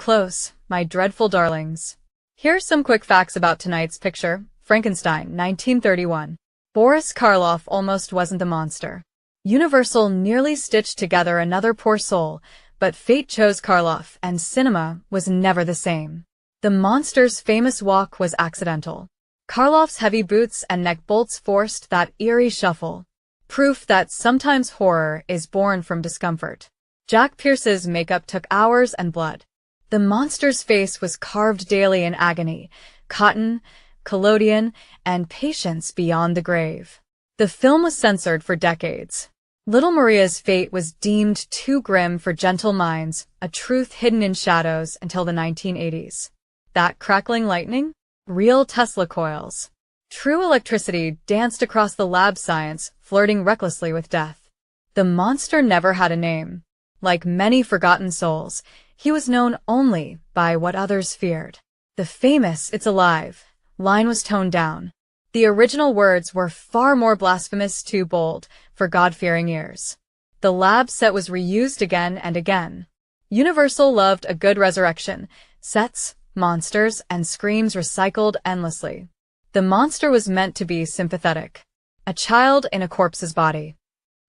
close, my dreadful darlings. Here's some quick facts about tonight's picture. Frankenstein, 1931. Boris Karloff almost wasn't the monster. Universal nearly stitched together another poor soul, but fate chose Karloff, and cinema was never the same. The monster's famous walk was accidental. Karloff's heavy boots and neck bolts forced that eerie shuffle. Proof that sometimes horror is born from discomfort. Jack Pierce's makeup took hours and blood. The monster's face was carved daily in agony, cotton, collodion, and patience beyond the grave. The film was censored for decades. Little Maria's fate was deemed too grim for gentle minds, a truth hidden in shadows until the 1980s. That crackling lightning? Real Tesla coils. True electricity danced across the lab science, flirting recklessly with death. The monster never had a name. Like many forgotten souls, he was known only by what others feared. The famous "It's alive" line was toned down. The original words were far more blasphemous, too bold for God-fearing ears. The lab set was reused again and again. Universal loved a good resurrection. Sets, monsters, and screams recycled endlessly. The monster was meant to be sympathetic. A child in a corpse's body.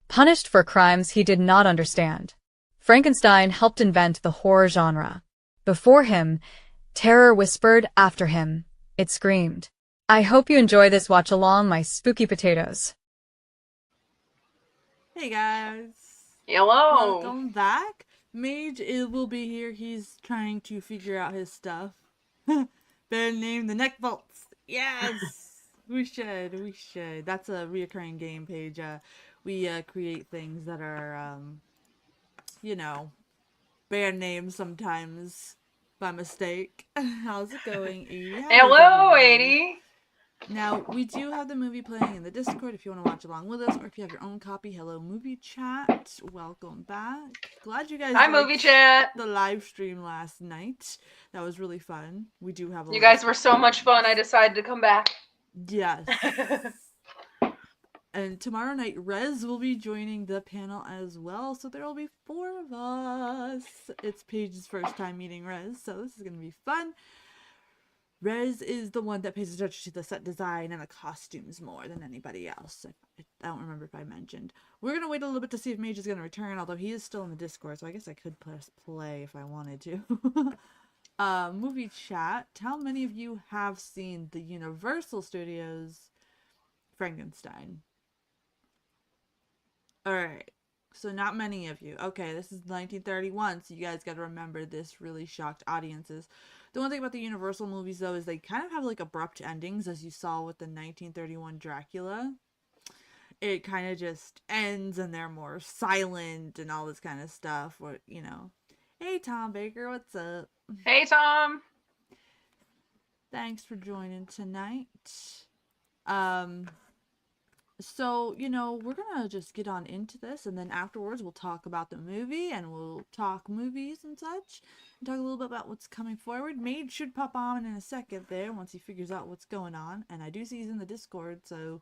Punished for crimes he did not understand. Frankenstein helped invent the horror genre. Before him, terror whispered; after him, it screamed. I hope you enjoy this watch-along, my spooky potatoes. Hey guys! Hello! Welcome back. Mage will be here. He's trying to figure out his stuff. Better name the neck bolts. Yes! we should. That's a reoccurring game page. We create things that are, you know, band names sometimes by mistake. How's it going, E? Hello, 80! Now, we do have the movie playing in the Discord if you want to watch along with us, or if you have your own copy. Hello, Movie Chat. Welcome back. Glad you guys Hi, Movie Chat! The live stream last night. That was really fun. We do have a You guys were so much fun, I decided to come back. Yes. And tomorrow night, Rez will be joining the panel as well, so there will be 4 of us. It's Paige's first time meeting Rez, so this is going to be fun. Rez is the one that pays attention to the set design and the costumes more than anybody else. I don't remember if I mentioned. We're going to wait a little bit to see if Mage is going to return, although he is still in the Discord, so I guess I could press play if I wanted to. Movie Chat. How many of you have seen the Universal Studios Frankenstein? Alright, so not many of you. Okay, this is 1931, so you guys gotta remember this really shocked audiences. The one thing about the Universal movies, though, is they kind of have, like, abrupt endings, as you saw with the 1931 Dracula. It kind of just ends, and they're more silent and all this kind of stuff, or, you know. Hey, Tom Baker, what's up? Hey, Tom! Thanks for joining tonight. So, you know, we're gonna just get on into this, and then afterwards we'll talk about the movie, and we'll talk movies and such, and talk a little bit about what's coming forward. Mage should pop on in a second there, once he figures out what's going on, and I do see he's in the Discord, so,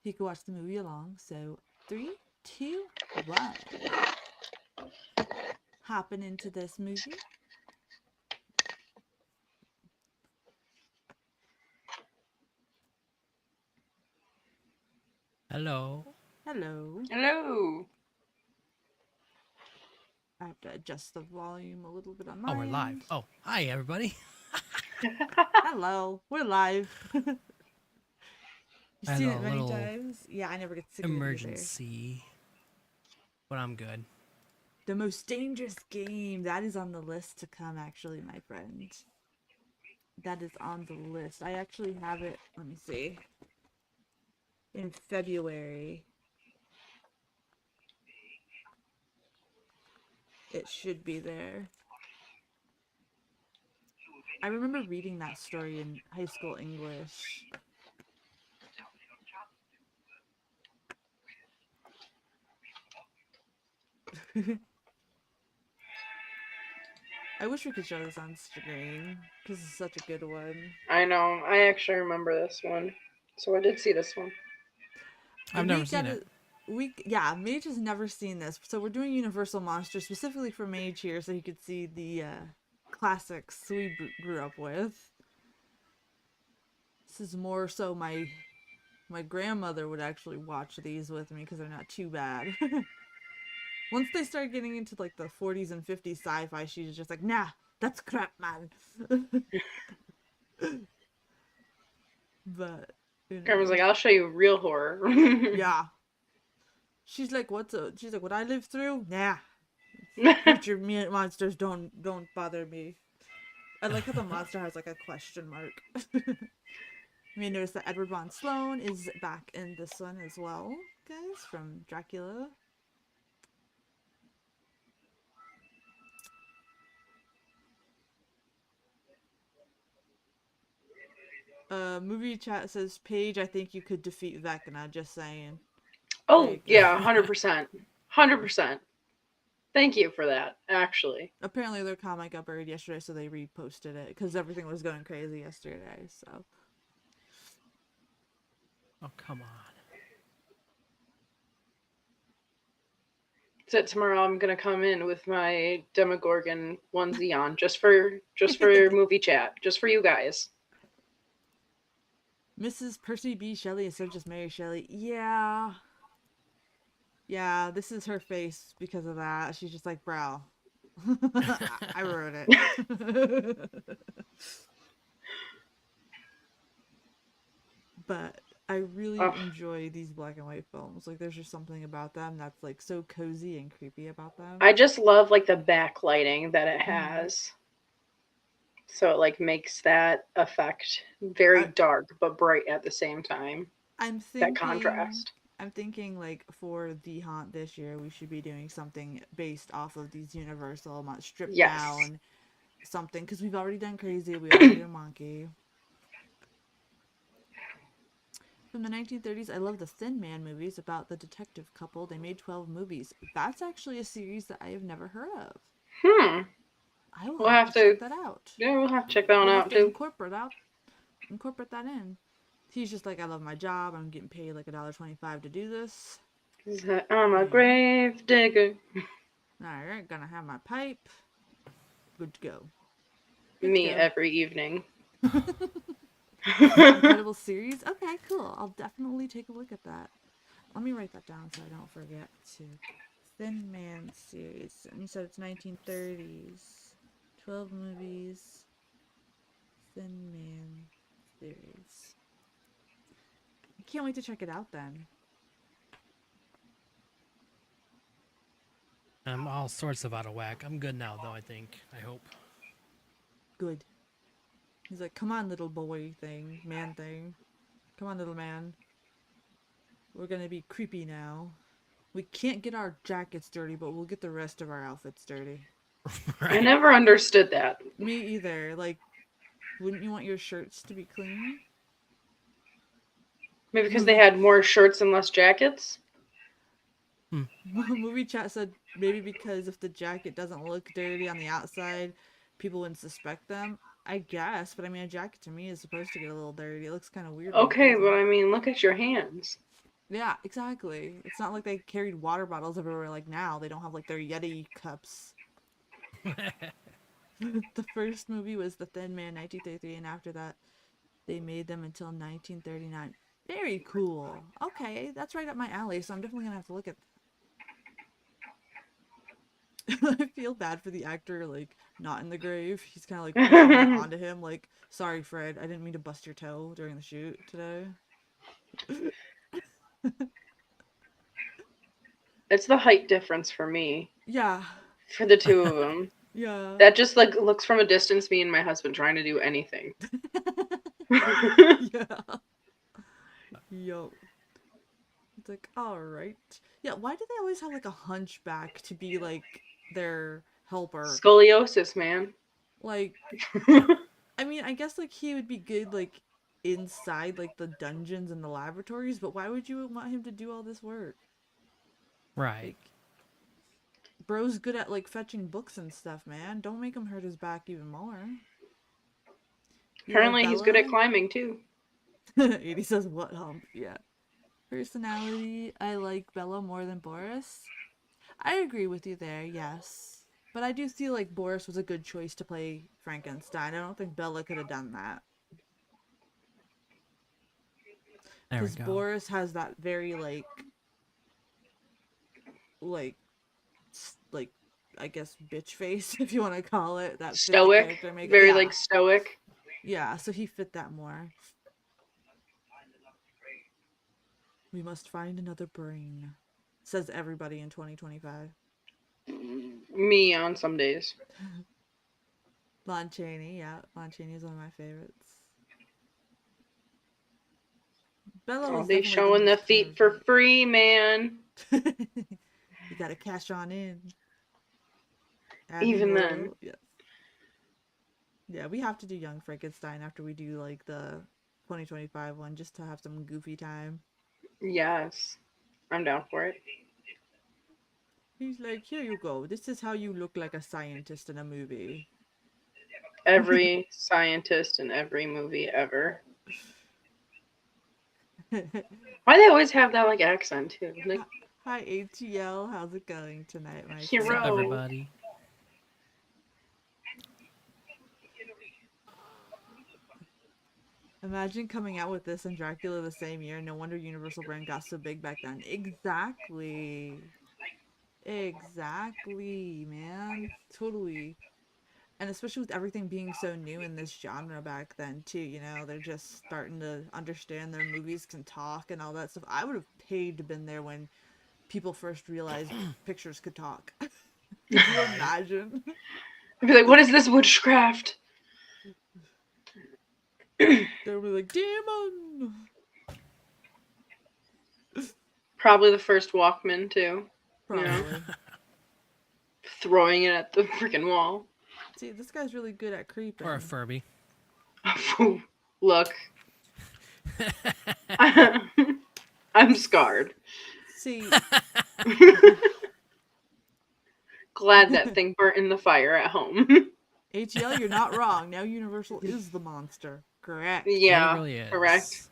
he could watch the movie along. So, 3, 2, 1. Hopping into this movie. Hello. Hello. Hello! I have to adjust the volume a little bit on Oh, my we're live. end. Oh, hi, everybody. Hello. We're live. You've I had seen a it many little times. Yeah, I never get sick of it either. emergency, but I'm good. The most dangerous game. That is on the list to come, actually, my friend. That is on the list. I actually have it, let me see, in February. It should be there. I remember reading that story in high school English. I wish we could show this on screen, because it's such a good one. I know, I actually remember this one. So I did see this one. I've never seen it. Yeah, Mage has never seen this, so we're doing Universal Monsters specifically for Mage here, so he could see the classics we grew up with. This is more so my grandmother would actually watch these with me because they're not too bad. Once they start getting into like the 40s and 50s sci-fi, she's just like, nah, that's crap, man. But Grandma's like, I'll show you real horror. yeah. She's like, she's like, what I lived through? Nah. Future monsters don't bother me. I like how the monster has like a question mark. You may notice that Edward von Sloan is back in this one as well, guys, from Dracula. Movie chat says, Paige, I think you could defeat Vecna, just saying. Oh, yeah, 100%. 100%. Thank you for that, actually. Apparently their comic got buried yesterday, so they reposted it, because everything was going crazy yesterday, so. Oh, come on. So tomorrow I'm gonna come in with my Demogorgon onesie on, just for movie chat, just for you guys. Mrs. Percy B. Shelley instead of just Mary Shelley. Yeah. Yeah, this is her face because of that. She's just like, bro. I wrote it. But I really enjoy these black and white films. Like, there's just something about them that's like so cozy and creepy about them. I just love like the backlighting that it has. So it like makes that effect very dark but bright at the same time. I'm thinking that contrast. I'm thinking like for the haunt this year, we should be doing something based off of these Universal stripped down something, because we've already done Crazy, we already did Monkey. From the 1930s, I love the Thin Man movies about the detective couple. They made 12 movies. That's actually a series that I have never heard of. I will have to check that out. Yeah, we'll have to check that one out too. Incorporate that in. He's just like, I love my job. I'm getting paid like $1.25 to do this. He's like, I'm a grave digger. Alright, gonna have my pipe. Good to go. Every evening. Incredible series? Okay, cool. I'll definitely take a look at that. Let me write that down so I don't forget to. Thin Man series. And you said it's 1930s. 12 movies. Thin Man series. Can't wait to check it out then. I'm all sorts of out of whack. I'm good now, though, I think. I hope. Good. He's like, come on, little boy thing. Man thing. Come on, little man. We're gonna be creepy now. We can't get our jackets dirty, but we'll get the rest of our outfits dirty. Right. I never understood that. Me either. Like, wouldn't you want your shirts to be clean? Maybe because they had more shirts and less jackets? Movie chat said maybe because if the jacket doesn't look dirty on the outside, people wouldn't suspect them. I guess, but I mean, a jacket to me is supposed to get a little dirty. It looks kind of weird. Okay, but I mean, look at your hands. Yeah, exactly. It's not like they carried water bottles everywhere like now. They don't have like their Yeti cups. The first movie was The Thin Man, 1933, and after that, they made them until 1939. Very cool. Okay, that's right up my alley, so I'm definitely gonna have to look at that. I feel bad for the actor, like, not in the grave. He's kind of like pushing onto him, like, sorry, Fred, I didn't mean to bust your toe during the shoot today. It's the height difference for me. Yeah. For the two of them. Yeah. That just, like, looks from a distance, me and my husband trying to do anything. Yeah. Yo. It's like, alright. Yeah, why do they always have, like, a hunchback to be, like, their helper? Scoliosis, man. Like, I mean, I guess, like, he would be good, like, inside, like, the dungeons and the laboratories, but why would you want him to do all this work? Right. Like, bro's good at, like, fetching books and stuff, man. Don't make him hurt his back even more. Apparently he's good at climbing, too. 80 says, what hump? Yeah. Personality, I like Bella more than Boris. I agree with you there, yes. But I do feel like Boris was a good choice to play Frankenstein. I don't think Bella could have done that. There we Because go. Boris has that very, like, I guess, bitch face, if you want to call it. That fit the Stoic, character. very Yeah. like stoic. Yeah, so he fit that more. We must find another brain, says everybody in 2025. Me on some days. Lon Chaney, yeah. Lon Chaney is one of my favorites. Bella I'll was be definitely showing the most feet for curvy. free, man. You gotta cash on in. Abby Even Royal, then. yes. Yeah, we have to do Young Frankenstein after we do like the 2025 one, just to have some goofy time. Yes. I'm down for it. He's like, here you go. This is how you look like a scientist in a movie. Every scientist in every movie ever. Why they always have that like accent too? Like, Hi ATL, how's it going tonight, my Hero. What's up, friend? everybody? Imagine coming out with this and Dracula the same year. No wonder Universal brand got so big back then. Exactly. Exactly, man. Totally. And especially with everything being so new in this genre back then too, you know, they're just starting to understand their movies can talk and all that stuff. I would have paid to been there when people first realized pictures could talk. Could you imagine? I'd be like, what is this witchcraft? They would be like, demon! Probably the first Walkman too. Probably. You know? Throwing it at the freaking wall. See, this guy's really good at creeping. Or a Furby. Look. I'm scarred. See, Glad that thing burnt in the fire at home. ATL, you're not wrong. Now Universal is the monster. Correct. Yeah, It really is. correct.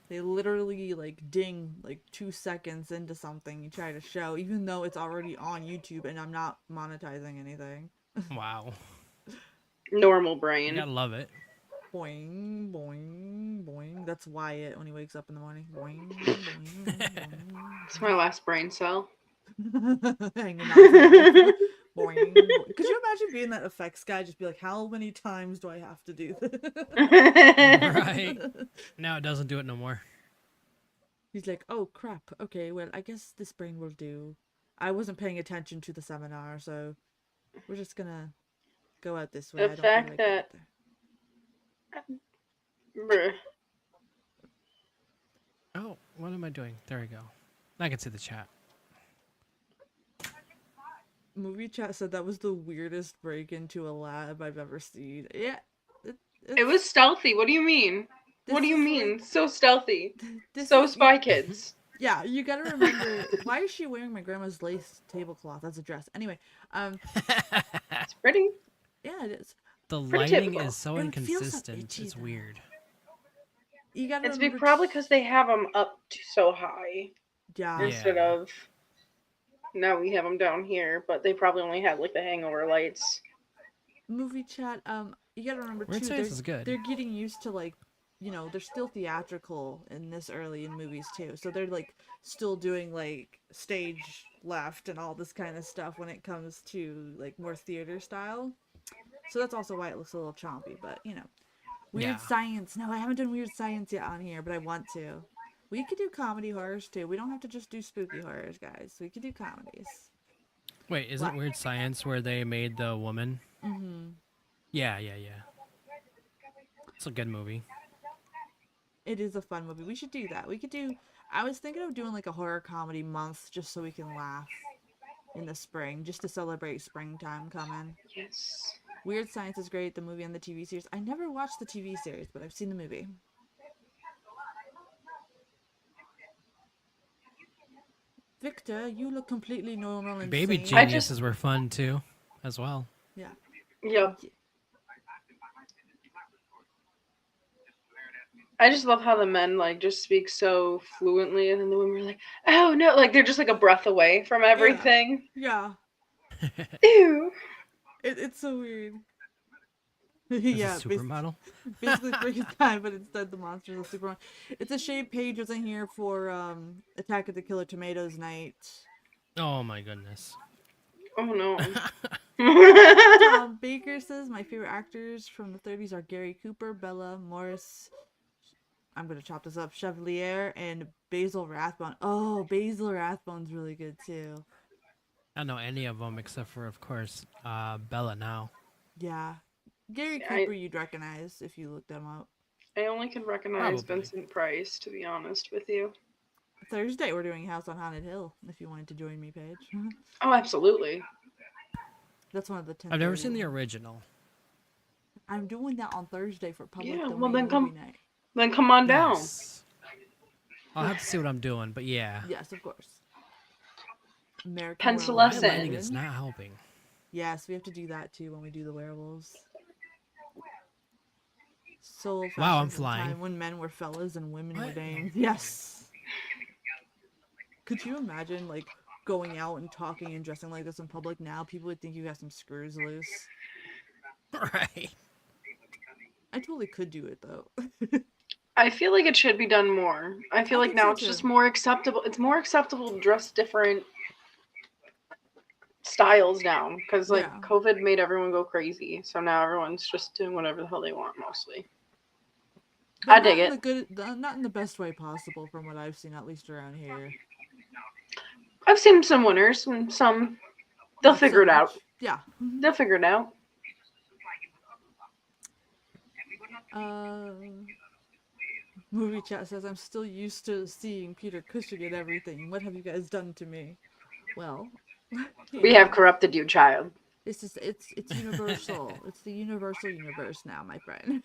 They literally like ding like 2 seconds into something you try to show, even though it's already on YouTube and I'm not monetizing anything. Wow. Normal You brain. gotta love it. Boing, boing, boing. That's Wyatt when he wakes up in the morning. Boing, boing, boing. It's my last brain cell. Hanging out. Boing, boing. Could you imagine being that effects guy? Just be like, how many times do I have to do this? Right. Now it doesn't do it no more. He's like, oh crap. Okay, well, I guess this brain will do. I wasn't paying attention to the seminar, so we're just gonna go out this way. The I don't fact feel like that- there. Bruh. Oh, what am I doing? There we go. I can see the chat. Movie chat said that was the weirdest break into a lab I've ever seen. Yeah, It was stealthy. What do you mean? This What do you is mean? like- So stealthy. this So is- Spy Kids. Yeah, you gotta remember. Why is she wearing my grandma's lace tablecloth as a dress? Anyway, It's pretty. yeah, it is. The Pretty lighting typical. is so It feels so inconsistent. itchy, It's though. weird. You gotta It's remember. probably because they have them up so high Yeah. instead of. Now we have them down here, but they probably only had like the hangover lights. Movie chat. You gotta remember Weird too. Science is good. They're getting used to like, you know, they're still theatrical in this early in movies too. So they're like still doing like stage left and all this kind of stuff when it comes to like more theater style. So that's also why it looks a little chompy. But you know, weird Yeah. science. No, I haven't done weird science yet on here, but I want to. We could do comedy horrors too. We don't have to just do spooky horrors, guys. We could do comedies. Wait, isn't What? Weird Science where they made the woman? Mm-hmm. Yeah. It's a good movie. It is a fun movie. We should do that. We could do. I was thinking of doing like a horror comedy month just so we can laugh in the spring, just to celebrate springtime coming. Yes. Weird Science is great, the movie and the TV series. I never watched the TV series, but I've seen the movie. Victor, you look completely normal and Baby sane. Geniuses were fun too, as well. Yeah. Yep. I just love how the men like just speak so fluently, and then the women are like, "Oh no!" Like they're just like a breath away from everything. Yeah. Ew. It's so weird. Is Yeah, a supermodel? basically Frankenstein, but instead the monster's a Superman. It's a shame Paige wasn't here for Attack of the Killer Tomatoes night. Oh my goodness. Oh no. Tom Baker says my favorite actors from the 30s are Gary Cooper, Bella Morris. I'm gonna chop this up. Chevalier and Basil Rathbone. Oh, Basil Rathbone's really good too. I don't know any of them except for, of course, Bella now. Yeah, Gary Yeah, Cooper you'd recognize if you looked him up. I only can recognize Probably. Vincent Price, to be honest with you. Thursday we're doing House on Haunted Hill. If you wanted to join me, Paige. Oh, absolutely. That's one of the 10. I've never seen the original. I'm doing that on Thursday for public Yeah, well domain then movie come, night. then come on down. Nice. I'll have to see what I'm doing, but yeah. Yes, of course. American Pencil Werewolf us My in. lighting is not helping. Yes, we have to do that too when we do the werewolves. So Wow, I'm old-fashioned flying. time when men were fellas and women were What? dames. Yes. Could you imagine like going out and talking and dressing like this in public now? People would think you have some screws loose. Right. I totally could do it though. I feel like it should be done more. I feel I like think now so, it's just too. more acceptable. It's more acceptable to dress different styles now because like Yeah. COVID made everyone go crazy. So now everyone's just doing whatever the hell they want mostly. But I dig not in it. not in the best way possible from what I've seen, at least around here. I've seen some winners and some they'll Not so figure it out. much. Yeah. They'll figure it out. Movie chat says I'm still used to seeing Peter Cushing and everything. What have you guys done to me? Well, We have corrupted you, child. it's universal. It's the universal universe now, my friend.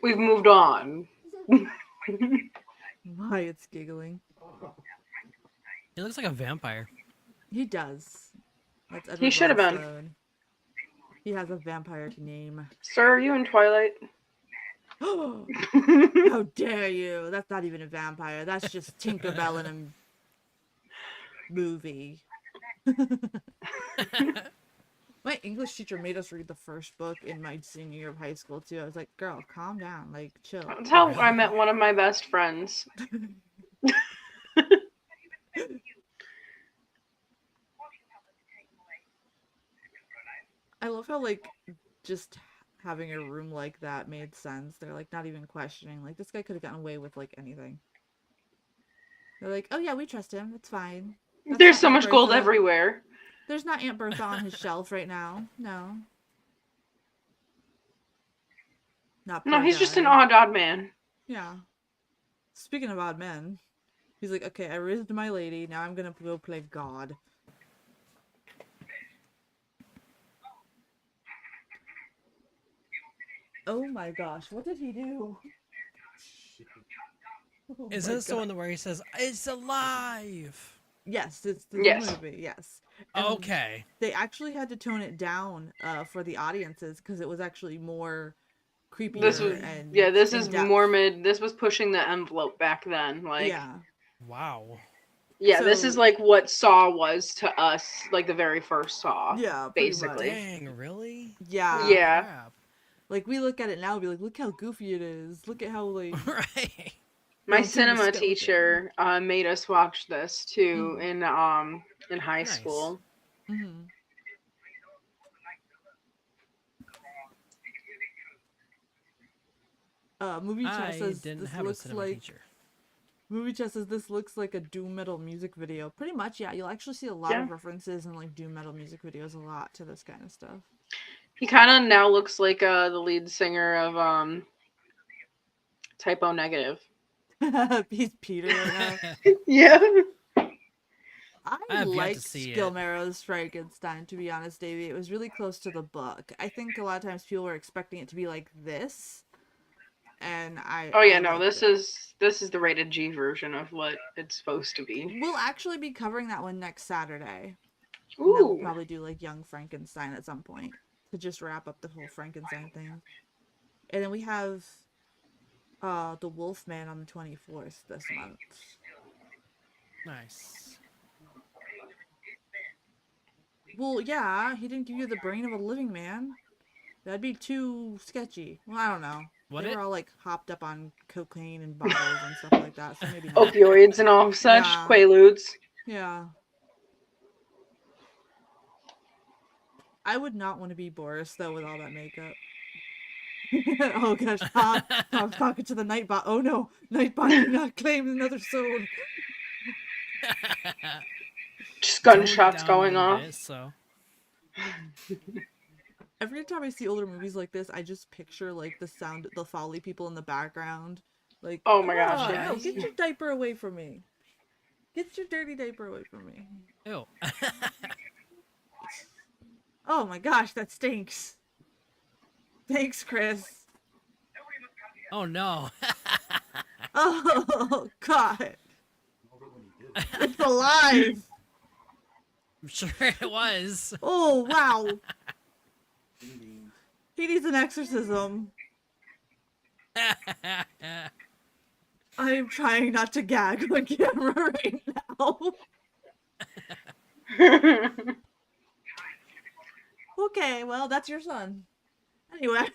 We've moved on. Wyatt's giggling. He looks like a vampire. He does. That's Edward He should have been. Gladstone. He has a vampire name. Sir, are you in Twilight? How dare you? That's not even a vampire. That's just Tinkerbell in a movie. My English teacher made us read the first book in my senior year of high school too. I was like, girl, calm down, like chill. That's how I met one of my best friends. I love how like just having a room like that made sense. They're like not even questioning. Like this guy could have gotten away with like anything. They're like, oh yeah, we trust him. It's fine. That's There's not so Aunt much gold Bertha. everywhere. There's not Aunt Bertha on his shelf right now. No. Not No, poor he's just an guy. odd man. Yeah. Speaking of odd men, he's like, okay, I raised my lady. Now I'm gonna go play God. Oh my gosh, what did he do? Oh Is my this the God. one where he says, "It's alive"? Yes, it's the Yes. movie. Yes. And Okay. they actually had to tone it down for the audiences because it was actually more creepier This was and this is in-depth. more mid. This was pushing the envelope back then. Like Yeah. Wow. yeah, this So- is like what Saw was to us, like the very first Saw. Yeah, pretty basically. Dang, really? Yeah. Yeah. Crap. Like we look at it now and be like, look how goofy it is. Look at how like Right. My Don't do cinema this stuff with it. teacher made us watch this too in high Nice. school. mhm. Movie chat I says didn't this have a looks cinema like teacher. Movie chat says this looks like a doom metal music video. Pretty much, yeah. You'll actually see a lot of Yeah. references in like doom metal music videos a lot to this kind of stuff. He kind of now looks like the lead singer of Typo Negative. He's Peter right now. Yeah. I have yet to liked see it. Gilmero's Frankenstein, to be honest, Davey. It was really close to the book. I think a lot of times people were expecting it to be like this, and Oh yeah, I no, liked this it. is the rated G version of what it's supposed to be. We'll actually be covering that one next Saturday. And then we'll Ooh. probably do like Young Frankenstein at some point to just wrap up the whole Frankenstein thing. And then we have the Wolfman on the 24th this month. Nice. Well, yeah, he didn't give you the brain of a living man. That'd be too sketchy. Well, I don't know. Would They it? were all like hopped up on cocaine and bottles and stuff like that, so maybe not. Opioids and all such, Yeah. quaaludes. Yeah. I would not want to be Boris though with all that makeup. Oh gosh, Tom's talking to the Nightbot. Oh no, Nightbot, do not claim another soul. Just Toned it gunshots down a going little off. bit, so. Every time I see older movies like this, I just picture like the sound, the Foley people in the background. Like, Oh my gosh, "Ah, yes. no, get your diaper away from me. Get your dirty diaper away from me. Ew. Oh my gosh, that stinks. Thanks, Chris. Oh no. Oh god. It's alive. I'm sure it was. Oh wow. He needs an exorcism. I am trying not to gag on camera right now. Okay, well, that's your son. Anyway.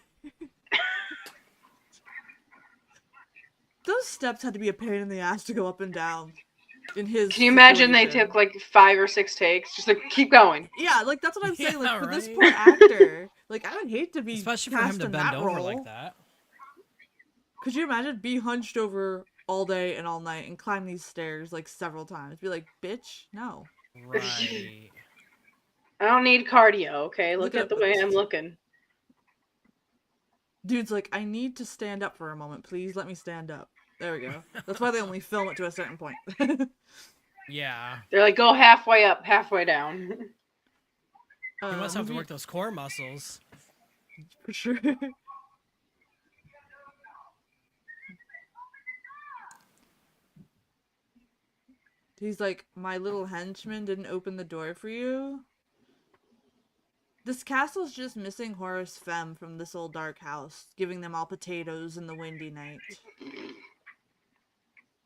Those steps had to be a pain in the ass to go up and down. In his Can you imagine they situation. took like 5 or 6 takes? Just like, keep going. Yeah, like that's what I'm saying. Like Yeah, for this right? poor actor, like I would hate to be Especially for cast him to in bend that over role. like that. Could you imagine be hunched over all day and all night and climb these stairs like several times? Be like, bitch, no. Right. I don't need cardio, okay? Look Look at at- the way I'm looking. Dude's like, I need to stand up for a moment. Please let me stand up. There we go. That's why they only film it to a certain point. Yeah. They're like, go halfway up, halfway down. You must have to movie- work those core muscles. For sure. He's like, my little henchman didn't open the door for you? This castle's just missing Horace Fem from this old dark house, giving them all potatoes in the windy night.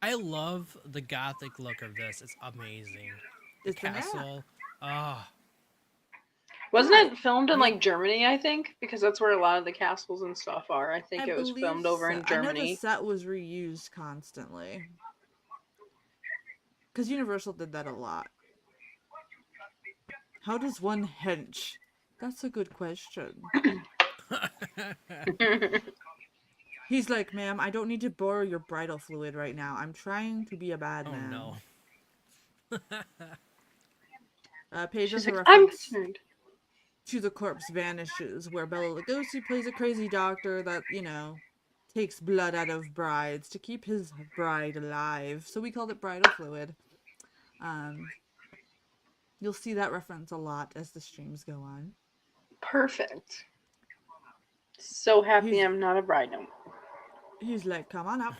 I love the gothic look of this. It's amazing. The It's an app. castle. Ah. Wasn't it filmed in like Germany, I think? Because that's where a lot of the castles and stuff are. I think it was believe filmed over so. in I know the Germany. set was reused constantly. Because Universal did that a lot. How does one hench? That's a good question. He's like, ma'am, I don't need to borrow your bridal fluid right now. I'm trying to be a bad Oh man. no. Page She's has a like, I'm reference concerned. to The Corpse Vanishes, where Bela Lugosi plays a crazy doctor that, you know, takes blood out of brides to keep his bride alive. So we called it bridal fluid. You'll see that reference a lot as the streams go on. Perfect. So happy He's- I'm not a bride no more. He's like, come on up.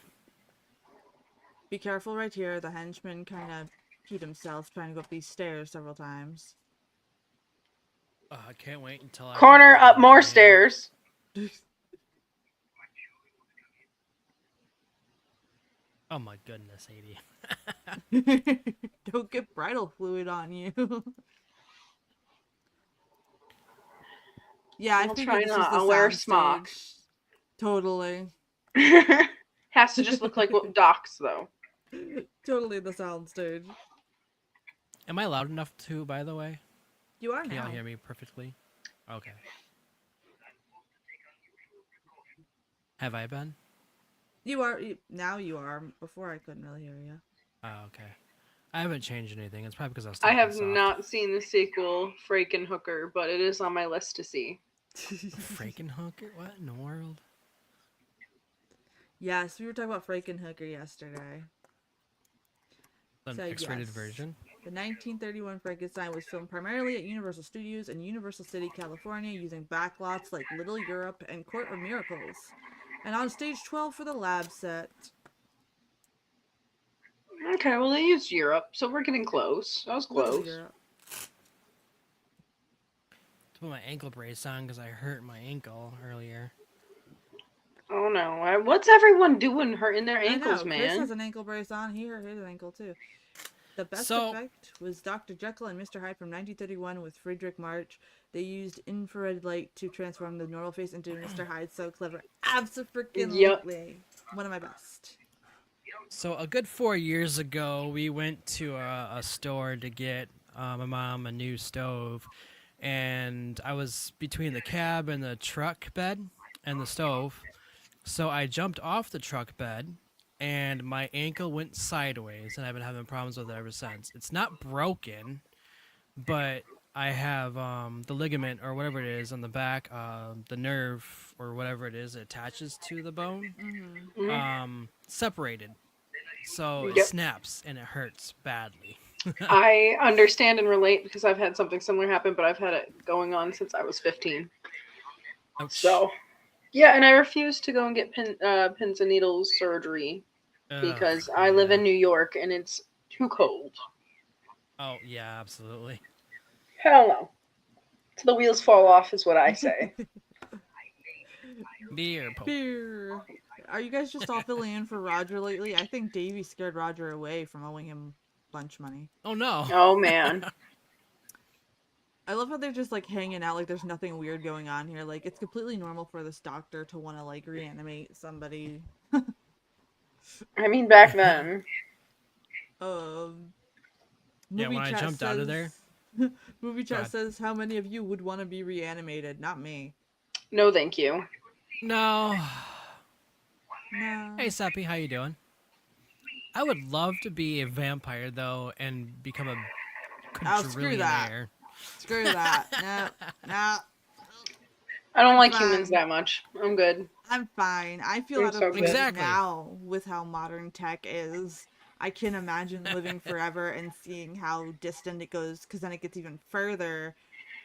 Be careful right here. The henchman kind of peed himself trying to go up these stairs several times. I can't wait until I Corner get up this more done. stairs. Oh my goodness, 80. Don't get bridal fluid on you. Yeah, I I'll figured try this not. was the I'll wear soundstage. smocks. Totally. Has to just look like what docs though. Totally the soundstage. Am I loud enough to, by the way? You are Can now. y'all hear me perfectly? Okay. Have I been? You are now. You are. Before I couldn't really hear you. Oh, okay. I haven't changed anything. It's probably because I was I talking have soft. not seen the sequel, Frankenhooker, but it is on my list to see. Frankenhooker? What in the world? Yes, we were talking about Frankenhooker yesterday. An So, X-rated yes. version? The 1931 Frankenstein was filmed primarily at Universal Studios in Universal City, California, using backlots like Little Europe and Court of Miracles, and on stage 12 for the lab set. Okay, well they used Europe, so we're getting close. That was Little close. Europe. To put my ankle brace on because I hurt my ankle earlier. Oh no! What's everyone doing hurting their I ankles, know, man? Chris has an ankle brace on. He hurt his ankle too. The best effect was Dr. Jekyll and Mr. Hyde from 1931 with Friedrich March. They used infrared light to transform the normal face into Mr. Hyde. So clever. Abso-freaking-lutely. One of my best. So a good 4 years ago, we went to a store to get my mom a new stove, and I was between the cab and the truck bed and the stove. So I jumped off the truck bed, and my ankle went sideways, and I've been having problems with it ever since. It's not broken, but I have the ligament or whatever it is on the back, the nerve or whatever it is that attaches to the bone, separated. So it snaps and it hurts badly. I understand and relate because I've had something similar happen, but I've had it going on since I was 15. Ouch. So, yeah, and I refuse to go and get pins and needles surgery because I live in New York and it's too cold. Oh, yeah, absolutely. Hell no. Till the wheels fall off is what I say. Beer. Beer. Are you guys just all filling in for Roger lately? I think Davey scared Roger away from owing him lunch money. Oh, no. Oh, man. I love how they're just like hanging out like there's nothing weird going on here. Like it's completely normal for this doctor to want to like reanimate somebody. I mean, back then. Movie when I chat jumped out of there. Movie chat says, how many of you would want to be reanimated? Not me. No, thank you. No. No. Hey, Sappy, how you doing? I would love to be a vampire, though, and become a screw that. quadrillionaire. Screw that. No. I don't like humans that much. I'm good. I'm fine. I feel out of place Exactly. now with how modern tech is. I can imagine living forever and seeing how distant it goes, because then it gets even further.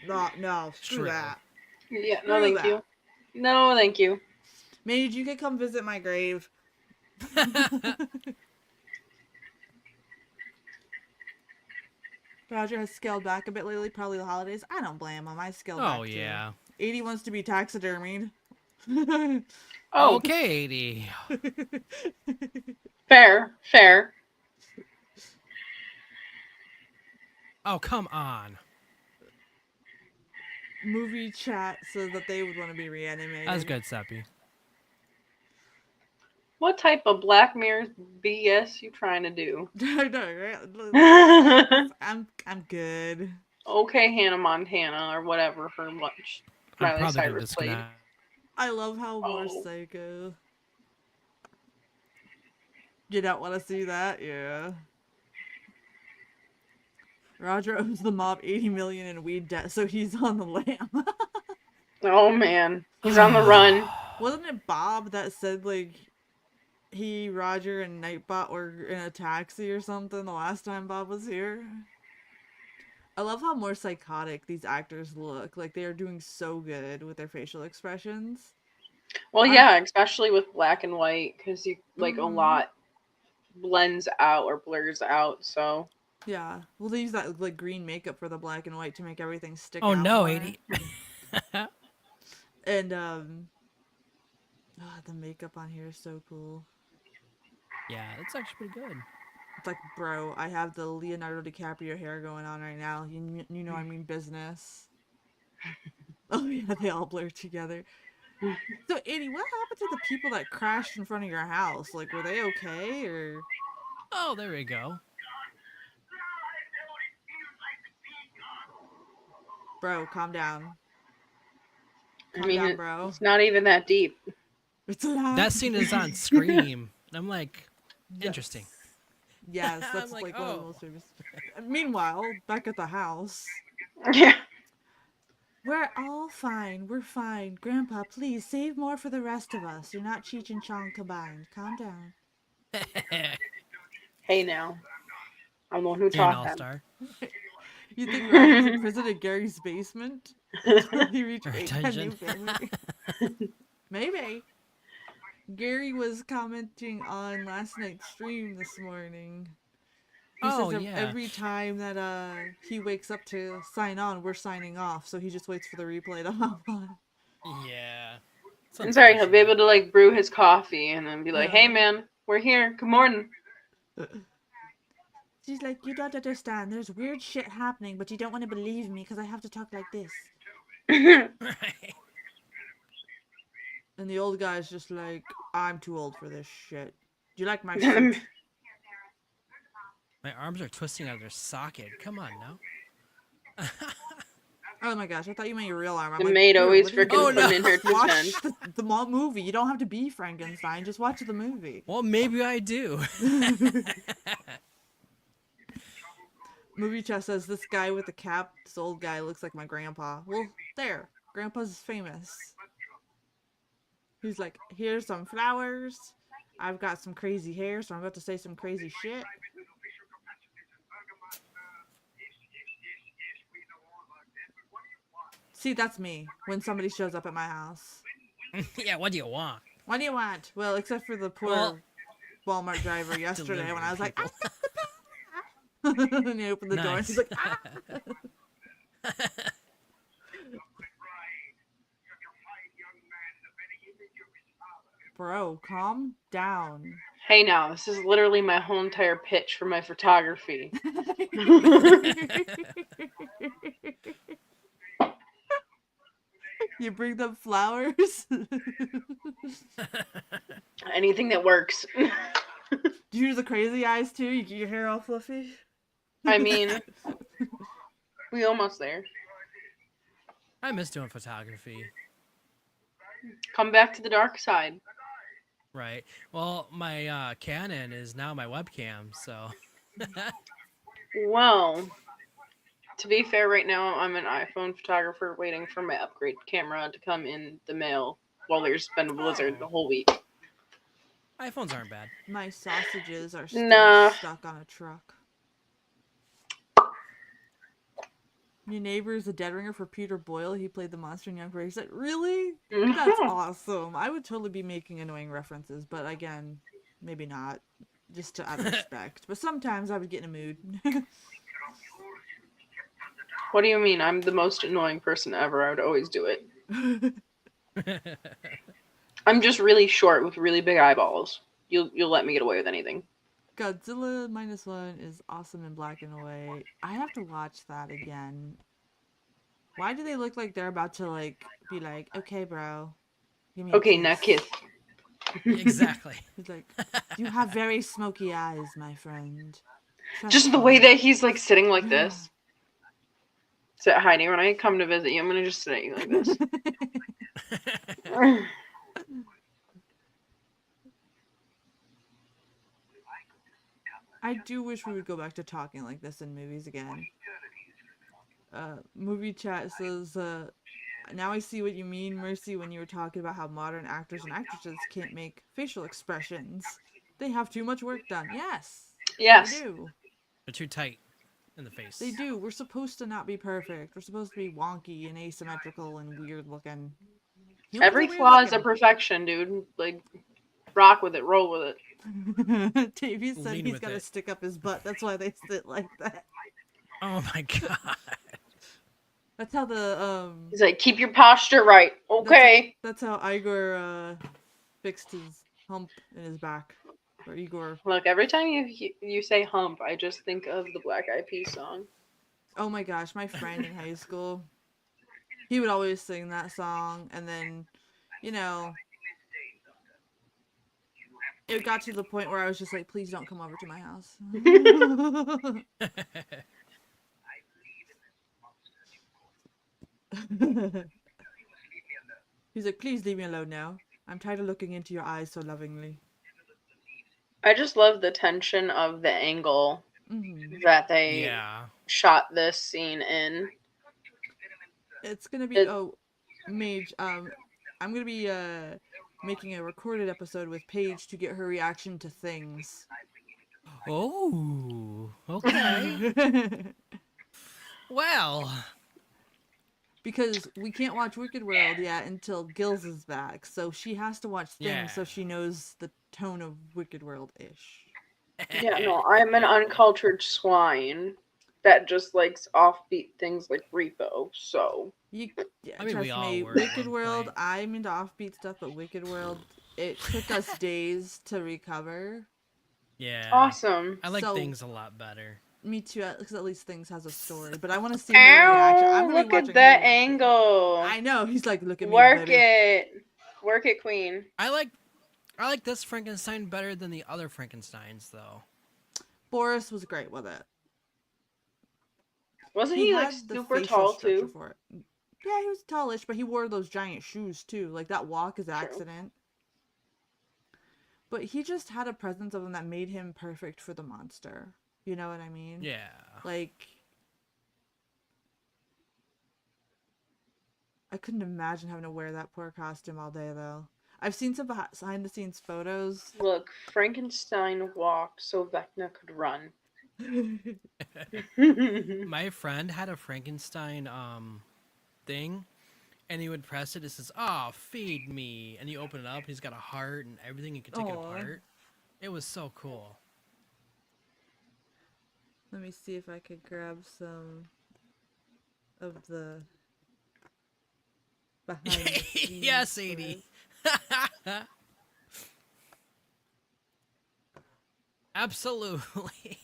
No, screw that. Yeah, no, thank you. No, thank you. Mage, you could come visit my grave. Roger has scaled back a bit lately, probably the holidays. I don't blame him. I scaled back too. Yeah. 80 wants to be taxidermied. Okay, 80. Fair. Oh, come on. Movie chat says that they would want to be reanimated. That's good, Sappy. What type of Black Mirror BS you trying to do? I know, right? I'm good. Okay, Hannah Montana or whatever her lunch. Miley Cyrus played. I love how more psycho. You don't want to see that? Yeah. Roger owes the mob $80 million in weed debt, so he's on the lam. Oh man, he's on the run. Wasn't it Bob that said like Roger, and Nightbot were in a taxi or something the last time Bob was here? I love how more psychotic these actors look. Like they are doing so good with their facial expressions. Well, yeah, especially with black and white, because you like a lot blends out or blurs out. So yeah, well they use that like green makeup for the black and white to make everything stick out. Oh no, more. 80. And the makeup on here is so cool. Yeah, it's actually pretty good. It's like, bro, I have the Leonardo DiCaprio hair going on right now. You know I mean business. Oh yeah, they all blur together. So, Eddie, what happened to the people that crashed in front of your house? Like, were they okay, or...? Oh, there we go. Bro, calm down. Calm down, bro. It's not even that deep. It's loud. That scene is on Scream. I'm like, interesting. Yes, that's like one of the most famous. Meanwhile, back at the house. Yeah. We're all fine. We're fine. Grandpa, please, save more for the rest of us. You're not Cheech and Chong combined. Calm down. Hey, now. I'm the one who taught them. You think Roger's in prison at Gary's basement? Until he reached a new family? Maybe. Gary was commenting on last night's stream this morning. He says every time that he wakes up to sign on, we're signing off. So he just waits for the replay to hop on. Yeah. I'm sorry, he'll be able to like brew his coffee and then be like, "Hey man, we're here. Good morning." She's like, you don't understand. There's weird shit happening, but you don't want to believe me because I have to talk like this. Right. And the old guy's just like, I'm too old for this shit. Do you like my suit? My arms are twisting out of their socket. Come on now. Oh my gosh, I thought you meant your real arm. I'm The like, maid dude, always what are you frickin' doing? putting in her 2 Watch cents. the movie. You don't have to be Frankenstein. Just watch the movie. Well, maybe I do. Movie chat says this guy with the cap, this old guy looks like my grandpa. Well, there. Grandpa's famous. He's like, here's some flowers. I've got some crazy hair, so I'm about to say some crazy shit. See, that's me when somebody shows up at my house. Yeah, what do you want? What do you want? Well, except for the poor Well, Walmart driver yesterday when I was like, people. and he opened the door and he's like, ah! Bro, calm down. Hey now, this is literally my whole entire pitch for my photography. You bring them flowers? Anything that works. Do you do the crazy eyes too? You get your hair all fluffy? I mean, we almost there. I miss doing photography. Come back to the dark side. Right. Well, my Canon is now my webcam, so. Well, to be fair, right now I'm an iPhone photographer waiting for my upgrade camera to come in the mail while there's been a blizzard the whole week. iPhones aren't bad. My sausages are still Nah. stuck on a truck. Your neighbor is a dead ringer for Peter Boyle. He played the monster in Young Grey. Said, really? That's awesome. I would totally be making annoying references, but again, maybe not. Just out of respect. But sometimes I would get in a mood. What do you mean? I'm the most annoying person ever. I would always do it. I'm just really short with really big eyeballs. You'll let me get away with anything. Godzilla -1 is awesome in black and white. I have to watch that again. Why do they look like they're about to like be like, okay, bro, give me a Okay, kiss." now kiss. Exactly. He's like, you have very smoky eyes, my friend. Trust Just the me." way that he's like sitting like this. So Heidi, when I come to visit you, I'm gonna just sit at you like this. I do wish we would go back to talking like this in movies again. Movie chat says, now I see what you mean, Mercy, when you were talking about how modern actors and actresses can't make facial expressions. They have too much work done. Yes. Yes. They do. They're too tight in the face. They do. We're supposed to not be perfect. We're supposed to be wonky and asymmetrical and weird looking. Humans Every are weird flaw is a looking. perfection, dude. Like, rock with it, roll with it. Davey said Lean he's with got to it. stick up his butt. That's why they sit like that. Oh my god. That's how the He's like, keep your posture right. Okay. That's how Igor fixed his hump in his back. Or Igor. Look, every time you say hump, I just think of the Black Eyed Peas song. Oh my gosh, my friend in high school, he would always sing that song, and then, you know, it got to the point where I was just like, please don't come over to my house. He's like, please leave me alone now. I'm tired of looking into your eyes so lovingly. I just love the tension of the angle Mm-hmm. that they Yeah. shot this scene in. It's gonna be Mage. I'm gonna be making a recorded episode with Paige to get her reaction to things. Oh. Okay. Well. Because we can't watch Wicked World yet until Gills is back, so she has to watch things so she knows the tone of Wicked World-ish. Yeah, no, I'm an uncultured swine that just likes offbeat things like Repo, so. I mean, Trust we all me, were at Wicked one World, point. I'm into offbeat stuff, but Wicked World, it took us days to recover. Yeah. Awesome. I like So- things a lot better. Me too, because at least things has a story. But I want to see her reaction. I'm Ow! gonna be Look watching at that her reaction. angle. I know. He's like, look at me, Work baby. it. Work it, queen. I like this Frankenstein better than the other Frankensteins, though. Boris was great with it. Wasn't he like had the super facial tall structure too? for it. Yeah, he was tallish, but he wore those giant shoes too. Like that walk is accident. But he just had a presence of him that made him perfect for the monster. You know what I mean? Yeah. Like, I couldn't imagine having to wear that poor costume all day though. I've seen some behind the scenes photos. Look, Frankenstein walked so Vecna could run. My friend had a Frankenstein thing, and he would press it. It says, "Oh, feed me," and you open it up. He's got a heart and everything. You could take it Aw. apart. It was so cool. Let me see if I could grab some of the behind the scenes Yes, footage. Sadie. Absolutely.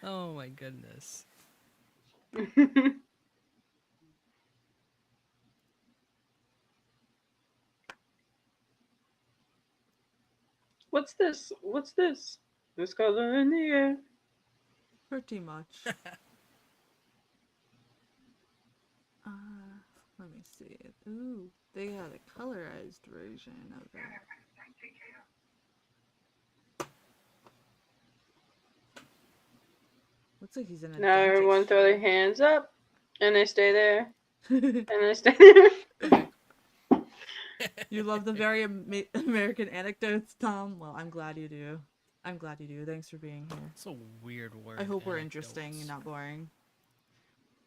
Oh my goodness. What's this? What's this? This color in the air. Pretty much. Let me see. Ooh, they had a colorized version of it. Looks like he's in a Now everyone dentist throw their chair. hands up, and they stay there, and they stay there. You love the very American anecdotes, Tom? Well, I'm glad you do. I'm glad you do. Thanks for being here. It's a weird word. I hope we're interesting and not boring.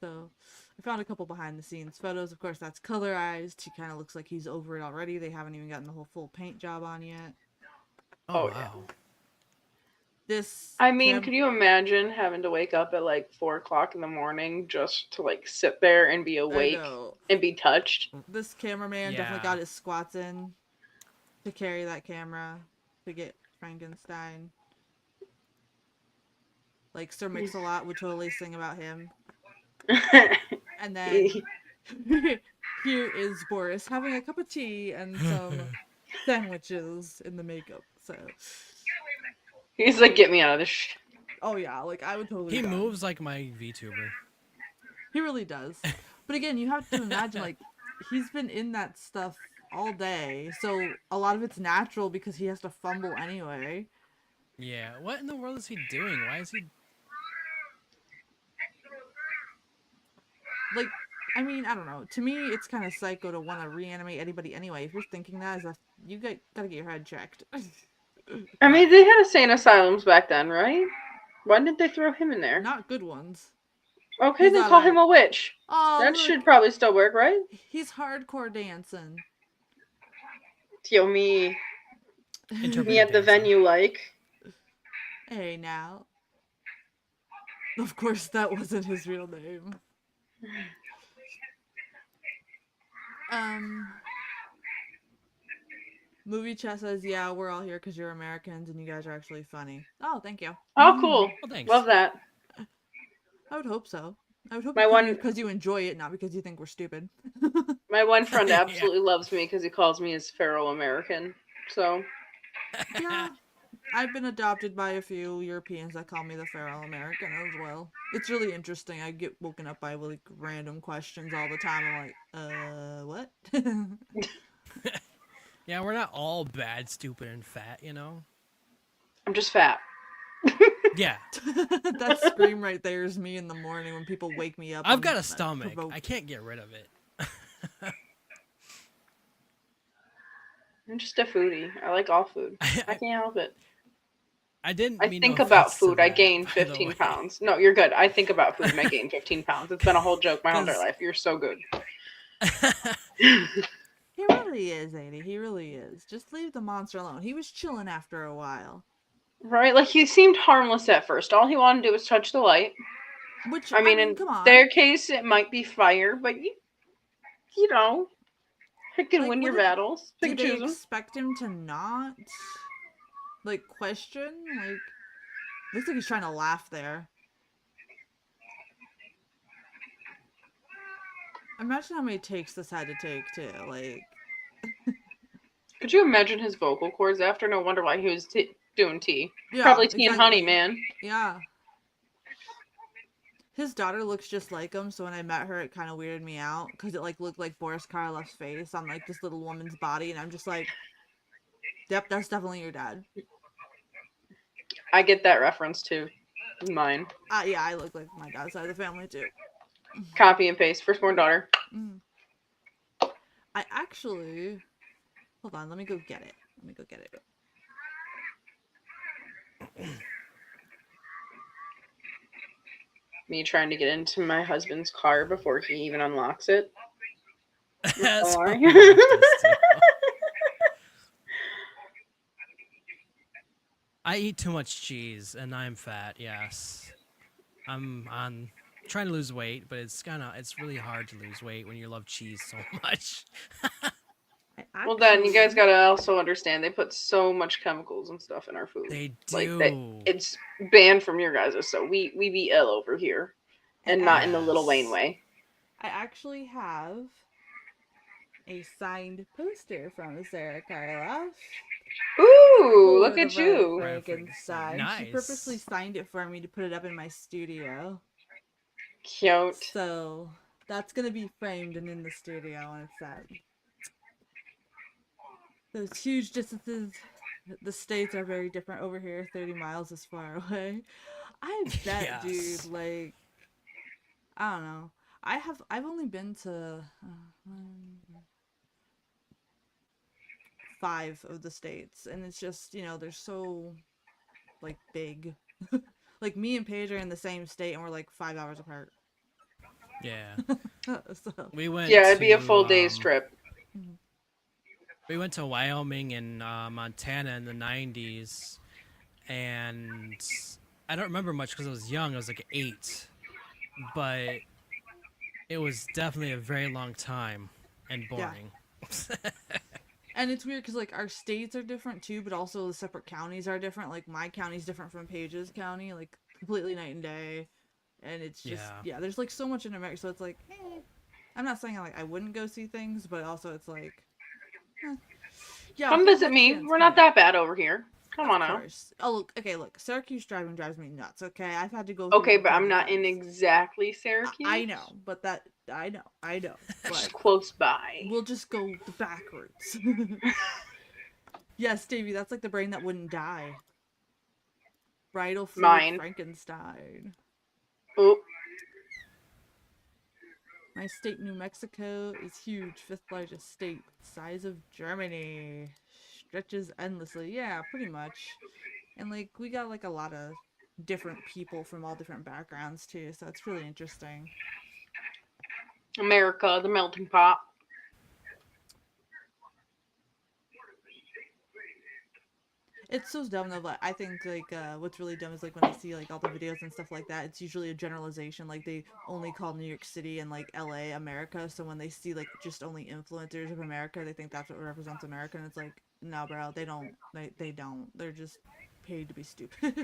So, I found a couple behind the scenes photos. Of course, that's colorized. He kind of looks like he's over it already. They haven't even gotten the whole full paint job on yet. Oh, Oh, wow. yeah. This. I mean, could you imagine having to wake up at like 4 o'clock in the morning just to like sit there and be awake and be touched? This cameraman definitely got his squats in to carry that camera to get Frankenstein. Like Sir Mix-a-Lot would totally sing about him. And then here is Boris having a cup of tea and some sandwiches in the makeup. So He's like, get me out of this shit. oh yeah, like I would totally. He done. moves like my VTuber. He really does. But again, you have to imagine like he's been in that stuff all day, so a lot of it's natural because he has to fumble anyway. Yeah. What in the world is he doing? Why is he? Like, I mean, I don't know. To me, it's kind of psycho to want to reanimate anybody anyway. If you're thinking that, you gotta get your head checked. I mean, they had insane asylums back then, right? Why didn't they throw him in there? Not good ones. Okay, He's then not call a- him a witch. Oh, That look, should probably still work, right? he's hardcore dancing. Yo, me Interpretive at the dancing. venue, like. Hey, now. Of course, that wasn't his real name. Movie chat says, yeah, we're all here because you're Americans and you guys are actually funny. Oh, thank you. Oh, cool. Oh, thanks. Love that. I would hope so. I would hope My one- because you enjoy it, not because you think we're stupid. My one friend Yeah. absolutely loves me because he calls me his feral American. So, Yeah, I've been adopted by a few Europeans that call me the feral American as well. It's really interesting. I get woken up by like random questions all the time. I'm like, what? Yeah, we're not all bad, stupid, and fat, you know? I'm just fat. Yeah. That scream right there is me in the morning when people wake me up. I've got a stomach. provoked. I can't get rid of it. I'm just a foodie. I like all food. I can't help it. I didn't I mean think no about offense to food. I that, gained by the 15 way. pounds. No, you're good. I think about food and I gained 15 pounds. It's been a whole joke my whole entire 'Cause- life. You're so good. He really is, Sadie. He really is. Just leave the monster alone. He was chilling after a while. Right? Like, he seemed harmless at first. All he wanted to do was touch the light. Which I mean, in come on. their case, it might be fire, but you know, it can Like, win your what did- battles. Pick Did and they choose them. expect him to not? like, question. Like, looks like he's trying to laugh there. Imagine how many takes this had to take, too. Like, Could you imagine his vocal cords after? No wonder why he was doing tea. yeah, Probably tea and exactly. honey, man. Yeah. His daughter looks just like him, so when I met her, it kind of weirded me out because it like looked like Boris Karloff's face on like this little woman's body, and I'm just like, "Yep, that's definitely your dad." I get that reference too. Mine. Yeah, I look like my dad's side of the family too. Copy and paste. Firstborn daughter. I actually, hold on, let me go get it. Me trying to get into my husband's car before he even unlocks it. That's Sorry. what my wife does too. I eat too much cheese and I'm fat. Yes, I'm trying to lose weight, but it's really hard to lose weight when you love cheese so much. Well, then you guys gotta also understand they put so much chemicals and stuff in our food. They Like do. it's banned from your guys', so we be ill over here, and not in the Little Wayne Yes. way. I actually have a signed poster from Sarah Karloff. Ooh, look for at the you! Frankenstein. She Nice. purposely signed it for me to put it up in my studio. Cute. So that's gonna be framed and in the studio when it's set. Those huge distances. The states are very different over here. 30 miles is far away. I bet, Yes. dude. Like, I don't know. I've only been to 5 of the states, and it's just, they're so like big. Like me and Paige are in the same state, and we're like 5 hours apart. Yeah. So We went. Yeah, it'd be a to, full day's trip. We went to Wyoming and Montana in the 90s, and I don't remember much because I was young. I was like 8, but it was definitely a very long time and boring. and it's weird because like our states are different too, but also the separate counties are different. Like my county's different from Paige's county, like completely night and day. And it's just there's like so much in America, so it's like, I'm not saying I wouldn't go see things, but also it's like, come visit me. We're not that bad over here. Come on out. Oh, look. Syracuse driving drives me nuts. Okay, I've had to go. Okay, but I'm not in exactly Syracuse. I know, but I know. But just close by. We'll just go the back routes. Yes, Davey, that's like the brain that wouldn't die. Bridal fluid Frankenstein. Oop. My state, New Mexico, is huge. 5th largest state. Size of Germany. Stretches endlessly. Yeah, pretty much. And, like, we got, like, a lot of different people from all different backgrounds, too. So it's really interesting. America, the melting pot. It's so dumb though, but I think like what's really dumb is like when I see like all the videos and stuff like that, it's usually a generalization. Like they only call New York City and like LA America, so when they see like just only influencers of America, they think that's what represents America, and it's like, no, bro, they don't. They don't. They're just paid to be stupid.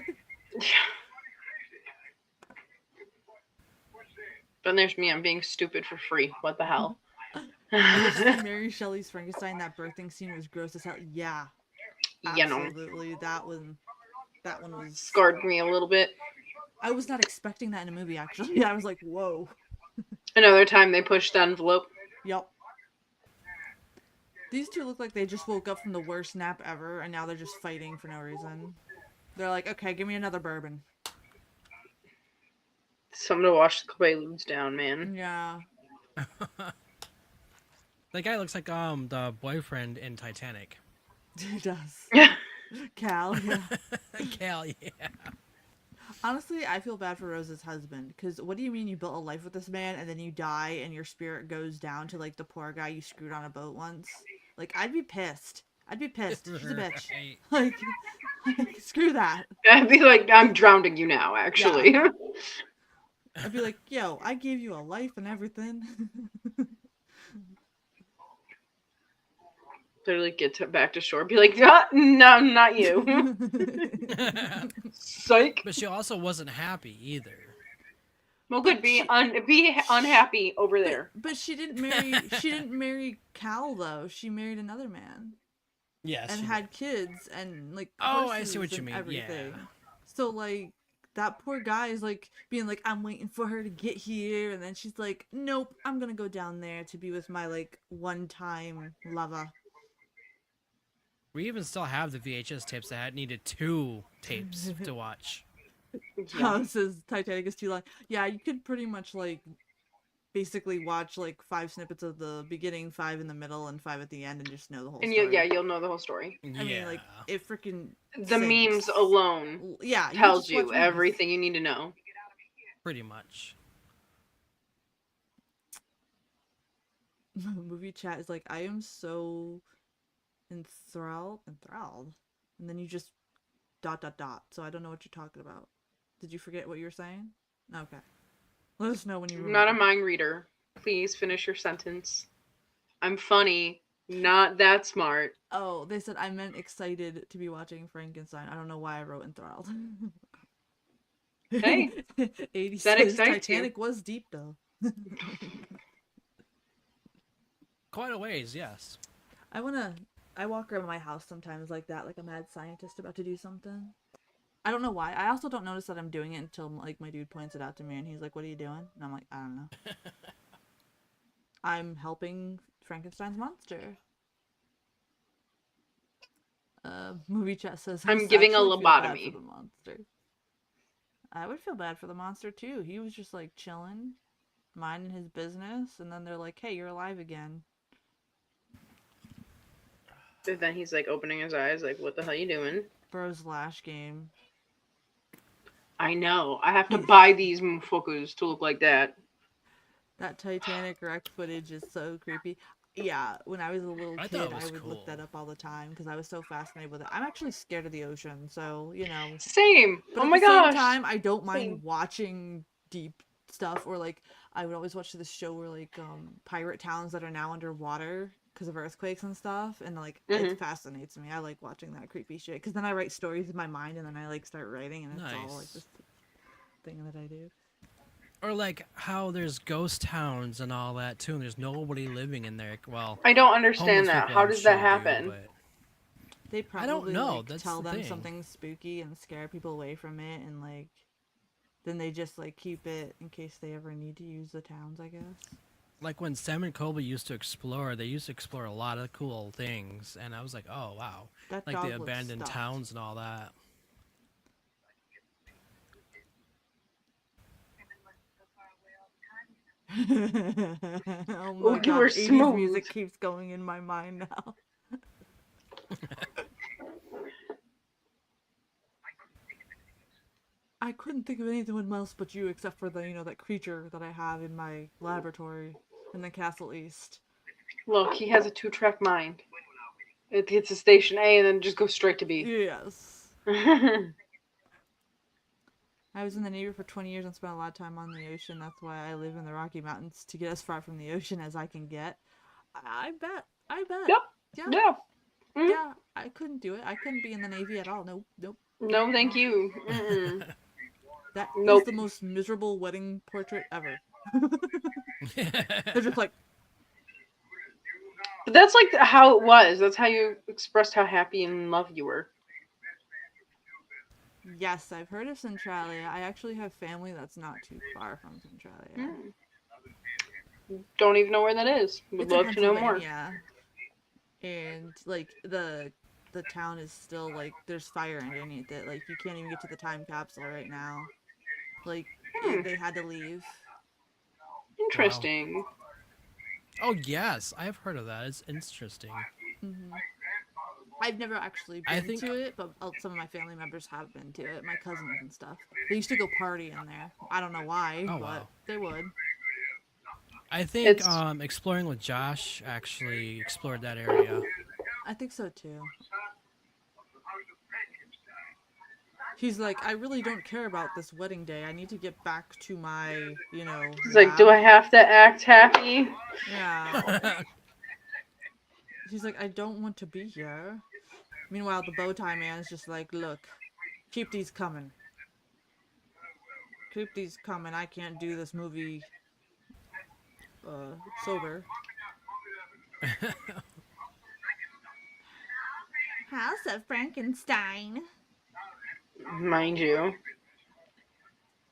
Then there's me. I'm being stupid for free. What the hell? Mary Shelley's Frankenstein. That birthing scene was gross as hell. Yeah. Absolutely, that one was scarred me a little bit. I was not expecting that in a movie. Actually, I was like, "Whoa!" Another time they pushed the envelope. Yep. These two look like they just woke up from the worst nap ever, and now they're just fighting for no reason. They're like, "Okay, give me another bourbon." Something to wash the quaaludes down, man. Yeah. That guy looks like the boyfriend in Titanic. He does. Cal, yeah. Cal, yeah. Honestly, I feel bad for Rose's husband, because what do you mean you built a life with this man, and then you die, and your spirit goes down to, like, the poor guy you screwed on a boat once? Like, I'd be pissed. She's a bitch. Like, screw that. I'd be like, I'm drowning you now, actually. Yeah. I'd be like, yo, I gave you a life and everything. Literally get back to shore. Be like, ah, no, not you. Psych. But she also wasn't happy either. Well, good. Be unhappy over there. But she didn't marry. She didn't marry Cal though. She married another man. Yes. And had kids and like. Oh, I see what you and mean. everything. Yeah. So like that poor guy is like being like, I'm waiting for her to get here, and then she's like, nope, I'm gonna go down there to be with my like one-time lover. We even still have the VHS tapes that had needed 2 tapes to watch. Yeah. Says Titanic is too long. Yeah, you could pretty much like basically watch like 5 snippets of the beginning, 5 in the middle, and 5 at the end, and just know the whole story. And you'll know the whole story. I mean, like it freaking the memes alone, tells you everything you need to know. Pretty much. Movie chat is like, I am so enthralled, and then you just ... So I don't know what you're talking about. Did you forget what you were saying? Okay. Let us know when you remember. I'm not a mind reader. Please finish your sentence. I'm funny, not that smart. Oh, they said I meant excited to be watching Frankenstein. I don't know why I wrote enthralled. Hey, 80 that says excites Titanic you. was deep though. Quite a ways, yes. I walk around my house sometimes like that, like a mad scientist about to do something. I don't know why. I also don't notice that I'm doing it until like my dude points it out to me and he's like, what are you doing? And I'm like, I don't know. I'm helping Frankenstein's monster. Movie chat says I'm giving a actually feel bad lobotomy. for the monster. I would feel bad for the monster too. He was just like chilling, minding his business, and then they're like, hey, you're alive again. But then he's like opening his eyes, like, what the hell you doing? Bro's lash game. I know. I have to buy these motherfuckers to look like that. That Titanic wreck footage is so creepy. Yeah, when I was a little kid, I would look that up all the time because I was so fascinated with it. I'm actually scared of the ocean, so, you know. Same. But oh at my the gosh. same time, I don't mind watching deep stuff, or like, I would always watch this show where like, pirate towns that are now underwater because of earthquakes and stuff, and like, it fascinates me. I like watching that creepy shit, because then I write stories in my mind, and then I like start writing, and it's all like this thing that I do. Or like how there's ghost towns and all that too, and there's nobody living in there. Well, I don't understand that. How does that happen? They probably I don't know. Like, That's tell the them thing. something spooky and scare people away from it, and like then they just like keep it in case they ever need to use the towns, I guess. Like when Sam and Colby used to explore, they used to explore a lot of cool things, and I was like, oh wow, that like the abandoned towns and all that. Oh my god, 80s music keeps going in my mind now. I couldn't think of anything else but you, except for the, you know, that creature that I have in my laboratory in the Castle East. Look, he has a 2-track mind. It gets to station A and then just goes straight to B. Yes. I was in the Navy for 20 years and spent a lot of time on the ocean. That's why I live in the Rocky Mountains, to get as far from the ocean as I can get. I bet. Yep. Yeah. Yeah. Mm-hmm. Yeah, I couldn't do it. I couldn't be in the Navy at all. Nope. No, thank you. That is the most miserable wedding portrait ever. They're just like... But that's like how it was. That's how you expressed how happy and in love you were. Yes, I've heard of Centralia. I actually have family that's not too far from Centralia. Don't even know where that is. Would love to know more. Yeah. And like the town is still like, there's fire underneath it. Like you can't even get to the time capsule right now. Like they had to leave. Interesting. Wow. Oh yes, I have heard of that. It's interesting. Mm-hmm. I've never actually been to it, but some of my family members have been to it. My cousins and stuff. They used to go party in there. I don't know why, but they would. I think Exploring with Josh actually explored that area. I think so too. He's like, I really don't care about this wedding day. I need to get back to my, you know... He's like, do I have to act happy? Yeah. He's like, I don't want to be here. Meanwhile, the bow tie man is just like, look, keep these coming. Keep these coming. I can't do this movie sober. House of Frankenstein. Mind you,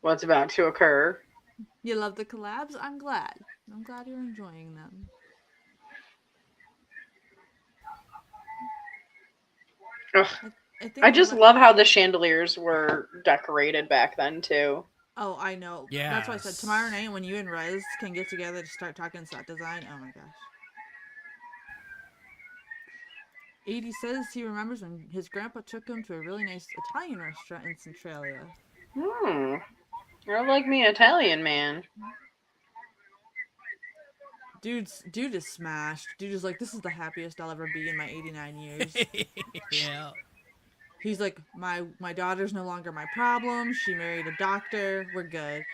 what's about to occur. You love the collabs? I'm glad. I'm glad you're enjoying them. Ugh. think I just love how the chandeliers were decorated back then, too. Oh, I know. Yeah. That's why I said tomorrow night when you and Rez can get together to start talking set design. Oh my gosh. 80 says he remembers when his grandpa took him to a really nice Italian restaurant in Centralia. You're like me, Italian man. Dude is smashed. Dude is like, this is the happiest I'll ever be in my 89 years. Yeah. He's like, my daughter's no longer my problem. She married a doctor. We're good.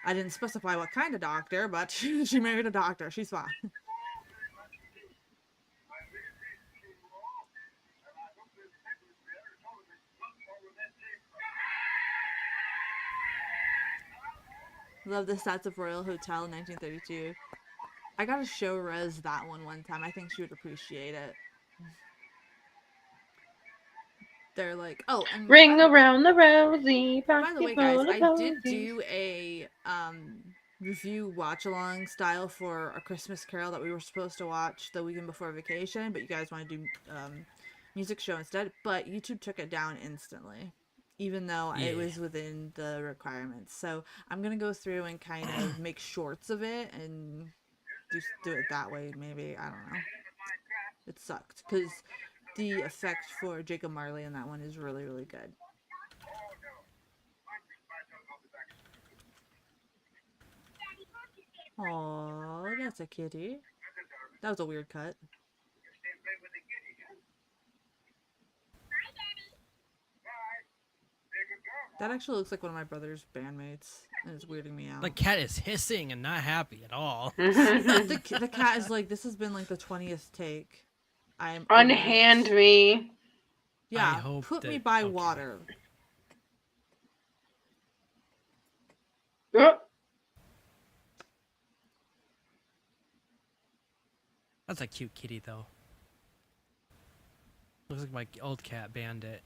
I didn't specify what kind of doctor, but she married a doctor. She's fine. Love the sets of Royal Hotel in 1932. I gotta show Rez that one time. I think she would appreciate it. They're like, oh, and ring around the rosy. By the way, guys, I did do a review watch-along style for A Christmas Carol that we were supposed to watch the weekend before vacation, but you guys want to do music show instead. But YouTube took it down instantly, even though it was within the requirements. So I'm gonna go through and kind of make shorts of it and just do it that way. Maybe, I don't know. It sucked because the effect for Jacob Marley in that one is really, really good. Aww, that's a kitty. That was a weird cut. That actually looks like one of my brother's bandmates, and it's weirding me out. The cat is hissing and not happy at all. the cat is like, this has been like the 20th take. I'm unhand me. Yeah, put me by water. That's a cute kitty, though. Looks like my old cat, Bandit.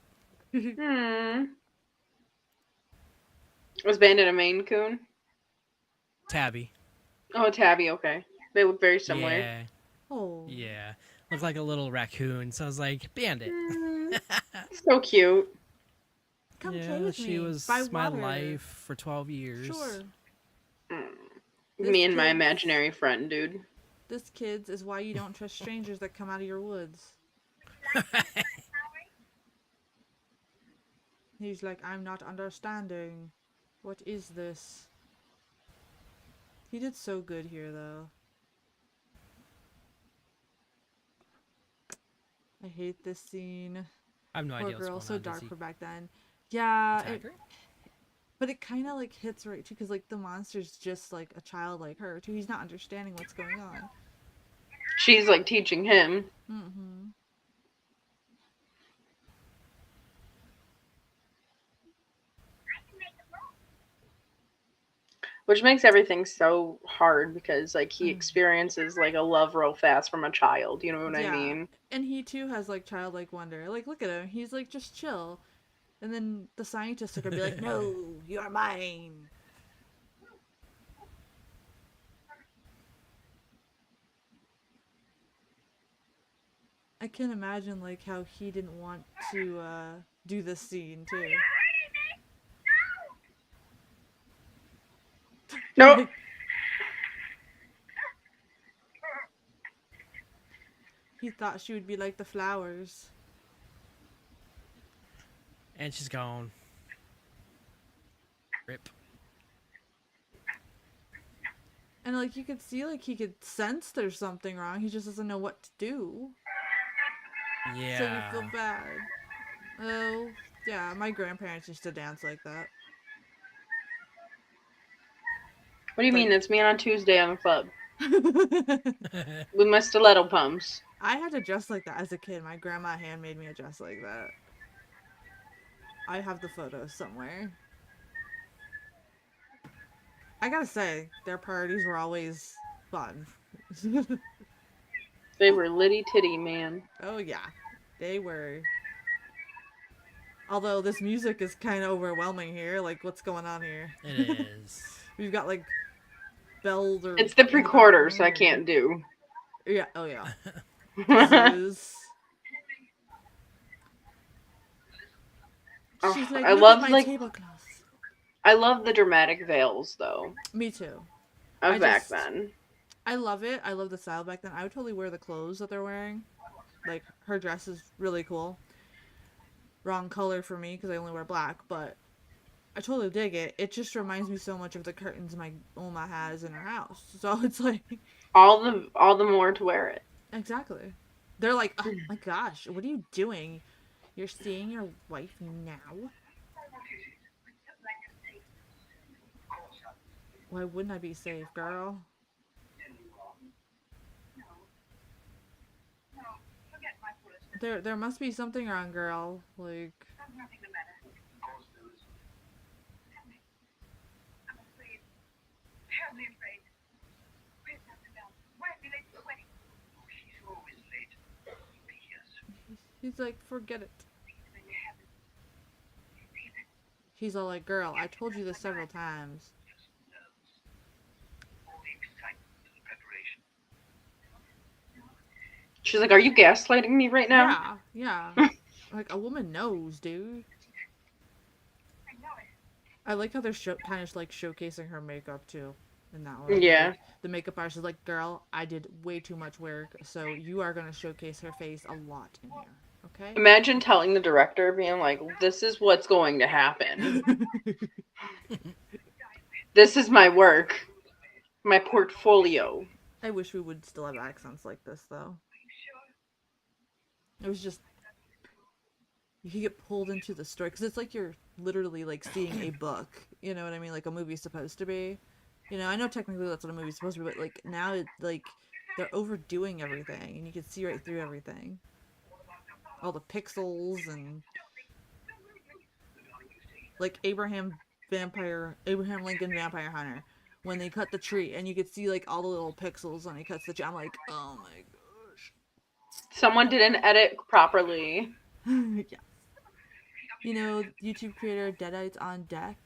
Was Bandit a Maine Coon? Tabby. Oh, Tabby, okay. They look very similar. Yeah. Oh. Yeah. Looks like a little raccoon, so I was like, Bandit. So cute. Come play with she was my life for 12 years. Sure. Me and my imaginary friend, dude. This, kids, is why you don't trust strangers that come out of your woods. He's like, I'm not understanding. What is this? He did so good here, though. I hate this scene. I have no idea what's girl, going so on. dark for back then. Yeah, but it kind of like hits right too, because like the monster's just like a child like her too. He's not understanding what's going on. She's like teaching him. Mm-hmm. Which makes everything so hard because like he experiences like a love real fast from a child, you know what I mean? And he too has like childlike wonder. Like, look at him. He's like just chill. And then the scientists are gonna be like, no, you're mine. I can imagine like how he didn't want to do this scene too. Nope. He thought she would be like the flowers. And she's gone. Rip. And like you could see like he could sense there's something wrong. He just doesn't know what to do. Yeah. So you feel bad. Oh, yeah, my grandparents used to dance like that. What do you mean? It's me on Tuesday on the club. With my stiletto pumps. I had to dress like that as a kid. My grandma handmade me a dress like that. I have the photos somewhere. I gotta say, their parties were always fun. They were litty titty, man. Oh yeah, they were. Although this music is kind of overwhelming here. Like, what's going on here? It is. We've got like bells or. It's the in the precorder, so I background. can't do. Yeah. Oh yeah. Oh, Zeus. She's like, I look love at my like tablecloth. I love the dramatic veils though Me too. of I back just- then. I love it. I love the style back then. I would totally wear the clothes that they're wearing. Like, her dress is really cool. Wrong color for me because I only wear black, but I totally dig it. It just reminds me so much of the curtains my Oma has in her house. So it's like, All the more to wear it. exactly. They're like, oh my gosh, what are you doing? You're seeing your wife now? Why wouldn't I be safe, girl? There must be something wrong, girl. Like, he's like, forget it. He's all like, girl, I told you this several times. She's like, "Are you gaslighting me right now?" Yeah. Like, a woman knows, dude. I like how they're kind of like showcasing her makeup too in that one. Yeah. Like, the makeup artist is like, girl, I did way too much work, so you are going to showcase her face a lot in here. Okay? Imagine telling the director, being like, "This is what's going to happen. This is my work, my portfolio." I wish we would still have accents like this, though. It was just, you could get pulled into the story because it's like you're literally like seeing a book. You know what I mean? Like a movie's supposed to be. You know, I know technically that's what a movie's supposed to be, but like now it's like they're overdoing everything, and you can see right through everything. All the pixels and like Abraham Lincoln Vampire Hunter. When they cut the tree and you could see like all the little pixels when he cuts the tree, I'm like, oh my gosh. Someone didn't edit properly. Yeah. You know, YouTube creator Deadites on Deck.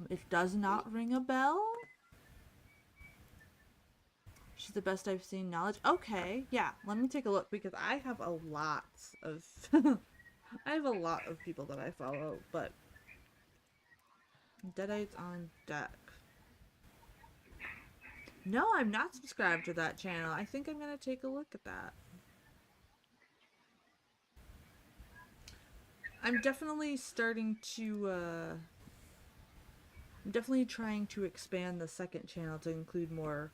It does not ring a bell. She's the best I've seen. Knowledge. Okay, yeah. Let me take a look because I have a lot of I have a lot of people that I follow, but Deadites on Deck. No, I'm not subscribed to that channel. I think I'm gonna take a look at that. I'm definitely starting to, I'm definitely trying to expand the second channel to include more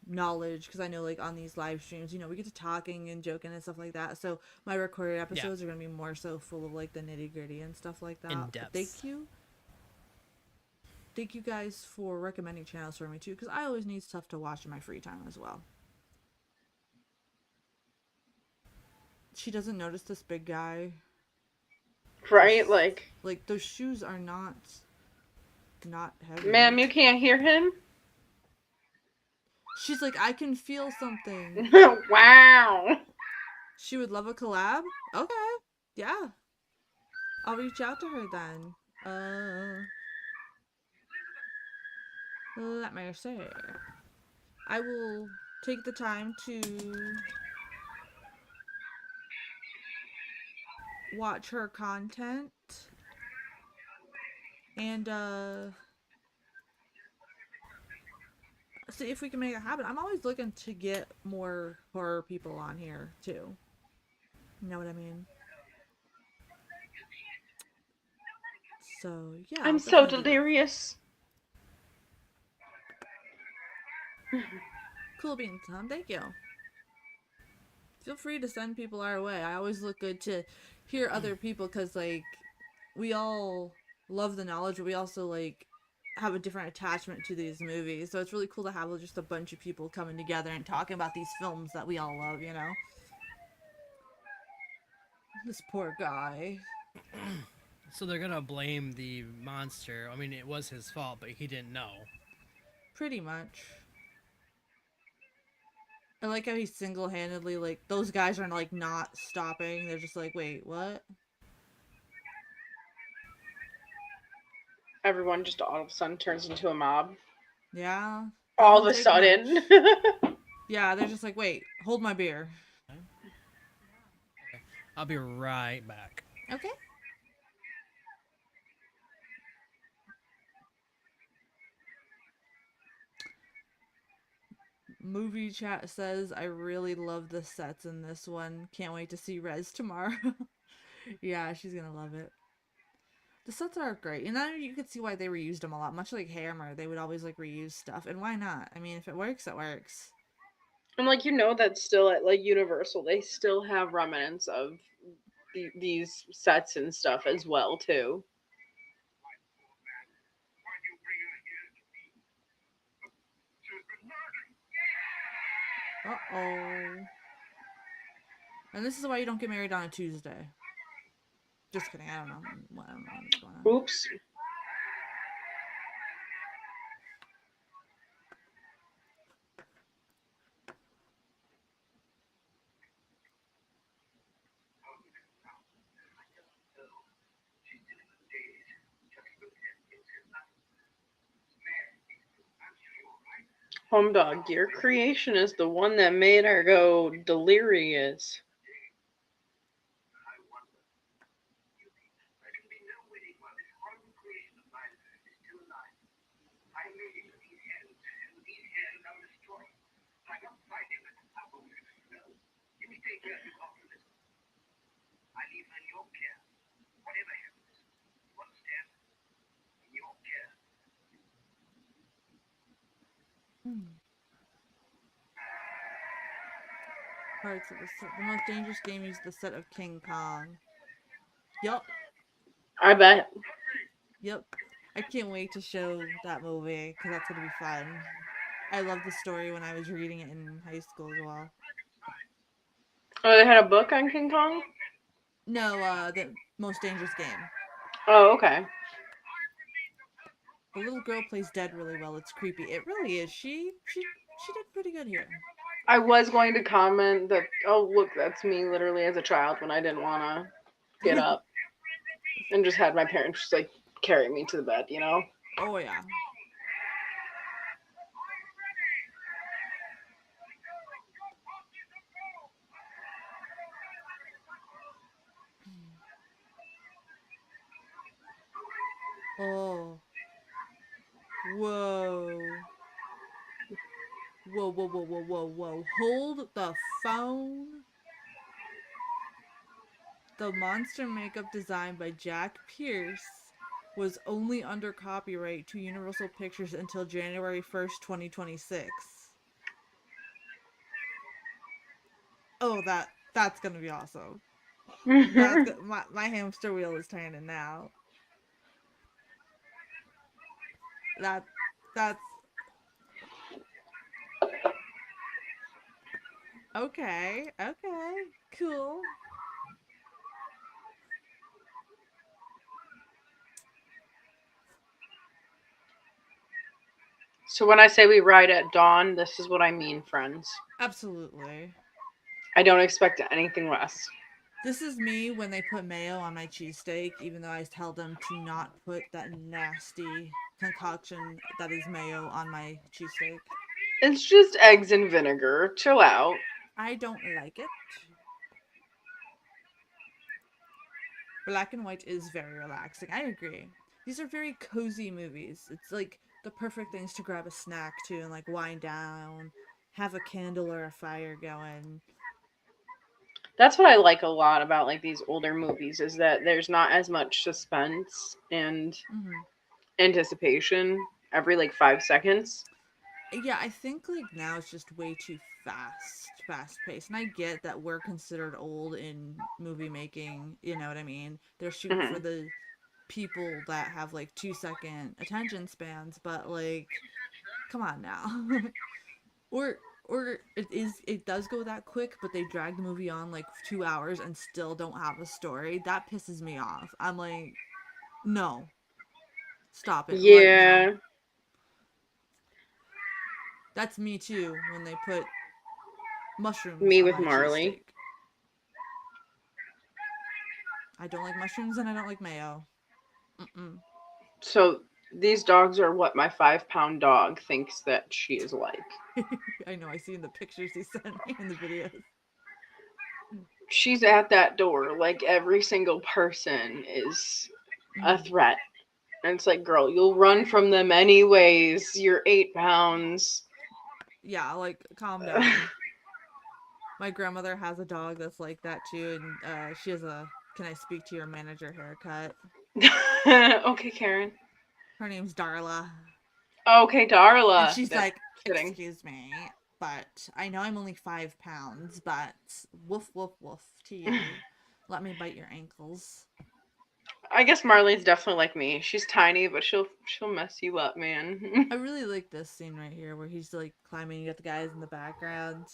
knowledge, because I know like on these live streams, you know, we get to talking and joking and stuff like that. So my recorded episodes are going to be more so full of like the nitty gritty and stuff like that. In But depth. thank you. Thank you guys for recommending channels for me too, because I always need stuff to watch in my free time as well. She doesn't notice this big guy. Right? Like, Those shoes are not heavy. ma'am, you can't hear him? She's like, I can feel something. Wow. She would love a collab? Okay. Yeah. I'll reach out to her then. Let me see. I will take the time to watch her content and see if we can make it happen. I'm always looking to get more horror people on here too. You know what I mean? So yeah. I'm I'll so definitely do that. delirious. Cool beans, Tom. Thank you. Feel free to send people our way. I always look good to hear other people because, like, we all love the knowledge, but we also, like, have a different attachment to these movies. So it's really cool to have just a bunch of people coming together and talking about these films that we all love, you know? This poor guy. So they're gonna blame the monster. I mean, it was his fault, but he didn't know. Pretty much. I like how he single-handedly, like, those guys are, like, not stopping. They're just like, wait, what? Everyone just all of a sudden turns into a mob. Yeah. All of Doesn't a take sudden. much. Yeah, they're just like, wait, hold my beer. Okay. I'll be right back. Okay. Movie chat says, I really love the sets in this one. Can't wait to see Rez tomorrow. Yeah, she's gonna love it. The sets are great. And now you could see why they reused them a lot. Much like Hammer, they would always like reuse stuff. And why not? I mean, if it works, it works. And like that still at like Universal, they still have remnants of these sets and stuff as well too. Uh-oh. And this is why you don't get married on a Tuesday. Just kidding. I don't know. I don't know what's going on. Oops. Home dog, your creation is the one that made her go delirious. Parts of the set. The most dangerous game is the set of King Kong. Yup. I bet. Yep. I can't wait to show that movie because that's going to be fun. I loved the story when I was reading it in high school as well. Oh, they had a book on King Kong? No, the most dangerous game. Oh, okay. The little girl plays dead really well. It's creepy. It really is. She did pretty good here. I was going to comment that, oh, look, that's me literally as a child when I didn't want to get up and just had my parents just like carry me to the bed, you know? Oh, yeah. Oh. Whoa. Whoa, whoa, whoa, whoa, whoa, whoa. Hold the phone. The monster makeup design by Jack Pierce was only under copyright to Universal Pictures until January 1st, 2026. Oh, that's gonna be awesome. My hamster wheel is turning now. That's okay. Okay, cool. So when I say we ride at dawn, this is what I mean, friends. Absolutely. I don't expect anything less. This is me when they put mayo on my cheesesteak, even though I tell them to not put that nasty concoction that is mayo on my cheesesteak. It's just eggs and vinegar. Chill out. I don't like it. Black and white is very relaxing. I agree. These are very cozy movies. It's like the perfect things to grab a snack to and like wind down, have a candle or a fire going. That's what I like a lot about like these older movies is that there's not as much suspense and anticipation every like 5 seconds. Yeah, I think like now it's just way too fast paced. And I get that we're considered old in movie making, you know what I mean? They're shooting for the people that have like 2-second attention spans, but like, come on now. Or it does go that quick, but they drag the movie on like 2 hours and still don't have a story. That pisses me off. I'm like, no, stop it right now. Yeah. That's me too when they put mushrooms Me on with my Marley. cheesesteak. I don't like mushrooms and I don't like mayo. Mm-mm. So these dogs are what my 5-pound dog thinks that she is like. I know, I see in the pictures he sent me in the videos. She's at that door. Like every single person is a threat. And it's like, girl, you'll run from them anyways. You're 8 pounds. Yeah, like, calm down. My grandmother has a dog that's like that too, and she has a "can I speak to your manager" haircut. Okay, Karen. Her name's Darla. Okay, Darla. And she's That's like, fitting. "Excuse me, but I know I'm only 5 pounds, but woof, woof, woof to you. Let me bite your ankles." I guess Marley's definitely like me. She's tiny, but she'll mess you up, man. I really like this scene right here where he's like climbing. You got the guys in the background.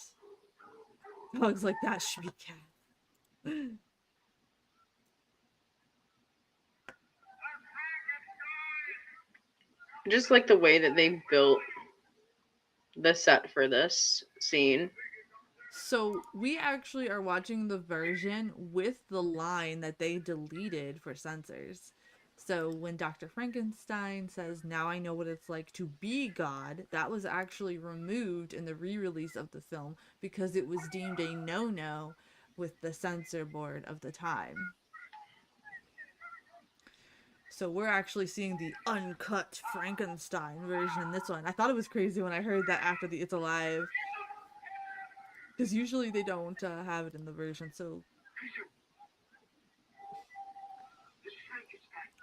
Dogs like that should be cat. Just like the way that they built the set for this scene. So we actually are watching the version with the line that they deleted for censors. So when Dr. Frankenstein says, "Now I know what it's like to be God," that was actually removed in the re-release of the film because it was deemed a no-no with the censor board of the time. So we're actually seeing the uncut Frankenstein version in this one. I thought it was crazy when I heard that after the It's Alive. Because usually they don't have it in the version, so...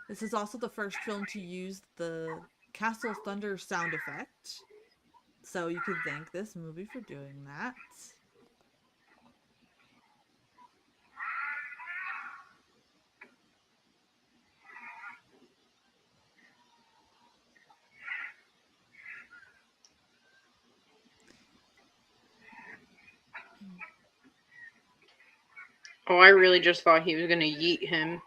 This is also the first film to use the Castle Thunder sound effect. So you could thank this movie for doing that. Oh, I really just thought he was gonna yeet him.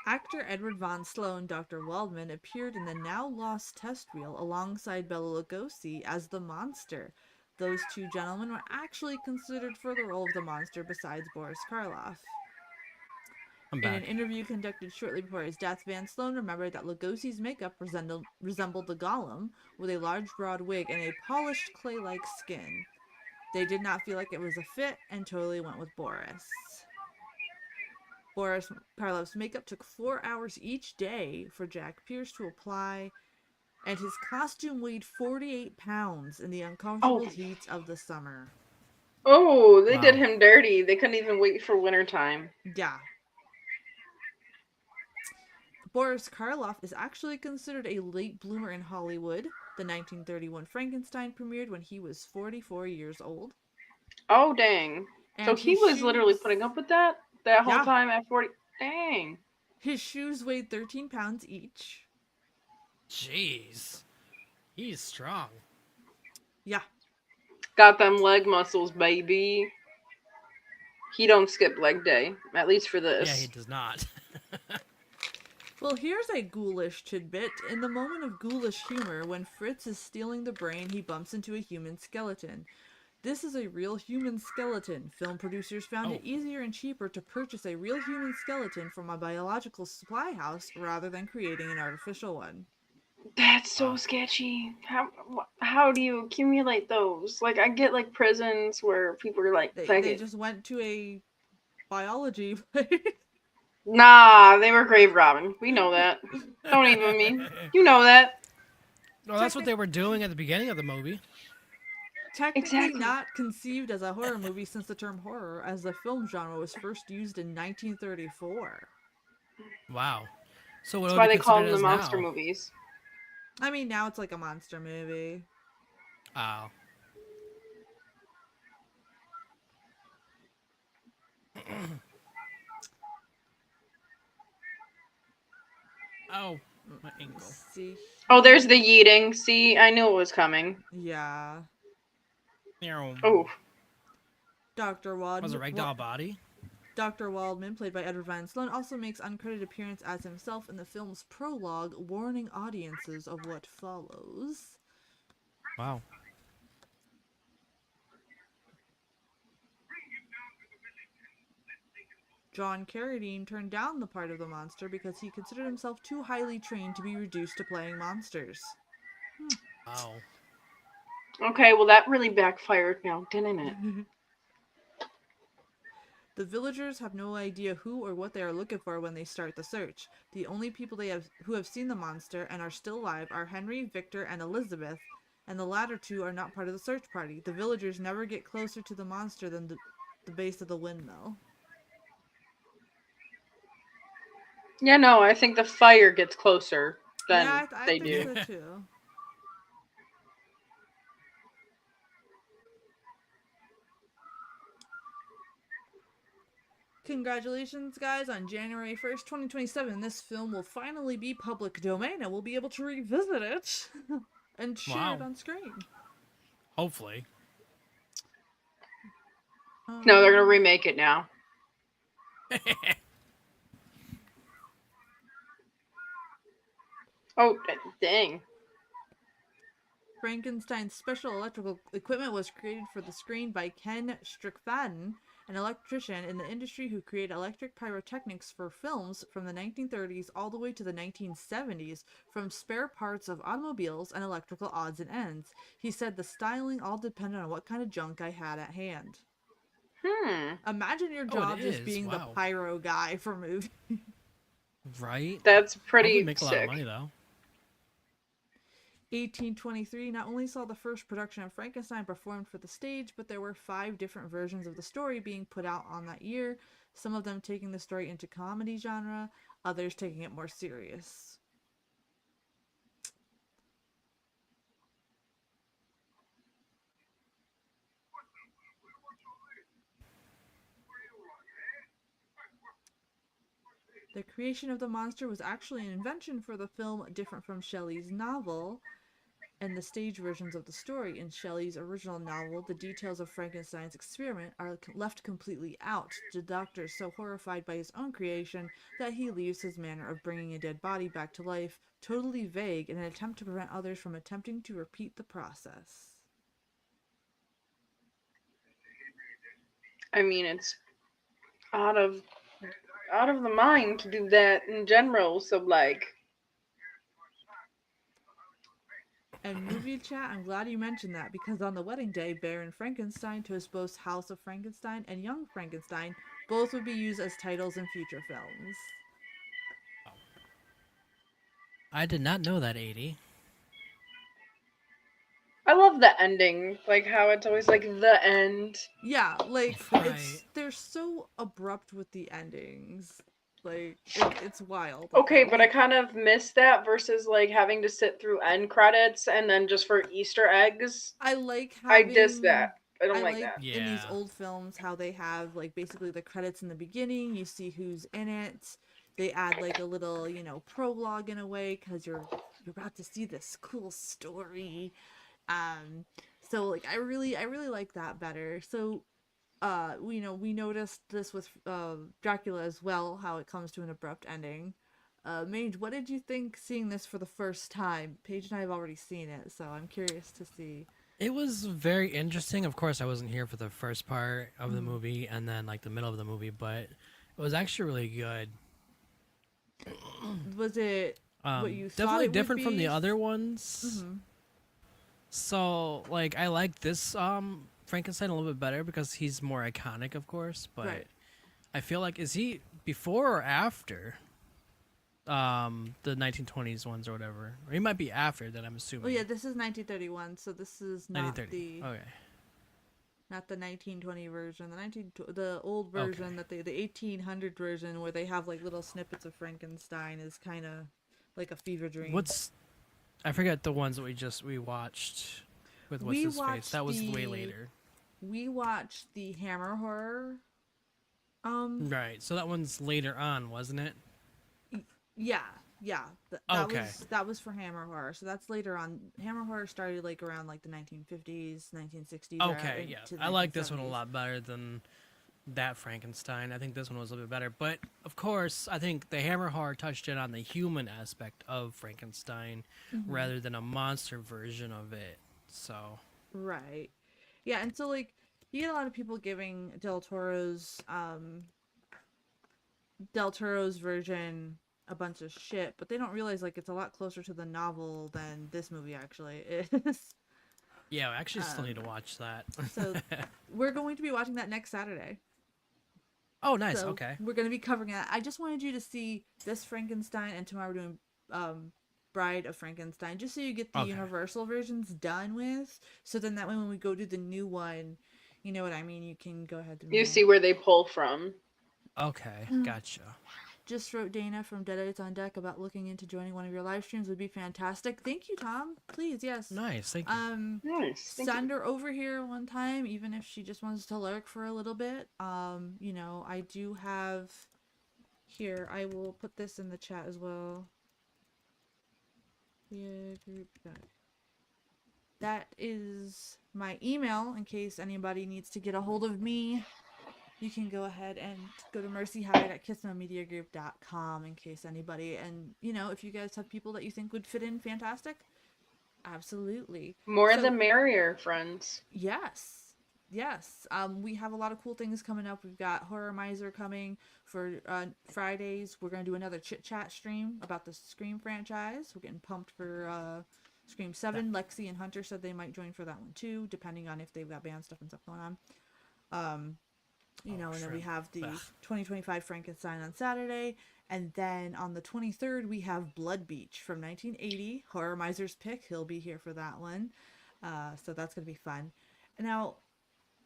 Actor Edward Von Sloan, Dr. Waldman, appeared in the now lost test reel alongside Bela Lugosi as the monster. Those two gentlemen were actually considered for the role of the monster besides Boris Karloff. I'm In back. an interview conducted shortly before his death, Van Sloan remembered that Lugosi's makeup resembled the golem, with a large broad wig and a polished clay-like skin. They did not feel like it was a fit and totally went with Boris. Boris Karloff's makeup took 4 hours each day for Jack Pierce to apply, and his costume weighed 48 pounds in the uncomfortable heat of the summer. Oh, they did Wow. him dirty. They couldn't even wait for wintertime. Yeah. Boris Karloff is actually considered a late bloomer in Hollywood. The 1931 Frankenstein premiered when he was 44 years old. Oh, dang. And So he was literally shoes... putting up with that whole time at 40. Dang. His shoes weighed 13 pounds each. Jeez. He's strong. Yeah. Got them leg muscles, baby. He don't skip leg day, at least for this. Yeah, he does not. Well, here's a ghoulish tidbit. In the moment of ghoulish humor, when Fritz is stealing the brain, he bumps into a human skeleton. This is a real human skeleton. Film producers found it easier and cheaper to purchase a real human skeleton from a biological supply house rather than creating an artificial one. That's so sketchy. How do you accumulate those? Like, I get like prisons where people are like, They just went to a biology place. Nah, they were grave robbing. We know that. Don't even mean. You know that. Well, that's what they were doing at the beginning of the movie. Technically not conceived as a horror movie since the term horror as the film genre was first used in 1934. Wow. So what That's would why be they call them considered the as monster now? movies. I mean, now it's like a monster movie. Oh. Oh, my ankle. See, Oh, there's the yeeting. See, I knew it was coming. yeah. Oh, Dr. Was a ragdoll body? Dr. Waldman, played by Edward Van Sloan, also makes uncredited appearance as himself in the film's prologue, warning audiences of what follows. Wow. John Carradine turned down the part of the monster because he considered himself too highly trained to be reduced to playing monsters. Wow. okay. Well, that really backfired now, didn't it? The villagers have no idea who or what they are looking for when they start the search. The only people who have seen the monster and are still alive are Henry, Victor, and Elizabeth, and the latter two are not part of the search party. The villagers never get closer to the monster than the base of the windmill. Yeah, no, I think the fire gets closer than Yeah, I they think do. so too. Congratulations, guys, on January 1st, 2027. This film will finally be public domain and we'll be able to revisit it and share it Wow. on screen. Hopefully. No, they're gonna remake it now. Oh, dang. Frankenstein's special electrical equipment was created for the screen by Ken Strickfaden, an electrician in the industry who created electric pyrotechnics for films from the 1930s all the way to the 1970s, from spare parts of automobiles and electrical odds and ends. He said the styling all depended on what kind of junk I had at hand. Imagine your job just being the pyro guy for movies. Right? That's pretty make a sick. lot of money, though. 1823 not only saw the first production of Frankenstein performed for the stage, but there were 5 different versions of the story being put out on that year, some of them taking the story into comedy genre, others taking it more serious. The creation of the monster was actually an invention for the film, different from Shelley's novel and the stage versions of the story. In Shelley's original novel, the details of Frankenstein's experiment are left completely out. The doctor is so horrified by his own creation that he leaves his manner of bringing a dead body back to life totally vague in an attempt to prevent others from attempting to repeat the process. I mean, it's out of the mind to do that in general. So like, And movie chat, I'm glad you mentioned that, because on the wedding day, Baron Frankenstein toasts both House of Frankenstein and Young Frankenstein. Both would be used as titles in future films. I did not know that, 80. I love the ending, like how it's always like the end. Yeah, like Right. they're so abrupt with the endings. Like it's wild. Okay, but I kind of miss that versus like having to sit through end credits and then just for Easter eggs. I like I having. diss that. I don't like that. In these Yeah. old films how they have like basically the credits in the beginning. You see who's in it. They add like a little, prologue in a way because you're about to see this cool story. So like I really like that better. So we noticed this with Dracula as well, how it comes to an abrupt ending. Mage, what did you think seeing this for the first time? Paige and I have already seen it, so I'm curious to see. It was very interesting. Of course, I wasn't here for the first part of the movie and then like the middle of the movie, but it was actually really good. Was it what you thought definitely it would different from be? the other ones. So like I like this Frankenstein a little bit better because he's more iconic, of course, but Right. I feel like, is he before or after the 1920s ones or whatever? Or he might be after that, I'm assuming. Oh yeah, this is 1931, so this is not 1930. the Okay. not the 1920 version. The old version that the 1800 version where they have like little snippets of Frankenstein is kind of like a fever dream. I forget the ones that we watched with what's his face. That was way later. We watched the Hammer horror Right. So that one's later on, wasn't it? Yeah, yeah. Okay. That was for Hammer Horror. So that's later on. Hammer Horror started like around like the 1950s, 1960s era Okay, yeah. into the I like this one a 1970s. lot better than that Frankenstein. I think this one was a little bit better. But, of course, I think the Hammer Horror touched in on the human aspect of Frankenstein rather than a monster version of it. So, Right. Yeah, and so like you get a lot of people giving Del Toro's version a bunch of shit, but they don't realize like it's a lot closer to the novel than this movie actually is. yeah, I actually still need to watch that. So we're going to be watching that next Saturday. Oh, nice. So Okay. we're going to be covering that. I just wanted you to see this Frankenstein, and tomorrow we're doing Bride of Frankenstein, just so you get the Okay. Universal versions done with. So then that way when we go to the new one, you know what I mean? You can go ahead and You see where they pull from. Okay. Gotcha. Just wrote Dana from Deadites on Deck about looking into joining one of your live streams would be fantastic. Thank you, Tom. Please, yes. Nice. Thank you. Nice. Thank Send you. her over here one time, even if she just wants to lurk for a little bit. You know, I do have here. I will put this in the chat as well. Yeah, group chat. That is my email in case anybody needs to get a hold of me. You can go ahead and go to mercyhide at kissmomediagroup.com in case anybody, and you know, if you guys have people that you think would fit in, fantastic. Absolutely. More So, the merrier, friends. yes. Yes. We have a lot of cool things coming up. We've got Horror Miser coming for Fridays. We're going to do another chit chat stream about the Scream franchise. We're getting pumped for Scream 7. Lexi and Hunter said they might join for that one too, depending on if they've got band stuff and stuff going on. You know, and then we have the 2025 Frankenstein on Saturday. And then on the 23rd, we have Blood Beach from 1980. Horror Miser's pick. He'll be here for that one. So that's going to be fun. Now,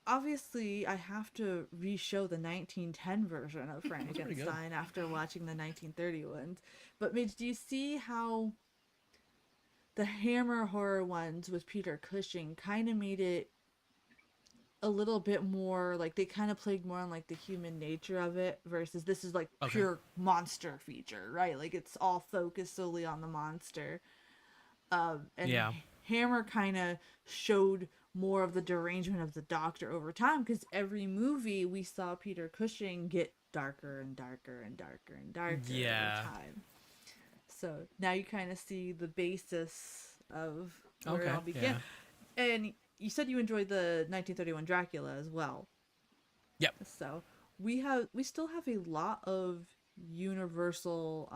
obviously, I have to re-show the 1910 version of Frankenstein after watching the 1930 ones. But Midge, do you see how the Hammer horror ones with Peter Cushing kind of made it a little bit more like they kind of played more on like the human nature of it versus this is like pure monster feature, right? Like it's all focused solely on the monster. And Hammer kind of showed more of the derangement of the Doctor over time because every movie we saw Peter Cushing get darker and darker and darker and darker over time. So now you kind of see the basis of where it all began. And you said you enjoyed the 1931 Dracula as well. Yep. So we still have a lot of Universal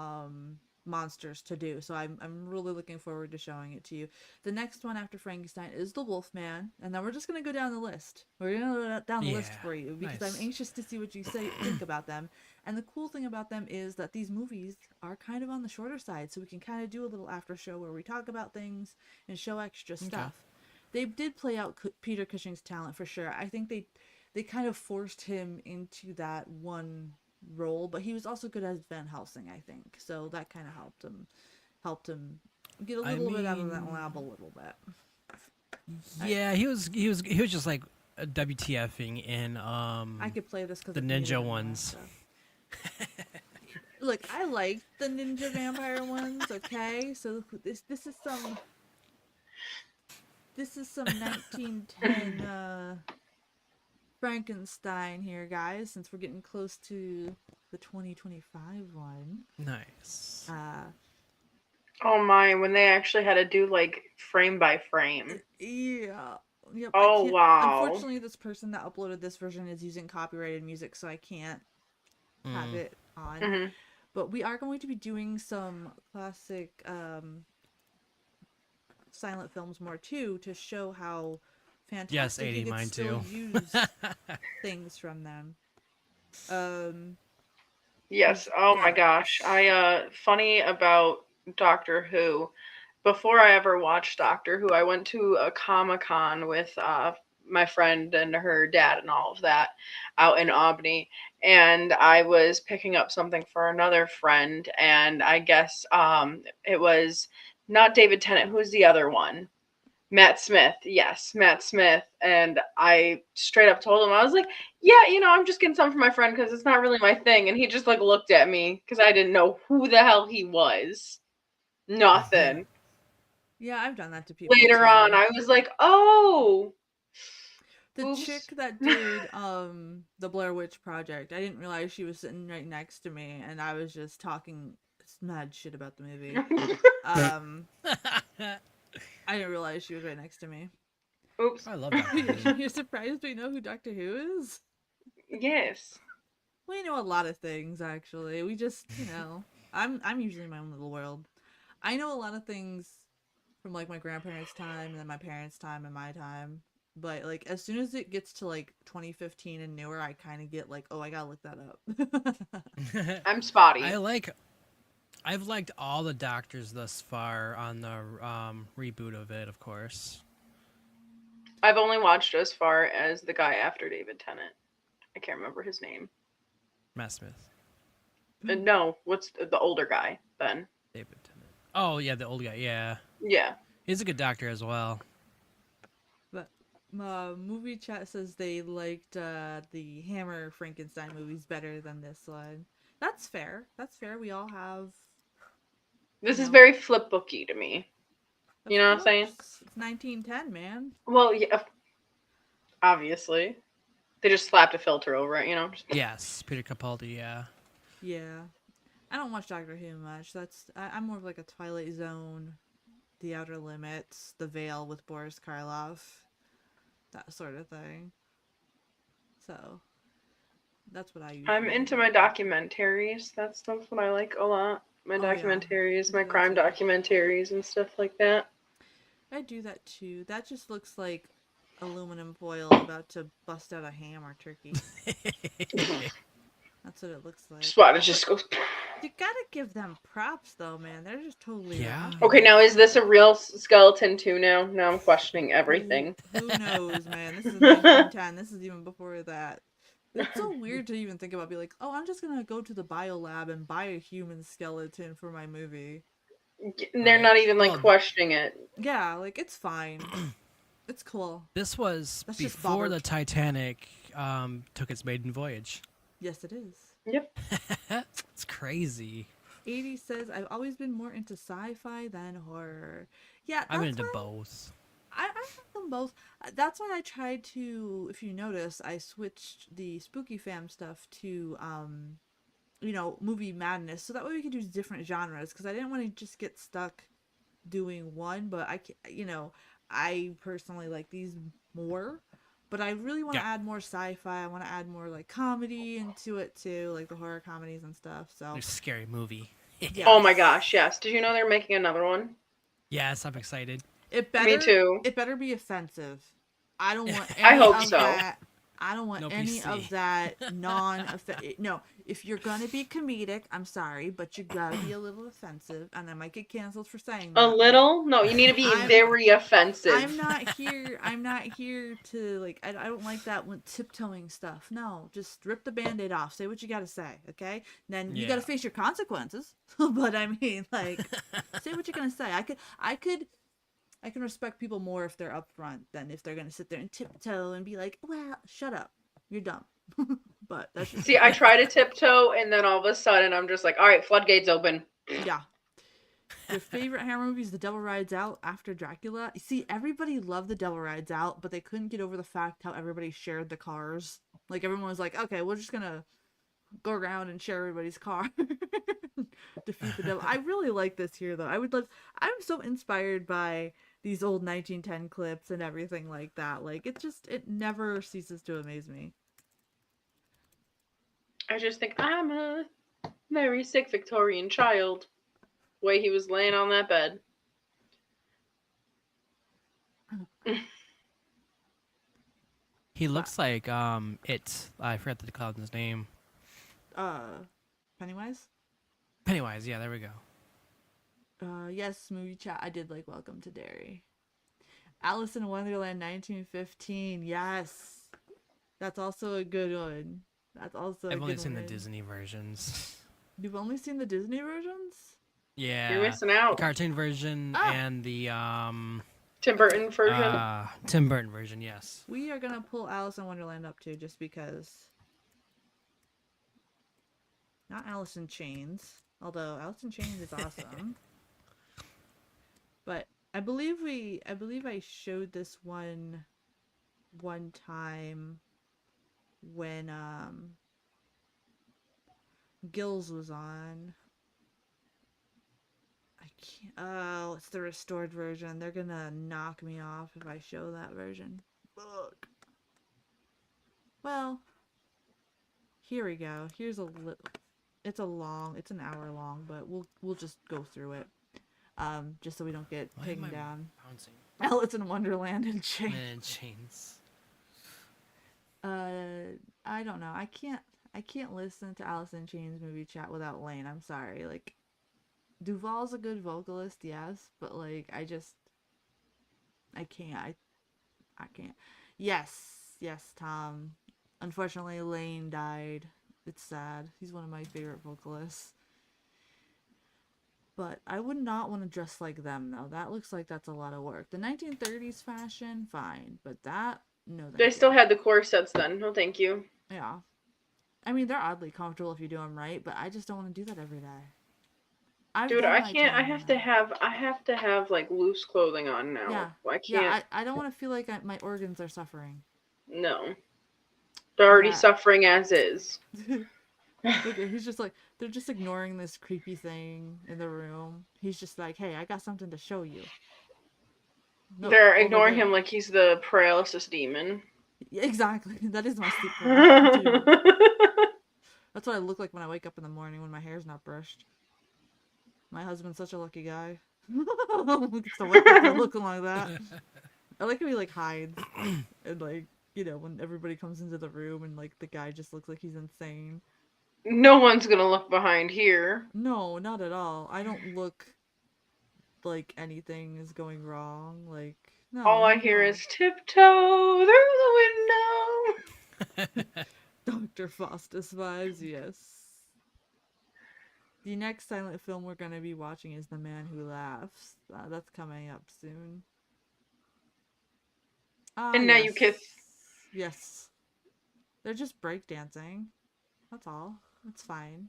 monsters to do. So I'm really looking forward to showing it to you. The next one after Frankenstein is the Wolfman, and then we're just gonna go down the list. We're gonna go down the list for you because I'm anxious to see what you think about them. And the cool thing about them is that these movies are kind of on the shorter side, so we can kind of do a little after show where we talk about things and show extra stuff. They did play out Peter Cushing's talent for sure. I think they kind of forced him into that one role, but he was also good as Van Helsing, I think. So that kind of helped him get a little bit out of that lab a little bit. Yeah, he was just like WTFing in I could play this because the ninja ones. Look, I like the ninja vampire ones. Okay, so this is some. This is some 1910 Frankenstein here, guys, since we're getting close to the 2025 one. Nice. Oh my, when they actually had to do like frame by frame. Yeah. Yep, oh wow. Unfortunately, this person that uploaded this version is using copyrighted music, so I can't have it on. But we are going to be doing some classic silent films more too to show how fantastic you can still use things from them. Yes. Oh my gosh. Funny about Doctor Who. Before I ever watched Doctor Who, I went to a Comic-Con with my friend and her dad and all of that out in Albany, and I was picking up something for another friend, and I guess it was not David Tennant. Who's the other one? Matt Smith, yes, Matt Smith. And I straight up told him, I was like, yeah, I'm just getting something for my friend because it's not really my thing. And he just like looked at me because I didn't know who the hell he was. Nothing. Yeah, I've done that to people Later too. on, I was like, oh. The Oops. chick that did the Blair Witch Project, I didn't realize she was sitting right next to me, and I was just talking mad shit about the movie. I didn't realize she was right next to me. Oops. I love that. You're surprised we know who Doctor Who is? Yes. We know a lot of things, actually. We just, I'm usually in my own little world. I know a lot of things from like my grandparents' time, and then my parents' time, and my time. But like as soon as it gets to like 2015 and newer, I kind of get like, oh, I gotta look that up. I'm spotty. I've liked all the Doctors thus far on the reboot of it, of course. I've only watched as far as the guy after David Tennant. I can't remember his name. Matt Smith. No, what's the older guy then? David Tennant. Oh yeah, the old guy. Yeah. Yeah. He's a good doctor as well. But movie chat says they liked the Hammer Frankenstein movies better than this one. That's fair. That's fair. We all have. This is very flip booky to me. You know what I'm saying? It's 1910, man. Well, yeah. Obviously. They just slapped a filter over it, Yes, Peter Capaldi, yeah. Yeah. I don't watch Doctor Who much. I'm more of like a Twilight Zone, The Outer Limits, The Veil with Boris Karloff, that sort of thing. So, that's what I usually I'm into my documentaries. That's what I like a lot. My documentaries, my crime documentaries and stuff like that. I do that too. That just looks like aluminum foil about to bust out a ham or turkey. That's what it looks like. Spot, it just goes. You gotta give them props though, man. They're just totally Yeah. Okay, now is this a real skeleton too now? Now I'm questioning everything. Who knows, man? This is 1910. This is even before that. It's so weird to even think about. Be like, oh, I'm just gonna go to the bio lab and buy a human skeleton for my movie. They're not even like questioning it. Yeah, like it's fine. It's cool. This was before the Titanic took its maiden voyage. Yes, it is. Yep. It's crazy. 80 says, I've always been more into sci-fi than horror. Yeah, I'm into both. I like them both. That's why I tried to, if you notice, I switched the SpookyFam stuff to, movie madness. So that way we could do different genres. Because I didn't want to just get stuck doing one. But I personally like these more. But I really want to add more sci-fi. I want to add more like comedy into it too, like the horror comedies and stuff. So a scary movie. Yes. Oh my gosh, yes. Did you know they're making another one? Yes, I'm excited. Me too. It better be offensive. I don't want any I hope of so. that. I don't want No any PC. of that No, if you're gonna be comedic, I'm sorry, but you gotta be a little offensive, and I might get canceled for saying that. A little? No, you need to be very offensive. I'm not here to like. I don't like that when tiptoeing stuff. No, just rip the Band-Aid off. Say what you gotta say, okay? Then you gotta face your consequences. But I mean, like, say what you're gonna say. I can respect people more if they're upfront than if they're gonna sit there and tiptoe and be like, "Well, shut up, you're dumb." But that's just... See, I try to tiptoe, and then all of a sudden, I'm just like, "All right, floodgates open." Yeah. Your favorite Hammer movie is The Devil Rides Out after Dracula. You see, everybody loved The Devil Rides Out, but they couldn't get over the fact how everybody shared the cars. Like everyone was like, "Okay, we're just gonna go around and share everybody's car." Defeat the devil. I really like this here, though. I'm so inspired by these old 1910 clips and everything like that. Like, it never ceases to amaze me. I just think I'm a very sick Victorian child. The way he was laying on that bed. He looks like I forgot the clown's name. Pennywise? Pennywise, yeah, there we go. Yes, movie chat. I did like Welcome to Derry. Alice in Wonderland 1915. Yes. That's also a good one. That's also I've only seen the Disney versions. You've only seen the Disney versions? Yeah. You're missing out. The cartoon version and the Tim Burton version. Tim Burton version, yes. We are gonna pull Alice in Wonderland up too, just because. Not Alice in Chains, although Alice in Chains is awesome. But I believe I showed this one time when Gills was on. I can't. Oh, it's the restored version. They're gonna knock me off if I show that version. Fuck. Well, here we go. Here's a little. It's an hour long, but we'll just go through it. Just so we don't get taken down. Bouncing? Alice in Wonderland and Chains. Man in Chains. I don't know. I can't listen to Alice in Chains movie chat without Lane. I'm sorry. Like, Duvall's a good vocalist, yes, but like I can't. I can't. Yes, Tom. Unfortunately, Lane died. It's sad. He's one of my favorite vocalists. But I would not want to dress like them, though. That looks like that's a lot of work. The 1930s fashion, fine. But that, no. They still had the corsets then. No, thank you. Yeah. I mean, they're oddly comfortable if you do them right, but I just don't want to do that every day. Dude, I can't. I have to have like loose clothing on now. Yeah. I can't. Yeah, I don't want to feel like my organs are suffering. No. They're already suffering as is. Look, he's just like, they're just ignoring this creepy thing in the room. He's just like, hey, I got something to show you. No, they're ignoring him like he's the paralysis demon. Yeah, exactly. That is my sleep paralysis too. That's what I look like when I wake up in the morning when my hair's not brushed. My husband's such a lucky guy. Gets to wake up looking like that. I like how he like hides and like, you know, when everybody comes into the room and like the guy just looks like he's insane. No one's gonna look behind here. No, not at all. I don't look like anything is going wrong. Like, no. All I hear is tiptoe through the window. Dr. Faustus vibes, yes. The next silent film we're going to be watching is The Man Who Laughs. That's coming up soon. And now you kiss. Yes. They're just breakdancing. That's all. That's fine.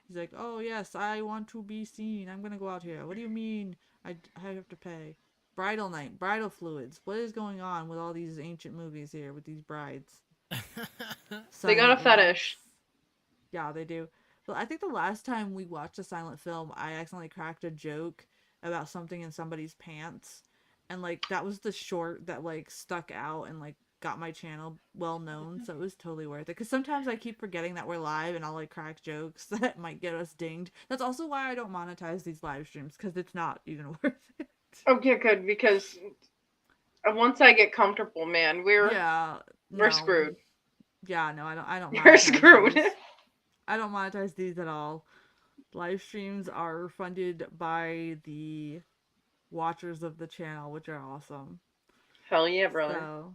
He's like, oh yes, I want to be seen. I'm going to go out here. What do you mean I have to pay? Bridal night. Bridal fluids. What is going on with all these ancient movies here with these brides? They got a fetish. Yeah, they do. But I think the last time we watched a silent film, I accidentally cracked a joke about something in somebody's pants. And, like, that was the short that, like, stuck out and, like, got my channel well known. So it was totally worth it. Because sometimes I keep forgetting that we're live and I'll, like, crack jokes that might get us dinged. That's also why I don't monetize these live streams. Because it's not even worth it. Okay, good. Because once I get comfortable, man, we're screwed. Yeah, no, I don't. You're screwed. These. I don't monetize these at all. Live streams are funded by the watchers of the channel, which are awesome. Hell yeah, brother. So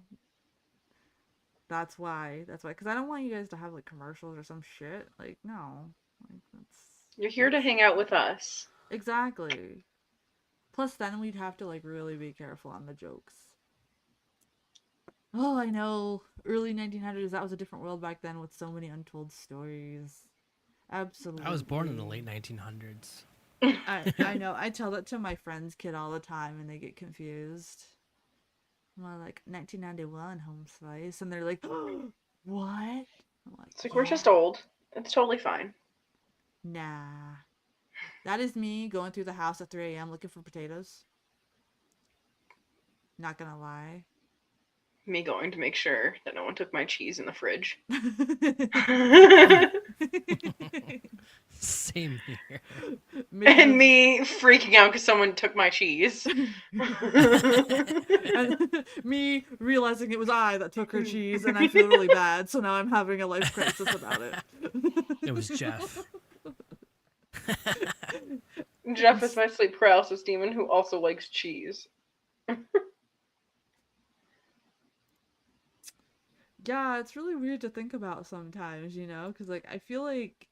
that's why. Because I don't want you guys to have like commercials or some shit. Like, no. Like, you're here to hang out with us. Exactly. Plus, then we'd have to like really be careful on the jokes. Oh, I know. Early 1900s, that was a different world back then with so many untold stories. Absolutely. I was born in the late 1900s. I know. I tell that to my friend's kid all the time and they get confused. I'm like, 1991 home slice. And they're like, oh, what? I'm like, it's like, we're just old. It's totally fine. Nah. That is me going through the house at 3 a.m. looking for potatoes. Not gonna lie. Me going to make sure that no one took my cheese in the fridge. Same here. And me freaking out because someone took my cheese. And me realizing it was I that took her cheese and I feel really bad, so now I'm having a life crisis about it. It was Jeff. Jeff is my sleep paralysis demon who also likes cheese. Yeah, it's really weird to think about sometimes, you know? Because, like, I feel like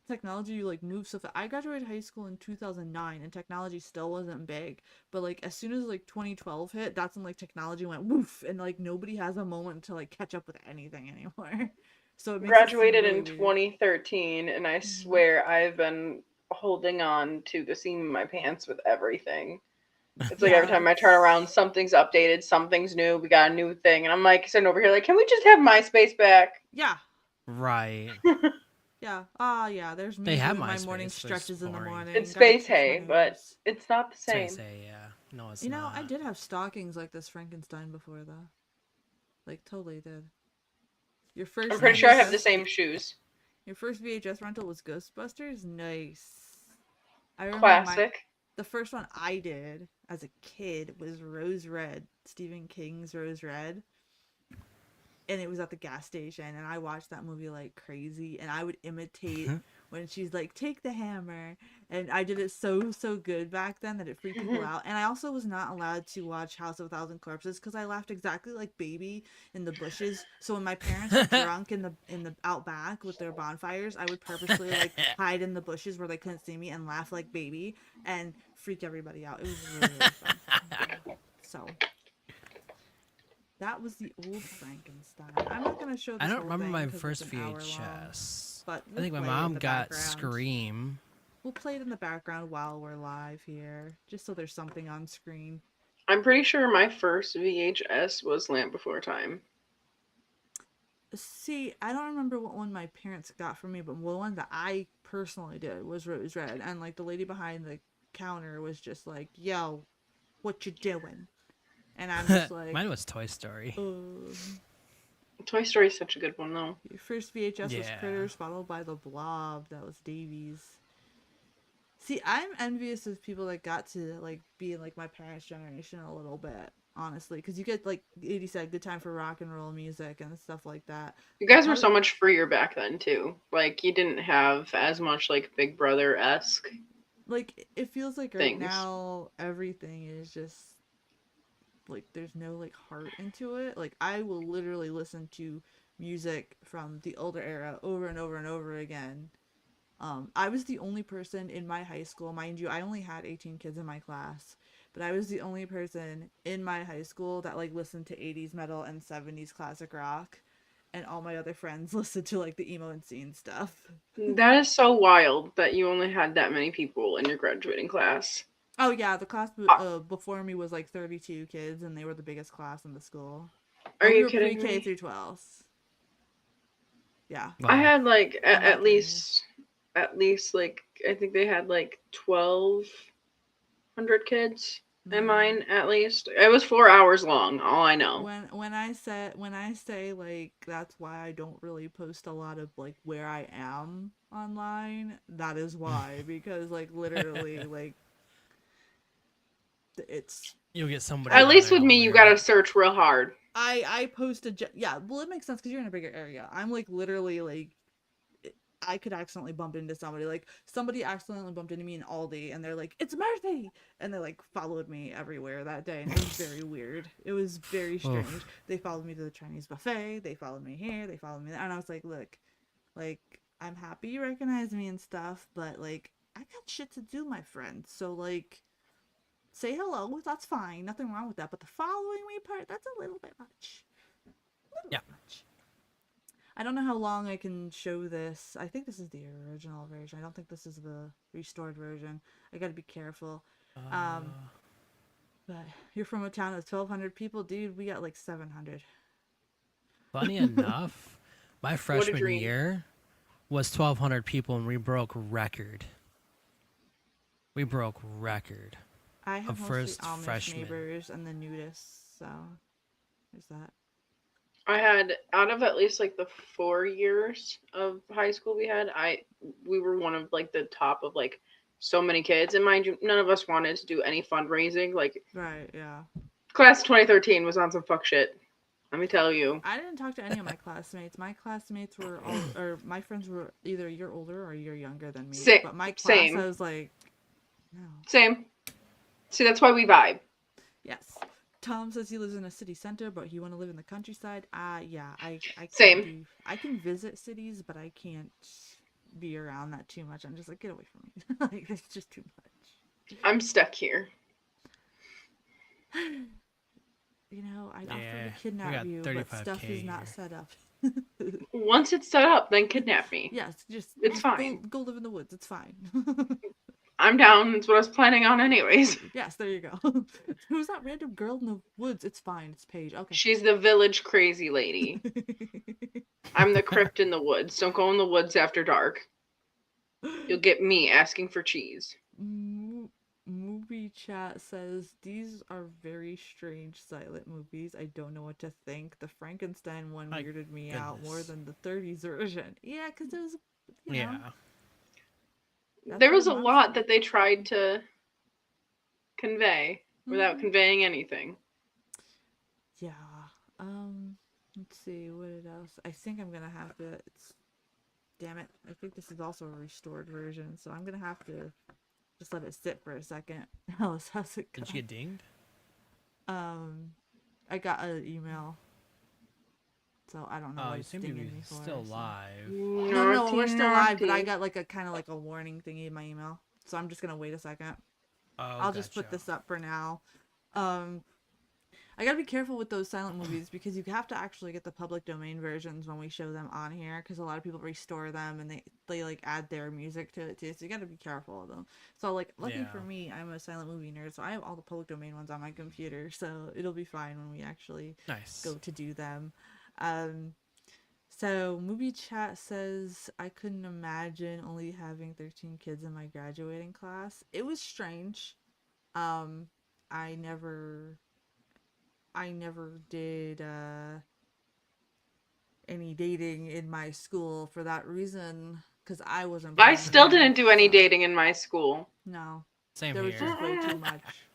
technology like moves so fast. I graduated high school in 2009 and technology still wasn't big, but like as soon as like 2012 hit, that's when like technology went woof, and like nobody has a moment to like catch up with anything anymore. So it makes it seem Graduated really in weird. 2013, and I Mhm. swear I've been holding on to the seam of my pants with everything. It's like every Yeah, time I turn around, it's something's updated, something's new, we got a new thing, and I'm like sitting over here like, can we just have MySpace back? yeah. Right. Yeah. Ah, yeah. There's They me have doing my morning MySpace, but it's stretches in the boring. morning. It's Gotta Space catch my Hey, but hairs. it's not the Space same. A, yeah. No, it's You know, I not. did have stockings like this Frankenstein before, though. Like, totally did. Your I'm first pretty sure I have the VHS, Nice. same shoes. your first VHS rental was Ghostbusters. Nice. I remember Classic. the first one I did as a kid was Rose Red, Stephen King's Rose Red, and it was at the gas station, and I watched that movie like crazy, and I would imitate when she's like, take the hammer, and I did it so good back then that it freaked people out. And I also was not allowed to watch House of a Thousand Corpses because I laughed exactly like Baby in the bushes. So when my parents were drunk in the out back with their bonfires, I would purposely like hide in the bushes where they couldn't see me and laugh like Baby and freak everybody out. It was really fun. So that was the old Frankenstein. I'm not gonna show I this don't whole remember thing my because it's first an hour long, VHS. but I we'll think my play it in mom the got background. Scream. We'll play it in the background while we're live here, just so there's something on screen. I'm pretty sure my first VHS was Lamp Before Time. See, I don't remember what one my parents got for me, but the one that I personally did was Rose Red, and like the lady behind the counter was just like, "Yo, what you doing?" And I'm just like, Mine was Toy Story. Toy Story is such a good one, though. Your first VHS was Yeah. Critters, followed by The Blob. That was Davies. See, I'm envious of people that got to like be in like my parents' generation a little bit, honestly, because you get like 80 said, good time for rock and roll music and stuff like that. You I guys were probably so much freer back then, too. Like, you didn't have as much, like, Big Brother esque like it feels like right things. now everything is just like there's no like heart into it. Like I will literally listen to music from the older era over and over and over again. I was the only person in my high school, mind you, I only had 18 kids in my class, but I was the only person in my high school that like listened to 80s metal and 70s classic rock, and all my other friends listened to like the emo and scene stuff. That is so wild that you only had that many people in your graduating class. Oh yeah, the class Uh, before me was like 32 kids, and they were the biggest class in the school. Are And we you were kidding pre-K me? through 12s. Yeah, I Wow. had like I'm not kidding you. at least like I think they had like 1,200 kids in No. mine at least. It was 4 hours long. All I know. When I say like that's why I don't really post a lot of like where I am online, that is why, because like literally like it's You'll get somebody At least with lying me, on you there. gotta search real hard. I posted yeah, well it makes sense because you're in a bigger area. I'm like literally like I could accidentally bump into somebody. Like somebody accidentally bumped into me in Aldi, and they're like, "It's Murphy," and they like followed me everywhere that day, and it was very weird. It was very strange. Oof. They followed me to the Chinese buffet. They followed me here. They followed me there, and I was like, "Look, like I'm happy you recognize me and stuff, but like I got shit to do, my friend. So like." Say hello, that's fine, nothing wrong with that. But the following me part—that's a little bit much. A little Yeah. bit much. I don't know how long I can show this. I think this is the original version. I don't think this is the restored version. I gotta be careful. Um, Uh, but you're from a town of 1,200 people, dude. We got like 700. funny enough, my What a freshman dream. year was 1,200 people, and we broke record. We broke record I of have mostly first Amish freshmen. neighbors and the nudists, so there's that. I had out of at least like the 4 years of high school we were one of like the top of like so many kids, and mind you, none of us wanted to do any fundraising. Like Right, yeah. class of 2013 was on some fuck shit. Let me tell you. I didn't talk to any of my classmates. My classmates were all, or my friends were either a year older or a year younger than me. But my class, I Same, was like, no. same. See, that's why we vibe. Yes. Tom says he lives in a city center, but he want to live in the countryside. Yeah, I can't Same. do. I can visit cities, but I can't be around that too much. I'm just like, get away from me. Like, it's just too much. I'm stuck here. You know, I'd Yeah, offer to we kidnap got you, but 35K stuff is not here. set up. Once it's set up, then kidnap me. Yes, just fine. Go live in the woods. It's fine. I'm down. That's what I was planning on anyways. Yes, there you go. Who's that random girl in the woods? It's fine. It's Paige. Okay. She's the village crazy lady. I'm the crypt in the woods. Don't go in the woods after dark. You'll get me asking for cheese. Movie chat says these are very strange silent movies. I don't know what to think. The Frankenstein one My weirded me out more goodness. than the 30s version. Yeah, because it was, you know, Yeah. that's There what was a monster lot that is. they tried to convey without Mhm. conveying anything. Yeah. Let's see what else. I think I'm gonna have to. Damn it. I think this is also a restored version, so I'm gonna have to just let it sit for a second. Alice, how's it Did going? you get dinged? I got an email, so I don't know Oh, what you it's seem to be dinging me for. still So. live. No, we're still live, but I got like a kind of like a warning thingy in my email, so I'm just gonna wait a second. Oh, I'll just put this up for now. I gotta be careful with those silent movies because you have to actually get the public domain versions when we show them on here, because a lot of people restore them and they like add their music to it too, so you gotta be careful of them. So like, lucky for me, I'm a silent movie nerd, so I have all the public domain ones on my computer, so it'll be fine when we actually go to do them. So movie chat says I couldn't imagine only having 13 kids in my graduating class. It was strange. I never did any dating in my school for that reason, because I wasn't born I still then, didn't do any so dating in my school. no. Same There was here. just way too much.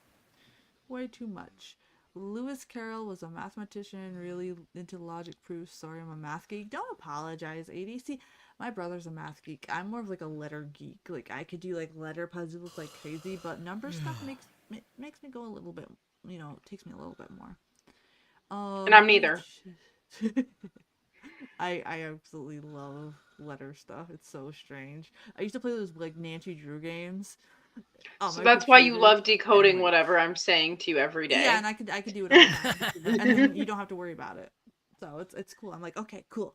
Way too much. Lewis Carroll was a mathematician, really into logic proofs. Sorry, I'm a math geek. Don't apologize, ADC. My brother's a math geek. I'm more of like a letter geek. Like, I could do like letter puzzles like crazy, but number stuff makes me go a little bit, you know, takes me a little bit more. And I'm neither. I absolutely love letter stuff. It's so strange. I used to play those like Nancy Drew games. So that's why you love decoding Anyway. whatever I'm saying to you every day. Yeah, and I could do it all the time, and then you don't have to worry about it. So it's cool. I'm like, okay, cool.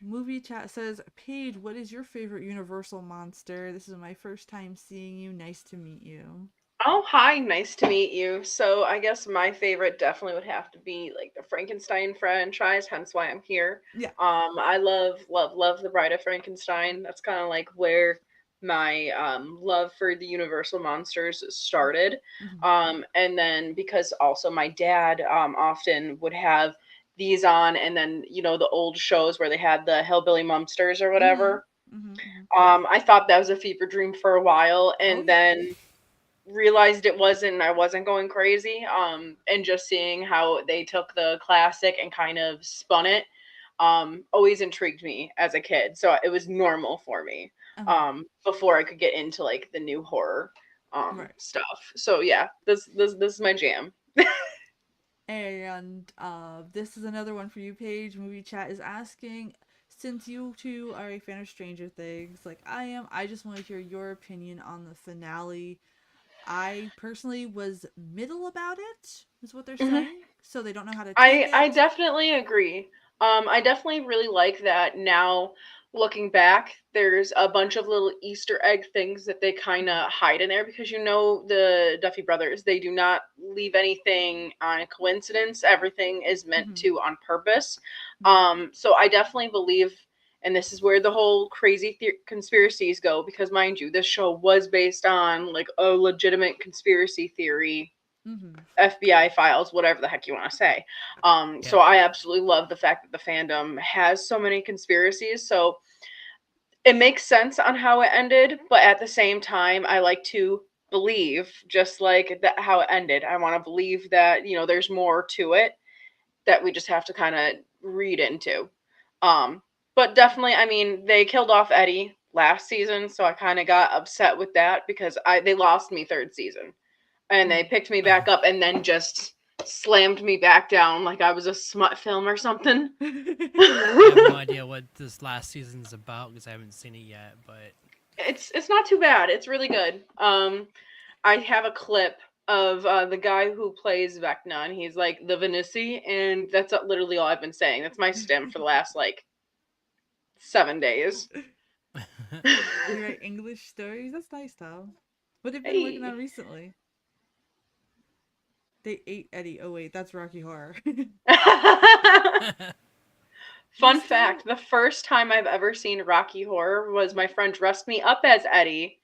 Movie chat says, Paige, what is your favorite Universal monster? This is my first time seeing you. Nice to meet you. Oh, hi, nice to meet you. So I guess my favorite definitely would have to be like the Frankenstein franchise, hence why I'm here. Yeah. I love the Bride of Frankenstein. That's kind of like where my love for the Universal monsters started. And then because also my dad often would have these on, and then you know the old shows where they had the Hillbilly Mumpsters or whatever. I thought that was a fever dream for a while, and then realized it wasn't. I wasn't going crazy. And just seeing how they took the classic and kind of spun it always intrigued me as a kid, so it was normal for me before I could get into like the new horror stuff. So yeah, this is my jam. And this is another one for you, Paige. Movie chat is asking, since you two are a fan of Stranger Things like I am, I just want to hear your opinion on the finale. I personally was middle about it, is what they're saying. So they don't know how to take it. I definitely agree. I definitely really like that now. Looking back, there's a bunch of little Easter egg things that they kind of hide in there, because you know the Duffy brothers, they do not leave anything on coincidence. Everything is meant to on purpose. So I definitely believe, and this is where the whole crazy conspiracies go, because mind you, this show was based on like a legitimate conspiracy theory. FBI files, whatever the heck you want to say. So I absolutely love the fact that the fandom has so many conspiracies. So it makes sense on how it ended, but at the same time, I like to believe just like that how it ended. I want to believe that, you know, there's more to it that we just have to kind of read into. But definitely, I mean, they killed off Eddie last season, so I kind of got upset with that because they lost me third season. And they picked me back up and then just slammed me back down like I was a smut film or something. I have no idea what this last season's about because I haven't seen it yet, but It's not too bad. It's really good. I have a clip of the guy who plays Vecna, and he's like the Vinici, and that's literally all I've been saying. That's my stim for the last like 7 days. You write English stories? That's nice, Tom. What have you been working on recently? They ate Eddie. Oh wait, that's Rocky Horror. Fun fact, the first time I've ever seen Rocky Horror was my friend dressed me up as Eddie,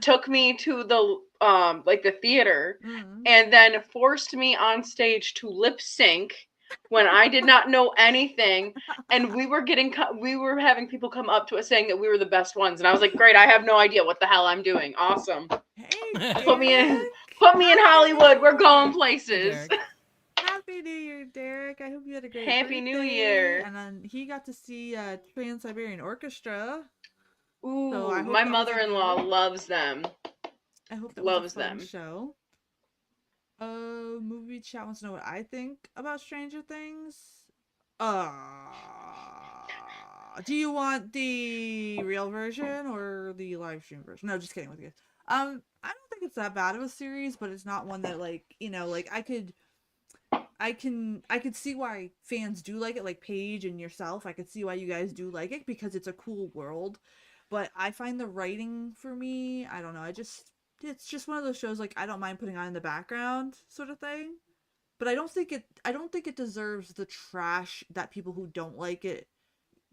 took me to the like the theater, and then forced me on stage to lip sync when I did not know anything, and we were having people come up to us saying that we were the best ones, and I was like, great, I have no idea what the hell I'm doing. Awesome. Hey, put me in Hollywood. We're going places. Happy New Year, Derek. I hope you had a great Happy New Year. And then he got to see Trans-Siberian Orchestra. Ooh, so my mother-in-law loves them. I hope that was a fun show. Movie chat wants to know what I think about Stranger Things. Do you want the real version or the live stream version? No, just kidding with you. I don't think it's that bad of a series, but it's not one that like I could see why fans do like it, like Paige and yourself. I could see why you guys do like it because it's a cool world. But I find the writing for me, I don't know, it's just one of those shows like I don't mind putting on in the background sort of thing. But I don't think it deserves the trash that people who don't like it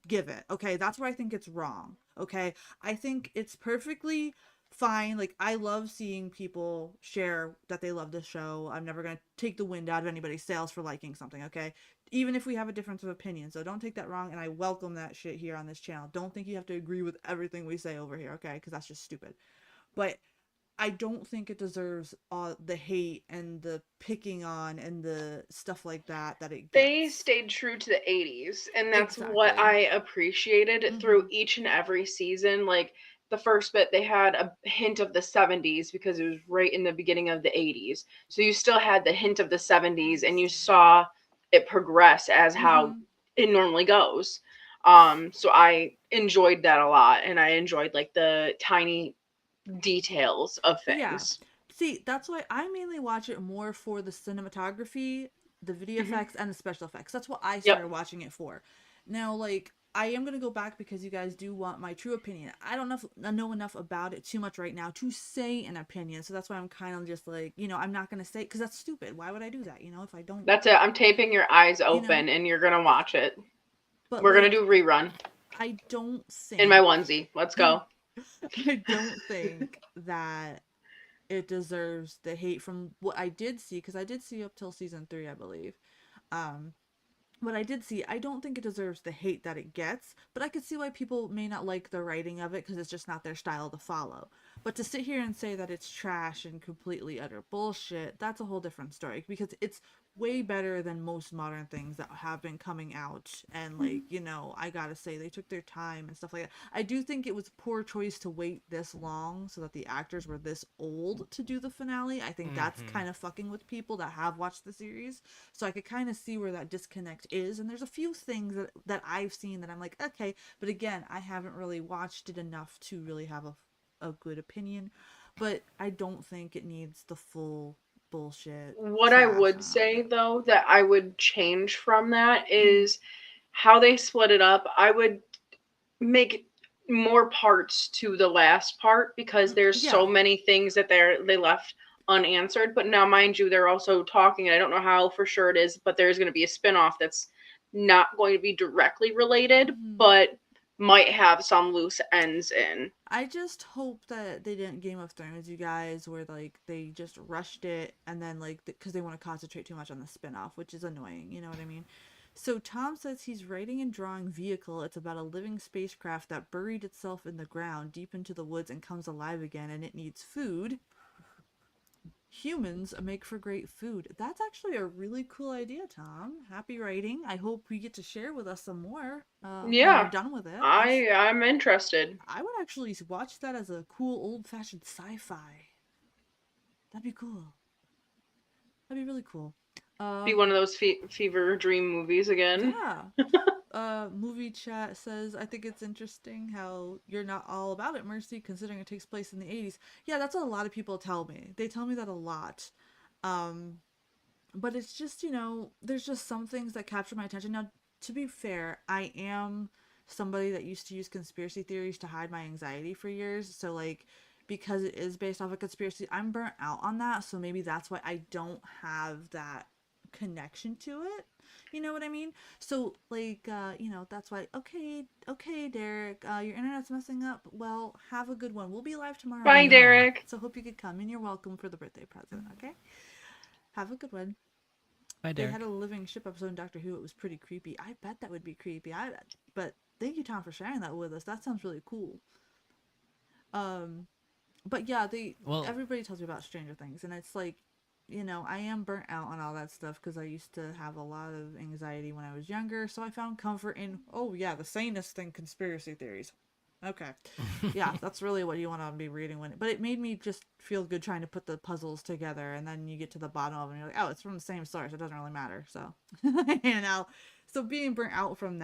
give it. Okay, that's where I think it's wrong. Okay, I think it's perfectly fine. Like, I love seeing people share that they love the show. I'm never gonna take the wind out of anybody's sails for liking something. Okay, even if we have a difference of opinion, so don't take that wrong, and I welcome that shit here on this channel. Don't think you have to agree with everything we say over here, okay, because that's just stupid. But I don't think it deserves the hate and the picking on and the stuff like that it gets. They stayed true to the 80s, and that's what I appreciated through each and every season. Like, the first bit, they had a hint of the 70s because it was right in the beginning of the 80s. So you still had the hint of the 70s, and you saw it progress as how it normally goes. So I enjoyed that a lot, and I enjoyed, like, the tiny details of things. Yeah. See, that's why I mainly watch it more for the cinematography, the video effects, and the special effects. That's what I started watching it for. Now, like, I am going to go back because you guys do want my true opinion. I don't know enough about it too much right now to say an opinion. So that's why I'm kind of just like, I'm not going to say, because that's stupid. Why would I do that? If I don't. That's it. I'm taping your eyes open and you're going to watch it. But we're going to do rerun. I don't think. In my onesie. Let's go. I don't think that it deserves the hate from what I did see, because I did see up till season 3, I believe. What I did see, I don't think it deserves the hate that it gets, but I could see why people may not like the writing of it because it's just not their style to follow. But to sit here and say that it's trash and completely utter bullshit, that's a whole different story, because it's way better than most modern things that have been coming out. And like, I gotta say, they took their time and stuff like that. I do think it was a poor choice to wait this long so that the actors were this old to do the finale. I think that's kind of fucking with people that have watched the series. So I could kind of see where that disconnect is. And there's a few things that I've seen that I'm like, okay, but again, I haven't really watched it enough to really have a good opinion. But I don't think it needs the full bullshit. What I would say, though, that I would change from that is how they split it up. I would make more parts to the last part, because there's so many things that they left unanswered. But now, mind you, they're also talking, and I don't know how for sure it is, but there's going to be a spinoff that's not going to be directly related, but might have some loose ends in. I just hope that they didn't Game of Thrones, you guys, where like they just rushed it, and then like because they want to concentrate too much on the spinoff, which is annoying, you know what I mean? So Tom says he's writing and drawing Vehicle. It's about a living spacecraft that buried itself in the ground deep into the woods and comes alive again, and it needs food. Humans make for great food. That's actually a really cool idea, Tom. Happy writing. I hope we get to share with us some more when you're done with it. I'm interested. I would actually watch that as a cool old-fashioned sci-fi. That'd be cool. That'd be really cool. Be one of those fever dream movies again. Yeah. Movie chat says, I think it's interesting how you're not all about it, Mercy, considering it takes place in the 80s. Yeah, that's what a lot of people tell me. They tell me that a lot. But it's just, there's just some things that capture my attention. Now, to be fair, I am somebody that used to use conspiracy theories to hide my anxiety for years. So, like, because it is based off a conspiracy, I'm burnt out on that. So maybe that's why I don't have that connection to it. You know what I mean? So, like, that's why, okay, Derek, your internet's messing up. Well, have a good one. We'll be live tomorrow. Bye, Derek. So, hope you could come, and you're welcome for the birthday present, okay? Have a good one. Hi, They Derek. had a living ship episode in Doctor Who. It was pretty creepy. I bet that would be creepy. But thank you, Tom, for sharing that with us. That sounds really cool. But yeah, everybody tells me about Stranger Things, and it's like, I am burnt out on all that stuff because I used to have a lot of anxiety when I was younger. So I found comfort in, the sanest thing, conspiracy theories. Okay. Yeah, that's really what you want to be reading but it made me just feel good trying to put the puzzles together, and then you get to the bottom of it and you're like, oh, it's from the same source. It doesn't really matter. So, so being burnt out from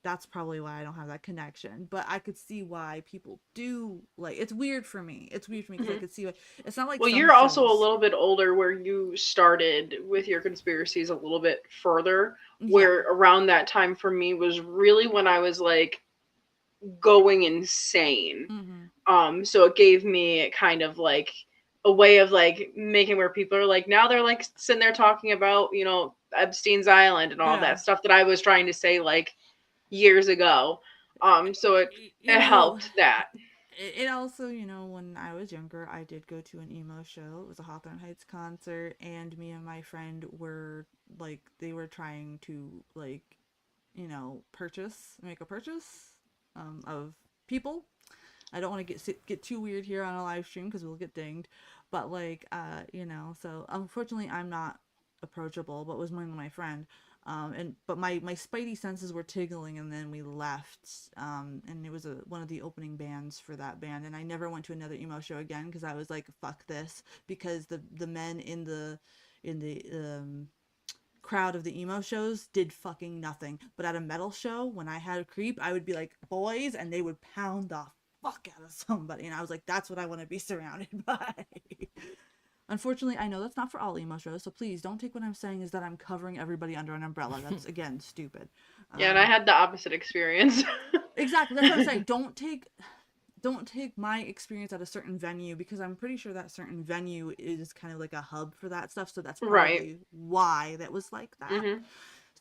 that's probably why I don't have that connection. But I could see why people do, like, it's weird for me. It's weird for me because I could see why. It's not like, well, you're also a little bit older where you started with your conspiracies a little bit further, where around that time for me was really when I was like going insane. So it gave me kind of like a way of like making where people are like, now they're like sitting there talking about, Epstein's Island and all that stuff that I was trying to say like years ago. So it helped that. It also, when I was younger, I did go to an emo show. It was a Hawthorne Heights concert, and me and my friend were like, they were trying to like, make a purchase of people. I don't want to get too weird here on a live stream because we'll get dinged, but like, so unfortunately I'm not approachable, but was mainly my friend. But my spidey senses were tingling, and then we left. And it was one of the opening bands for that band, and I never went to another emo show again because I was like, fuck this, because the men in the crowd of the emo shows did fucking nothing. But at a metal show, when I had a creep, I would be like, boys, and they would pound the fuck out of somebody, and I was like, that's what I want to be surrounded by. Unfortunately, I know that's not for all emo shows, so please don't take what I'm saying as that I'm covering everybody under an umbrella. That's, again, stupid. Yeah, and I had the opposite experience. Exactly, that's what I'm saying. Don't take my experience at a certain venue, because I'm pretty sure that certain venue is kind of like a hub for that stuff, so that's probably why that was like that.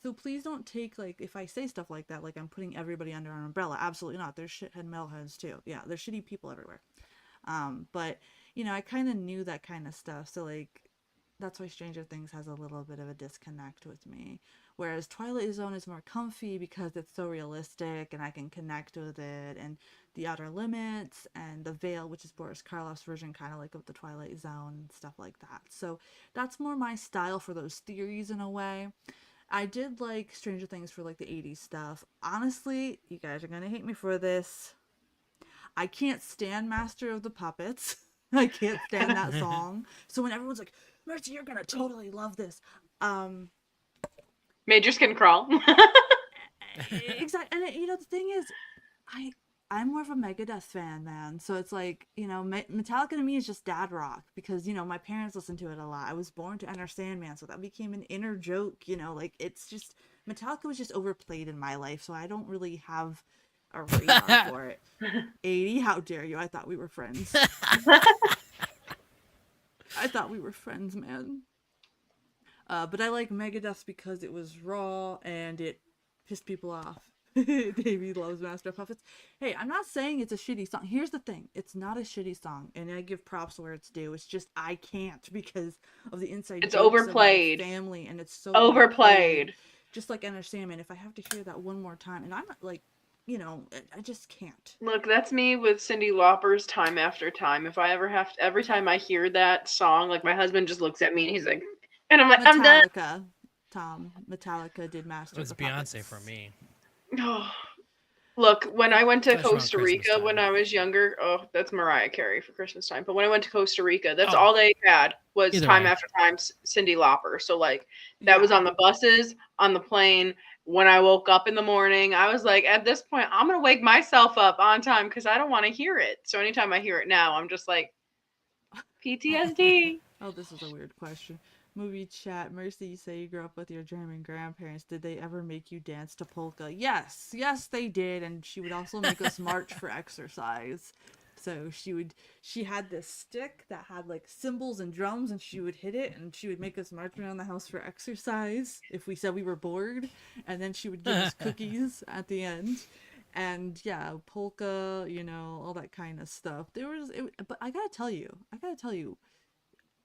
So please don't take, like, if I say stuff like that, like I'm putting everybody under an umbrella. Absolutely not. There's shithead metalheads too. Yeah, there's shitty people everywhere. But, I kind of knew that kind of stuff. So, like, that's why Stranger Things has a little bit of a disconnect with me. Whereas Twilight Zone is more comfy because it's so realistic and I can connect with it. And The Outer Limits and The Veil, which is Boris Karloff's version, kind of like of the Twilight Zone and stuff like that. So that's more my style for those theories in a way. I did like Stranger Things for like the 80s stuff. Honestly, you guys are going to hate me for this. I can't stand Master of the Puppets. I can't stand that song. So when everyone's like, Mercy, you're going to totally love this. Made your skin crawl. Exactly. And the thing is, I'm more of a Megadeth fan, man. So it's like, Metallica to me is just dad rock because, my parents listen to it a lot. I was born to understand, man. So that became an inner joke, like it's just, Metallica was just overplayed in my life. So I don't really have a radar for it. 80, how dare you? I thought we were friends. I thought we were friends, man. But I like Megadeth because it was raw and it pissed people off. Davey loves Master of Puppets. Hey, I'm not saying it's a shitty song. Here's the thing. It's not a shitty song, and I give props where it's due. It's just I can't because of the inside it's jokes overplayed. Of my family, and it's so overplayed. Just like Enter Sandman. If I have to hear that one more time, and I'm like, I just can't. Look, that's me with Cyndi Lauper's Time After Time. If I ever have to, every time I hear that song, like my husband just looks at me and he's like, and I'm like, I'm done. Metallica did Master of the Puppets. Puppets. It was Beyonce for me. Oh. Look, when I went to Especially around Costa Christmas Rica when time. I was younger, oh, that's Mariah Carey for Christmas time. But when I went to Costa Rica, that's Oh, all they had was either time way. after time Cyndi Lauper. So like that was Yeah. on the buses, on the plane. When I woke up in the morning, I was like, at this point, I'm gonna wake myself up on time because I don't want to hear it. So anytime I hear it now, I'm just like PTSD. Oh, this is a weird question. Movie chat. Mercy, you say you grew up with your German grandparents. Did they ever make you dance to polka? Yes, yes, they did. And she would also make us march for exercise. So she had this stick that had like cymbals and drums, and she would hit it, and she would make us march around the house for exercise if we said we were bored. And then she would give us cookies at the end. And yeah, polka, all that kind of stuff. But I gotta tell you,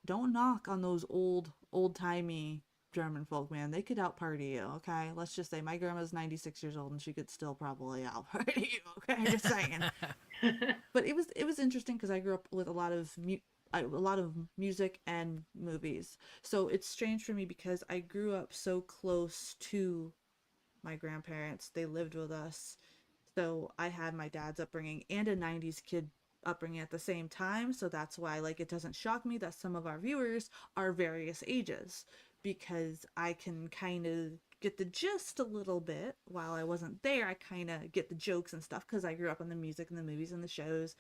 don't knock on those old timey German folk, man. They could out party you, okay? Let's just say my grandma's 96 years old and she could still probably out party you, okay? Just saying. But it was interesting because I grew up with a lot of music and movies. So it's strange for me because I grew up so close to my grandparents. They lived with us. So I had my dad's upbringing and a 90s kid upbringing at the same time. So that's why, like, it doesn't shock me that some of our viewers are various ages because I can kind of get the gist a little bit. While I wasn't there, I kind of get the jokes and stuff because I grew up on the music and the movies and the shows.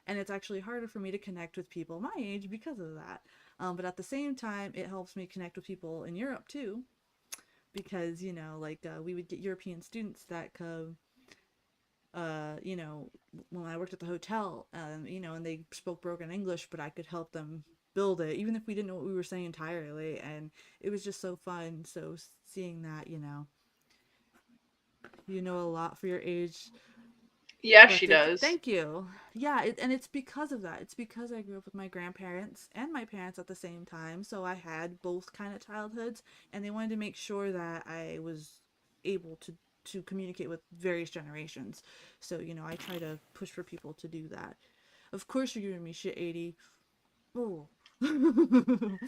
And it's actually harder for me to connect with people my age because of that. But at the same time, it helps me connect with people in Europe too because like we would get European students that come when I worked at the hotel, and they spoke broken English, but I could help them build it, even if we didn't know what we were saying entirely. And it was just so fun. So seeing that, a lot for your age. Yeah, But she does. thank you. Yeah, and it's because of that. It's because I grew up with my grandparents and my parents at the same time. So I had both kind of childhoods, and they wanted to make sure that I was able to communicate with various generations. So, I try to push for people to do that. Of course, you're giving me shit, 80. Oh. I'm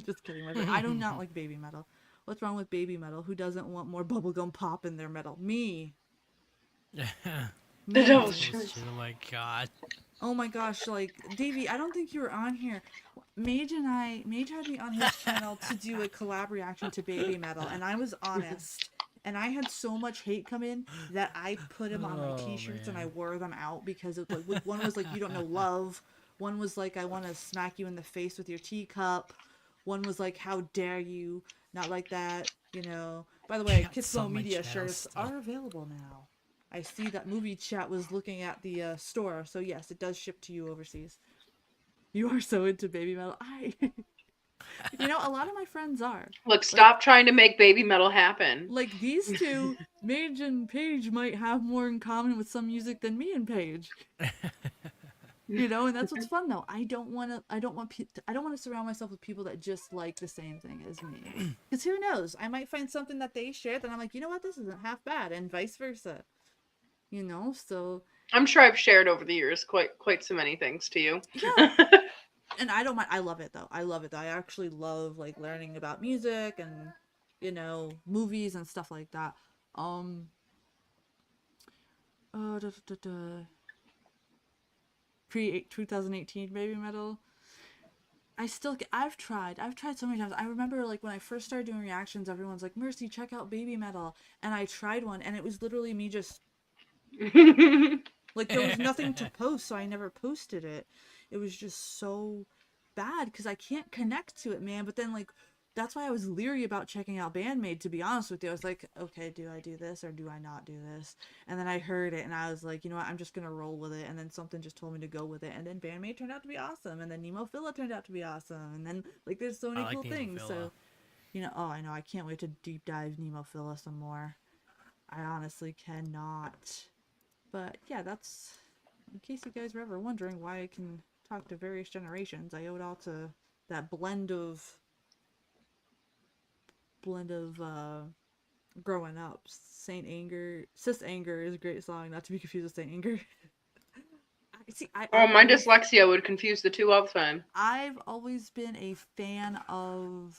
just kidding. I do not like baby metal. What's wrong with baby metal? Who doesn't want more bubblegum pop in their metal? Me. The Devil's Me. Church. Oh my god. Oh my gosh, like, Davey, I don't think you were on here. Mage had me on his channel to do a collab reaction to Baby Metal, and I was honest. And I had so much hate come in that I put him on my Oh t-shirts and I man. wore them out because it, like, one was like, you don't know love. One was like, I want to smack you in the face with your teacup. One was like, how dare you? Not like that. By the way, Got Kids some Flow of my Media channel shirts still. are available now. I see that movie chat was looking at the store, so yes, it does ship to you overseas. You are so into baby metal. A lot of my friends are. Look, Like, stop trying to make baby metal happen. like these two, Mage and Paige might have more in common with some music than me and Paige. And that's what's fun though. I don't want to surround myself with people that just like the same thing as me. Because who knows? I might find something that they share that I'm like, you know what, this isn't half bad, and vice versa. So I'm sure I've shared over the years quite so many things to you. yeah. And I don't mind. I love it though. I love it though. I actually love like learning about music and movies and stuff like that. Um. Da, da, da, da. Pre 2018 baby metal. I've tried so many times. I remember like when I first started doing reactions, everyone's like, Mercy, check out baby metal. And I tried one and it was literally me just like there was nothing to post, so I never posted it. It was just so bad because I can't connect to it, man. But then like that's why I was leery about checking out Bandmade, to be honest with you. I was like, okay, do I do this or do I not do this? And then I heard it and I was like, you know what, I'm just gonna roll with it. And then something just told me to go with it. And then Bandmade turned out to be awesome. And then Nemophila turned out to be awesome. And then like there's so I many like cool things. Nemophila. So oh, I know, I can't wait to deep dive Nemophila some more. I honestly cannot. But yeah, that's in case you guys were ever wondering why I can talk to various generations. I owe it all to that blend of growing up. Sis Anger is a great song, not to be confused with Saint Anger. Oh, my dyslexia would confuse the two all the time. I've always been a fan of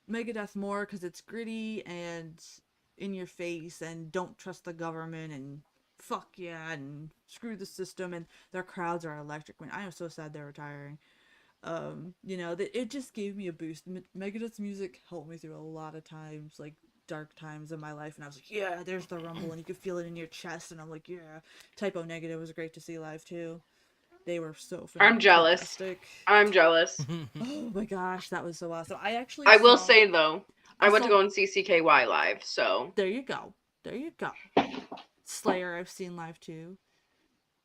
Megadeth more because it's gritty and in your face and don't trust the government and fuck yeah and screw the system, and their crowds are electric. I am so sad they're retiring. It just gave me a boost. Megadeth's music helped me through a lot of times, like dark times in my life, and I was like, yeah, there's the rumble, and you could feel it in your chest, and I'm like, yeah. Typo Negative was great to see live too. They were so I'm jealous. fantastic. I'm jealous. Oh my gosh, that was so awesome. I will say though, I went to go and see CKY live, so there you go. Slayer I've seen live too.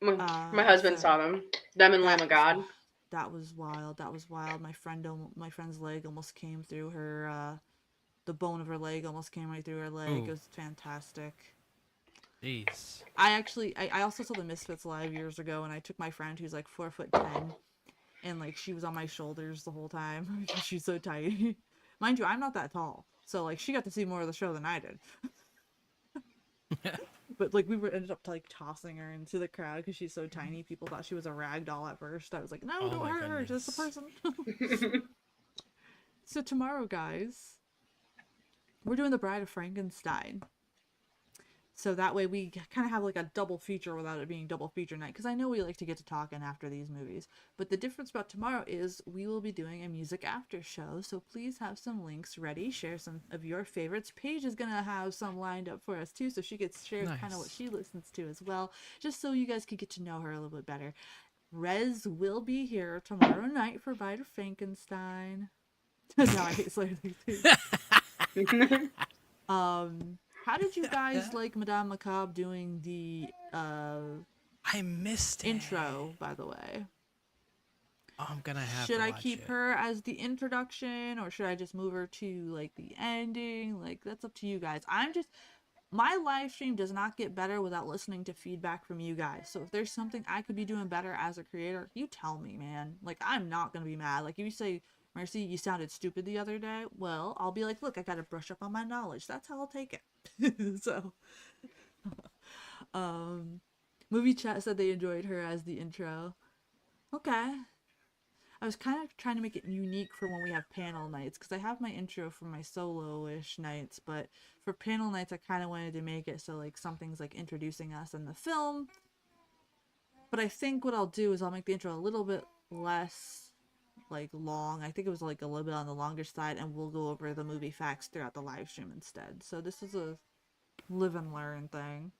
My husband saw them and Lamb of God. That was wild. My friend's leg almost came through her. The bone of her leg almost came right through her leg. Ooh. It was fantastic. Jeez. I also saw the Misfits live years ago, and I took my friend who's like 4'10", and like she was on my shoulders the whole time. She's so tiny. Mind you, I'm not that tall, so like she got to see more of the show than I did. But like ended up like tossing her into the crowd because she's so tiny. People thought she was a rag doll at first. I was like, no, don't hurt her, just a person. So tomorrow, guys, we're doing The Bride of Frankenstein. So that way we kind of have like a double feature without it being double feature night. Because I know we like to get to talking after these movies. But the difference about tomorrow is we will be doing a music after show. So please have some links ready. Share some of your favorites. Paige is going to have some lined up for us too. So she gets shared kind of what she listens to as well. Just so you guys can get to know her a little bit better. Rez will be here tomorrow night for Bride of Frankenstein. No, I hate Slayer too. How did you guys like Madame Macabre doing the I missed intro, by the way? Oh, I'm gonna have Should to I watch keep it. her as the introduction, or should I just move her to like the ending? Like, that's up to you guys. My live stream does not get better without listening to feedback from you guys. So if there's something I could be doing better as a creator, you tell me, man. Like, I'm not gonna be mad. Like, if you say, Mercy, you sounded stupid the other day, well, I'll be like, look, I gotta brush up on my knowledge. That's how I'll take it. So movie chat said they enjoyed her as the intro. Okay. I was kind of trying to make it unique for when we have panel nights, because I have my intro for my solo-ish nights, but for panel nights I kind of wanted to make it so like something's like introducing us in the film. But I think what I'll do is I'll make the intro a little bit less like long. I think it was like a little bit on the longer side, and we'll go over the movie facts throughout the live stream instead. So this is a live and learn thing.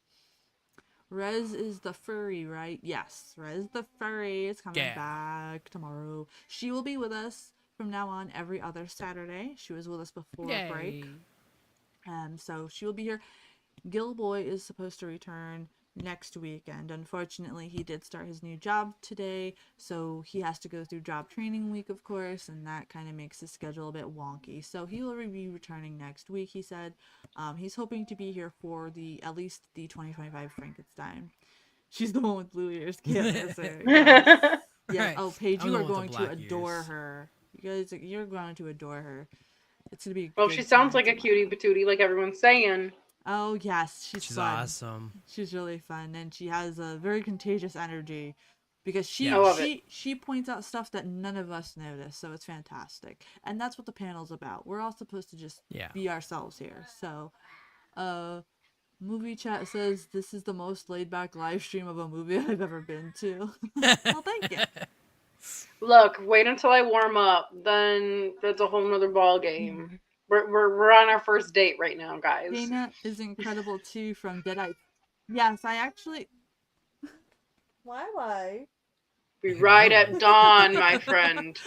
Rez is the furry, right? Yes, Rez the furry is coming back tomorrow. She will be with us from now on every other Saturday. She was with us before break. So she will be here. Gilboy is supposed to return next weekend. Unfortunately, he did start his new job today, so he has to go through job training week, of course, and that kind of makes his schedule a bit wonky. So he will be returning next week, he said. He's hoping to be here for at least the 2025 Frankenstein. She's the one with blue ears. Can't miss her. Yeah. Right. Oh, Paige, you are going to adore her. You guys, you're going to adore her. It's gonna be. Well, she sounds like a cutie patootie, like everyone's saying. Oh yes, she's fun. Awesome. She's really fun, and she has a very contagious energy, because she points out stuff that none of us notice. So it's fantastic, and that's what the panel's about. We're all supposed to just be ourselves here. So, movie chat says this is the most laid back live stream of a movie I've ever been to. Well, thank you. Look, wait until I warm up. Then that's a whole nother ball game. We're on our first date right now, guys. Dana is incredible too from Deadeye. Yes, I actually. Why? Be right at dawn, my friend.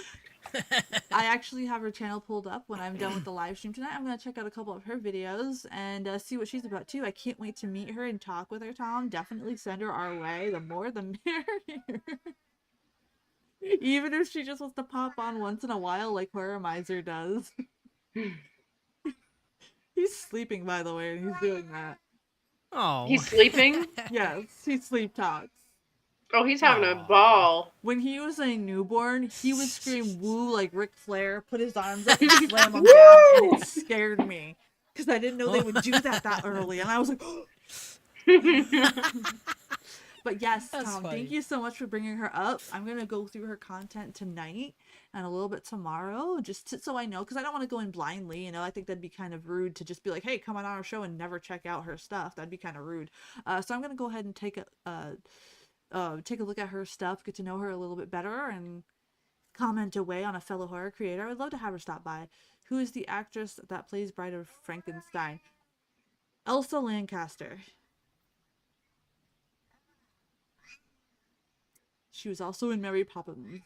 I actually have her channel pulled up. When I'm done with the live stream tonight, I'm going to check out a couple of her videos and see what she's about too. I can't wait to meet her and talk with her, Tom. Definitely send her our way. The more, the merrier. Even if she just wants to pop on once in a while like Horror Miser does. He's sleeping, by the way, and he's doing that. Oh. He's sleeping? Yes, he sleep talks. Oh, he's having a ball. When he was a newborn, he would scream woo like Ric Flair, put his arms up and slam them down, and it scared me. Because I didn't know they would do that early, and I was like, But yes, Tom, thank you so much for bringing her up. I'm going to go through her content tonight and a little bit tomorrow, so I know, because I don't want to go in blindly. I think that'd be kind of rude to just be like, hey, come on our show and never check out her stuff. That'd be kind of rude. So I'm gonna go ahead and take a look at her stuff, get to know her a little bit better, and comment away on a fellow horror creator. I'd love to have her stop by. Who is the actress that plays Bride of Frankenstein? Elsa Lancaster. She was also in Mary Poppins.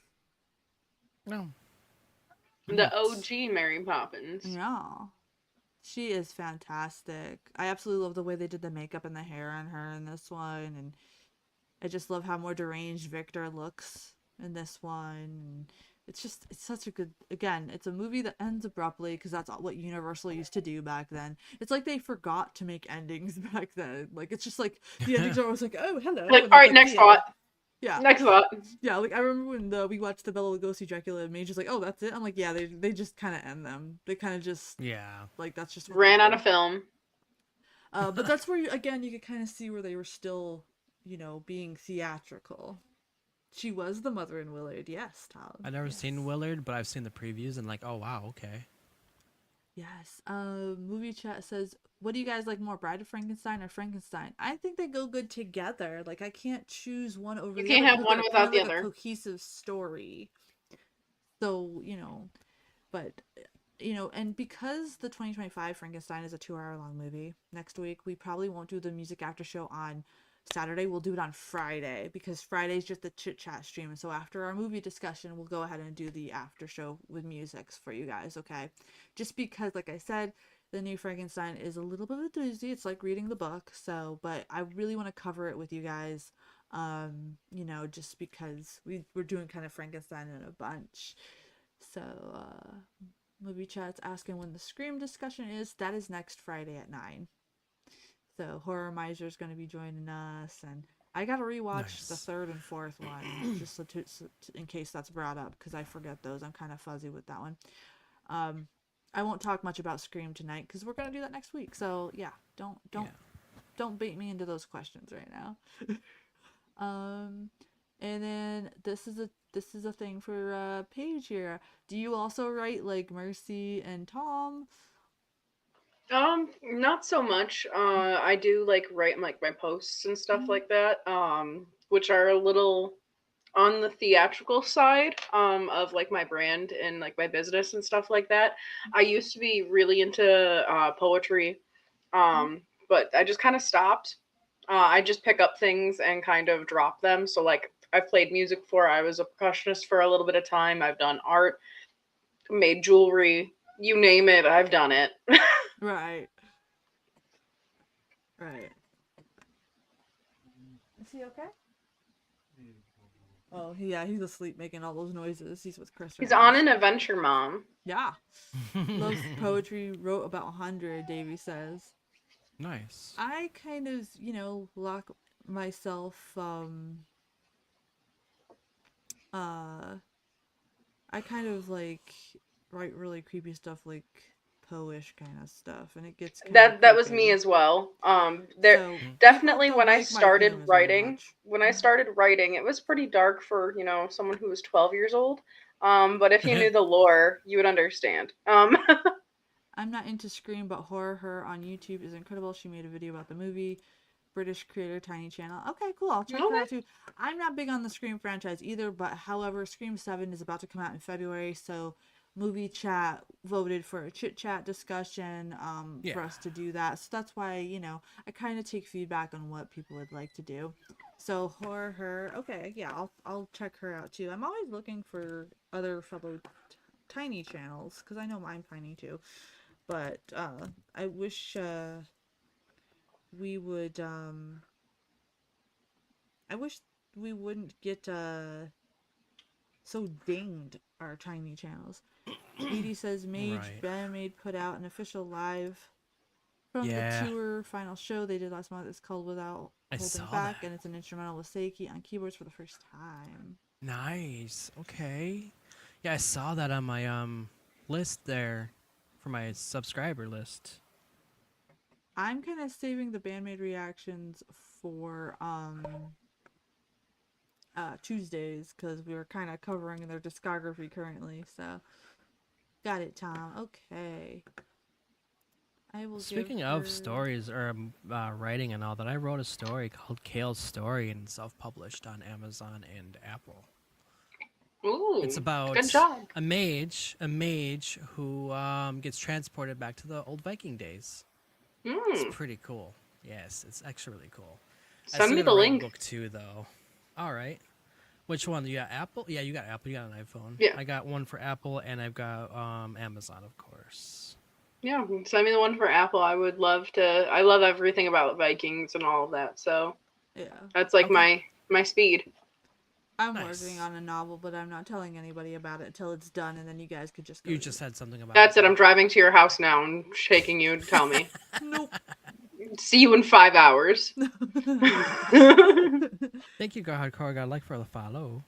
No. The OG Mary Poppins. Yeah. She is fantastic. I absolutely love the way they did the makeup and the hair on her in this one, and I just love how more deranged Victor looks in this one. It's such a good, again, it's a movie that ends abruptly because that's what Universal used to do back then. It's like they forgot to make endings back then. Like, it's just like, the endings are always like, oh, hello. Like, all right, next thought. Yeah. Next thought. Yeah, like, I remember when we watched the Bela Lugosi Dracula, and Mage is like, oh, that's it? I'm like, yeah, they just kind of end them. They kind of just, like, that's just what ran out of film. But that's where, you could kind of see where they were still, being theatrical. She was the mother in Willard, yes, Tom. I've never seen Willard, but I've seen the previews and like, oh wow, okay. Yes. Movie chat says, what do you guys like more, Bride of Frankenstein or Frankenstein? I think they go good together. Like, I can't choose one over the other. You can't have one without the other. A cohesive story. So, but, and because the 2025 Frankenstein is a 2-hour-long movie, next week we probably won't do the music after show on Saturday. We'll do it on Friday, because Friday's just the chit chat stream. And so after our movie discussion, we'll go ahead and do the after show with musics for you guys, okay? Just because, like I said, the new Frankenstein is a little bit of a doozy. It's like reading the book. So, but I really want to cover it with you guys, just because we're doing kind of Frankenstein in a bunch. So, movie chat's asking when the Scream discussion is. That is next Friday at 9. So Horror Miser is going to be joining us, and I got to rewatch the third and fourth one just in case that's brought up, because I forget those. I'm kind of fuzzy with that one. I won't talk much about Scream tonight because we're going to do that next week. So yeah, don't bait me into those questions right now. And then this is a thing for Paige here. Do you also write like Mercy and Tom? Not so much. I do like write like my posts and stuff like that, which are a little on the theatrical side, of like my brand and like my business and stuff like that. I used to be really into poetry, but I just kind of stopped. I just pick up things and kind of drop them. So like I've played music before. I was a percussionist for a little bit of time. I've done art, made jewelry, you name it, I've done it. Right. Is he okay? Oh, yeah, he's asleep making all those noises. He's with Chris. He's on an adventure, Mom. Yeah. Loves poetry, wrote about 100, Davey says. Nice. I kind of, lock myself, I kind of like write really creepy stuff, like Poe-ish kind of stuff, and it gets that was me as well. So, definitely when I started writing, it was pretty dark for someone who was 12 years old. But if you knew the lore, you would understand. I'm not into Scream, but Horror Her on YouTube is incredible. She made a video about the movie. British creator, Tiny Channel. Okay, cool. I'll check that out too. I'm not big on the Scream franchise either, but however, Scream 7 is about to come out in February, so movie chat voted for a chit chat discussion for us to do that. So that's why, I kind of take feedback on what people would like to do. So Horror Her. Okay, yeah, I'll check her out too. I'm always looking for other fellow tiny channels because I know I'm tiny too. But I wish we would I wish we wouldn't get so dinged our tiny channels. Edie says Bandmaid put out an official live from the tour final show they did last month. It's called Without Holding Back, and it's an instrumental with Seiki on keyboards for the first time. Nice. Okay. Yeah, I saw that on my list there for my subscriber list. I'm kind of saving the Bandmaid reactions for Tuesdays because we were kind of covering their discography currently. So, got it, Tom. Okay. I will Speaking give of her... stories or writing and all that, I wrote a story called Kale's Story and self-published on Amazon and Apple. It's Ooh, about good job. a mage who gets transported back to the old Viking days. It's Mm. pretty cool. Yes, it's actually really cool. I Send still me got the to write a link. book too, though. All right. Which one? You got Apple? Yeah, you got Apple. You got an iPhone. Yeah. I got one for Apple, and I've got Amazon, of course. Yeah, send me the one for Apple. I would love to. I love everything about Vikings and all of that. So Yeah. that's like Okay. my speed. I'm Nice. working on a novel, but I'm not telling anybody about it until it's done, and then you guys could just go. You just said something about That's it. I'm though. driving to your house now and shaking you to tell me. Nope. See you in 5 hours. Thank you, Hardcore God, like for the follow.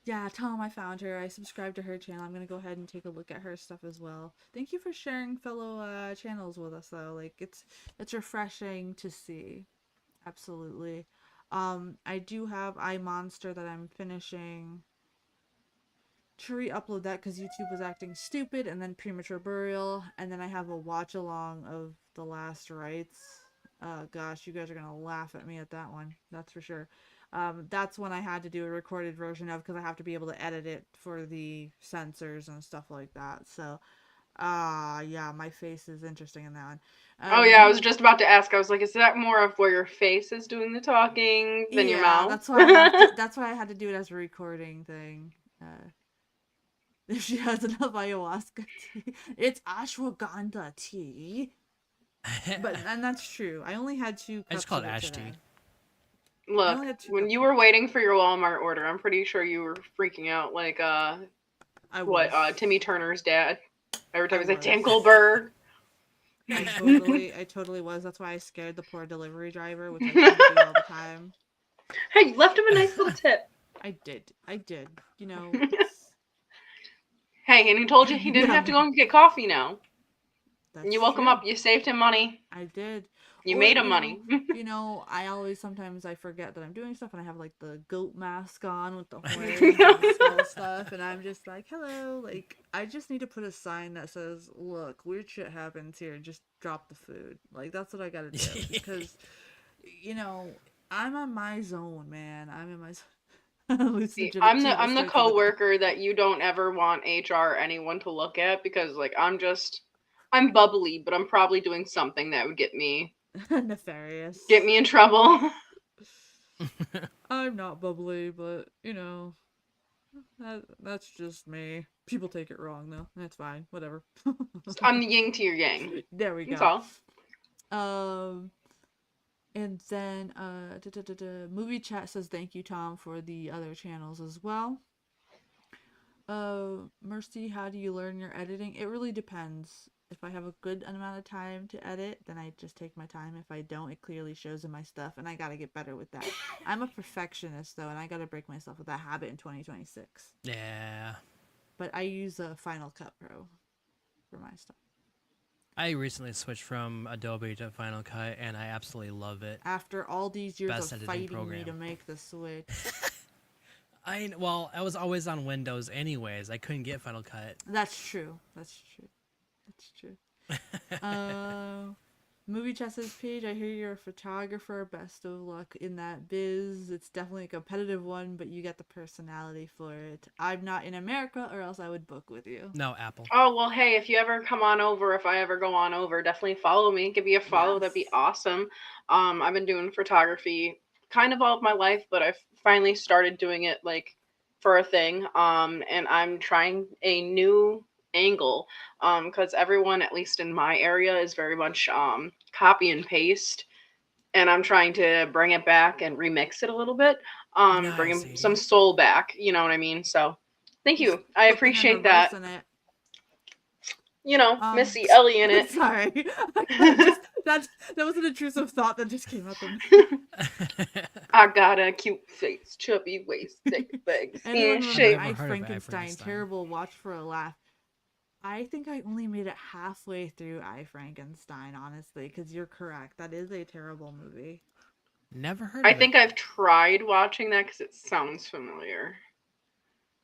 Yeah, Tom, I found her. I subscribed to her channel. I'm gonna go ahead and take a look at her stuff as well. Thank you for sharing fellow channels with us, though. Like it's refreshing to see. Absolutely. I do have iMonster that I'm finishing to re-upload that because YouTube was acting stupid, and then Premature Burial, and then I have a watch along of The Last Rites. Gosh, you guys are gonna laugh at me at that one. That's for sure. That's one I had to do a recorded version of because I have to be able to edit it for the censors and stuff like that. So, yeah, my face is interesting in that one. Oh yeah, I was just about to ask. I was like, is that more of where your face is doing the talking than your Yeah, mouth? that's why I have to, that's why I had to do it as a recording thing. If she has enough ayahuasca tea, it's ashwagandha tea. And that's true. I only had 2 cups. I just call of it it ash today. tea. I Look, only had 2 when cups you of were it. waiting for your Walmart order, I'm pretty sure you were freaking out like I was. Timmy Turner's dad. Every time I he's like was. Tankleberg. I totally was. That's why I scared the poor delivery driver, which I couldn't do all the time. Hey, you left him a nice little tip. I did. You know. Hey, and he told you he didn't have to go and get coffee now. That's You woke him true. up. You saved him money. I did. You Or, made him money. I always sometimes I forget that I'm doing stuff, and I have like the goat mask on with the horns and the skull stuff, and I'm just like, hello. Like, I just need to put a sign that says, look, weird shit happens here. Just drop the food. Like, that's what I gotta do. Because, I'm on my zone, man. I'm in my zone. See, I'm the coworker that you don't ever want HR or anyone to look at because like I'm bubbly, but I'm probably doing something that would get me nefarious. in trouble. I'm not bubbly, but that's just me. People take it wrong though. That's fine. Whatever. I'm the yin to your yang. There we go. That's all. And then movie chat says thank you, Tom, for the other channels as well. Mercy, how do you learn your editing? It really depends. If I have a good amount of time to edit, then I just take my time. If I don't, it clearly shows in my stuff, and I gotta get better with that. I'm a perfectionist, though, and I gotta break myself with that habit in 2026. Yeah. But I use a Final Cut Pro for my stuff. I recently switched from Adobe to Final Cut, and I absolutely love it. After all these years Best of editing fighting program. me to make the switch. I was always on Windows anyways. I couldn't get Final Cut. That's true. Movie Chess's page, I hear you're a photographer. Best of luck in that biz. It's definitely a competitive one, but you got the personality for it. I'm not in America, or else I would book with you. No, Apple. Oh well, hey, if you ever come on over, if I ever go on over, definitely follow me. Give me a follow. Yes. That'd be awesome. I've been doing photography kind of all of my life, but I've finally started doing it like for a thing. And I'm trying a new angle because everyone, at least in my area, is very much copy and paste, and I'm trying to bring it back and remix it a little bit, bring some soul back, you know what I mean? So thank you, I appreciate that. Missy Ellie in it. Sorry. That was an intrusive thought that just came up in me. I got a cute face, chubby waist, thick legs, and shape. I Frankenstein, terrible watch for a laugh. I think I only made it halfway through I Frankenstein, honestly, because you're correct. That is a terrible movie. Never heard I of it. think I've tried watching that because it sounds familiar.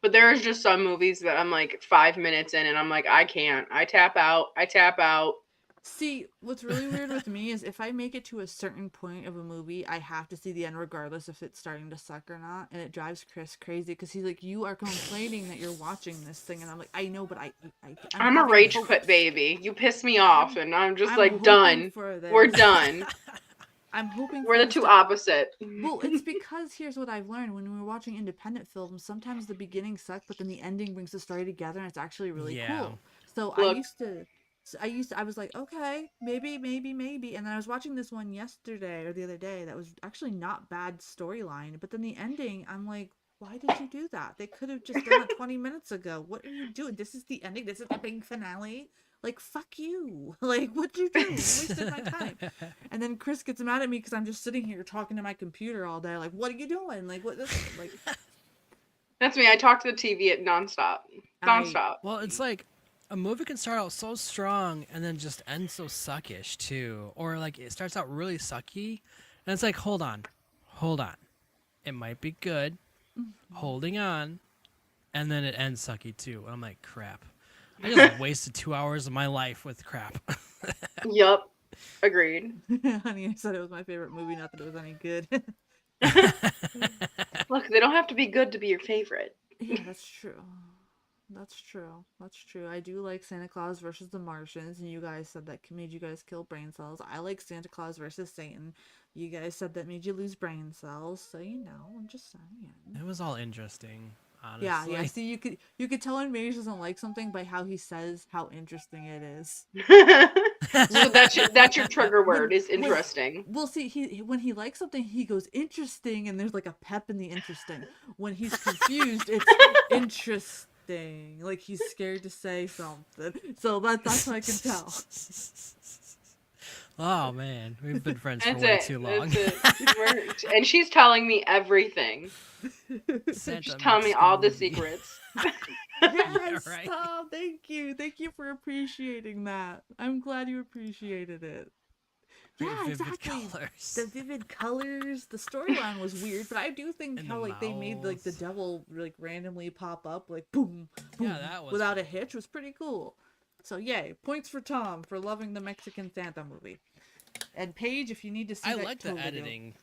But there is just some movies that I'm like 5 minutes in and I'm like, I can't. I tap out. I tap out. See, what's really weird with me is if I make it to a certain point of a movie, I have to see the end regardless if it's starting to suck or not, and it drives Chris crazy because he's like, "You are complaining that you're watching this thing," and I'm like, "I know, but I'm I'm a having rage hopes. quit baby. You piss me off, and I'm just I'm like, hoping done. for We're this. done. I'm hoping We're for the this two to opposite. Well, it's because here's what I've learned when we're watching independent films, sometimes the beginning sucks, but then the ending brings the story together and it's actually really Yeah. cool. So Look. I was like, okay, maybe, and then I was watching this one yesterday or the other day that was actually not bad storyline, but then the ending, I'm like, why did you do that? They could have just done that 20 minutes ago. What are you doing? This is the ending. This is the big finale. Like, fuck you. Like, what'd you do? You wasted my time. And then Chris gets mad at me because I'm just sitting here talking to my computer all day. Like, what are you doing? Like, what? This, like, That's me. I talk to the TV at nonstop. Nonstop. Well, it's like a movie can start out so strong and then just end so suckish too, or like it starts out really sucky, and it's like, hold on, it might be good, holding on, and then it ends sucky too. And I'm like, crap, I just wasted 2 hours of my life with crap. Yup. Agreed. honey, I said it was my favorite movie, not that it was any good. Look, they don't have to be good to be your favorite. Yeah, that's true. That's true. That's true. I do like Santa Claus versus the Martians, and you guys said that made you guys kill brain cells. I like Santa Claus versus Satan. You guys said that made you lose brain cells. So you know, I'm just saying. It was all interesting, honestly. Yeah. See, you could tell when Mage doesn't like something by how he says how interesting it is. So that's your trigger word is interesting. Well, see, when he likes something, he goes interesting, and there's like a pep in the interesting. When he's confused, it's interesting. Like he's scared to say something. So that's how I can tell. Oh man, we've been friends for That's way it. too long. That's it. And she's telling me everything. Santa She's telling me makes all the movie. secrets. Yes, Right. oh, thank you for appreciating that. I'm glad you appreciated it. Very Yeah, vivid exactly. colors. The vivid colors, the storyline was weird, but I do think And how the like they made like the mouths. devil like randomly pop up like boom, boom Yeah, that was without a cool. hitch was pretty cool. So yay, points for Tom for loving the Mexican Santa movie. And Paige, if you need to see I that, like the totally do. editing.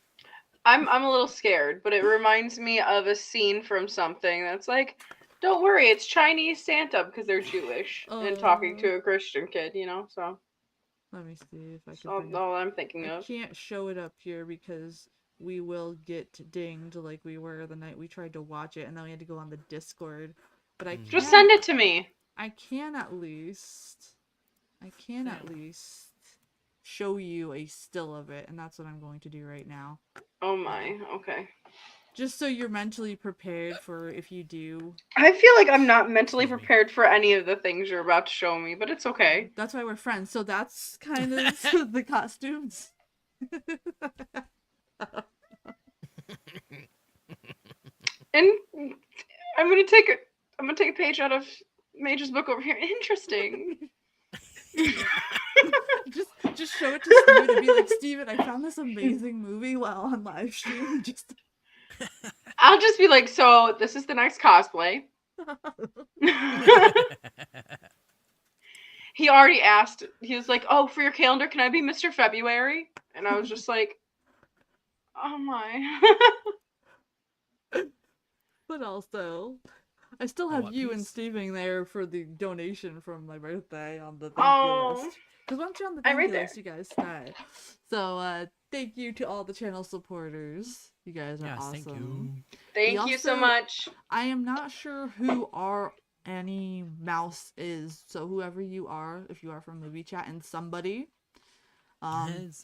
I'm a little scared, but it reminds me of a scene from something that's like, don't worry, it's Chinese Santa because they're Jewish and talking to a Christian kid, you know. So Let me see if I that's can bring it. all I'm thinking I of. can't show it up here because we will get dinged like we were the night we tried to watch it, and then we had to go on the Discord. But I Just can, send it to me. I can at least show you a still of it, and that's what I'm going to do right now. Oh my. Okay. Just so you're mentally prepared for if you do. I feel like I'm not mentally Excuse me. prepared for any of the things you're about to show me, but it's okay. That's why we're friends. So that's kind of the costumes. And I'm gonna take a page out of Mage's book over here. Interesting. just show it to Steven and be like, Steven, I found this amazing movie while on live stream. Just I'll just be like, so this is the next cosplay. He already asked. He was like, "Oh, for your calendar, can I be Mr. February?" And I was just like, "Oh my." But also, I still A have what you and piece? Steven there for the donation from my birthday on the thank you Oh, list. Because once you're on the I'm thank right you there. list, you guys stay. So, thank you to all the channel supporters. You guys are Yes, awesome. thank you. Thank We you so also- much. I am not sure who our Annie Mouse is, so whoever you are, if you are from Movie Chat and somebody, It's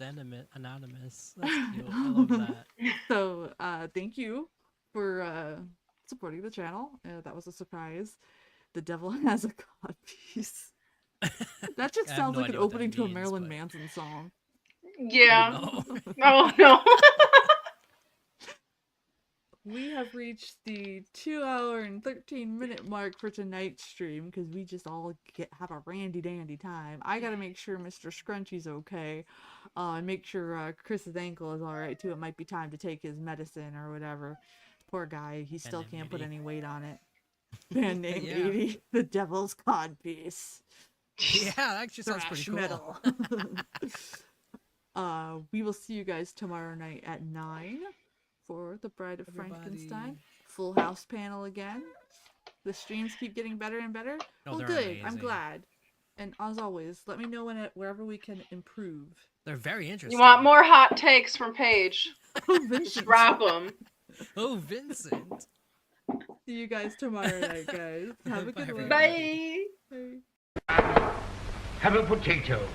anonymous. That's cute. I love that. so thank you for supporting the channel. That was a surprise. The devil has a god piece. That just I have sounds no like an idea what that opening to a means, Marilyn but- Manson song. Yeah. No. Oh no. we have reached the 2-hour and 13-minute mark for tonight's stream because we just all have a randy dandy time. I gotta make sure Mr. Scrunchy's okay, and make sure Chris's ankle is all right too. It might be time to take his medicine or whatever. Poor guy, he still can't put any weight on it. Band name Yeah. 80, the Devil's Codpiece. Yeah, that actually sounds pretty cool. Metal. We will see you guys tomorrow night at 9 for The Bride of Frankenstein. Full house panel again. The streams keep getting better and better. No, well, they're good. amazing. I'm glad. And as always, let me know wherever we can improve. They're very interesting. You want more hot takes from Paige? Oh, Just Vincent. drop them. Oh, Vincent. See you guys tomorrow night, guys. Have a Bye, good one. everybody. Bye. Bye. Have a potato.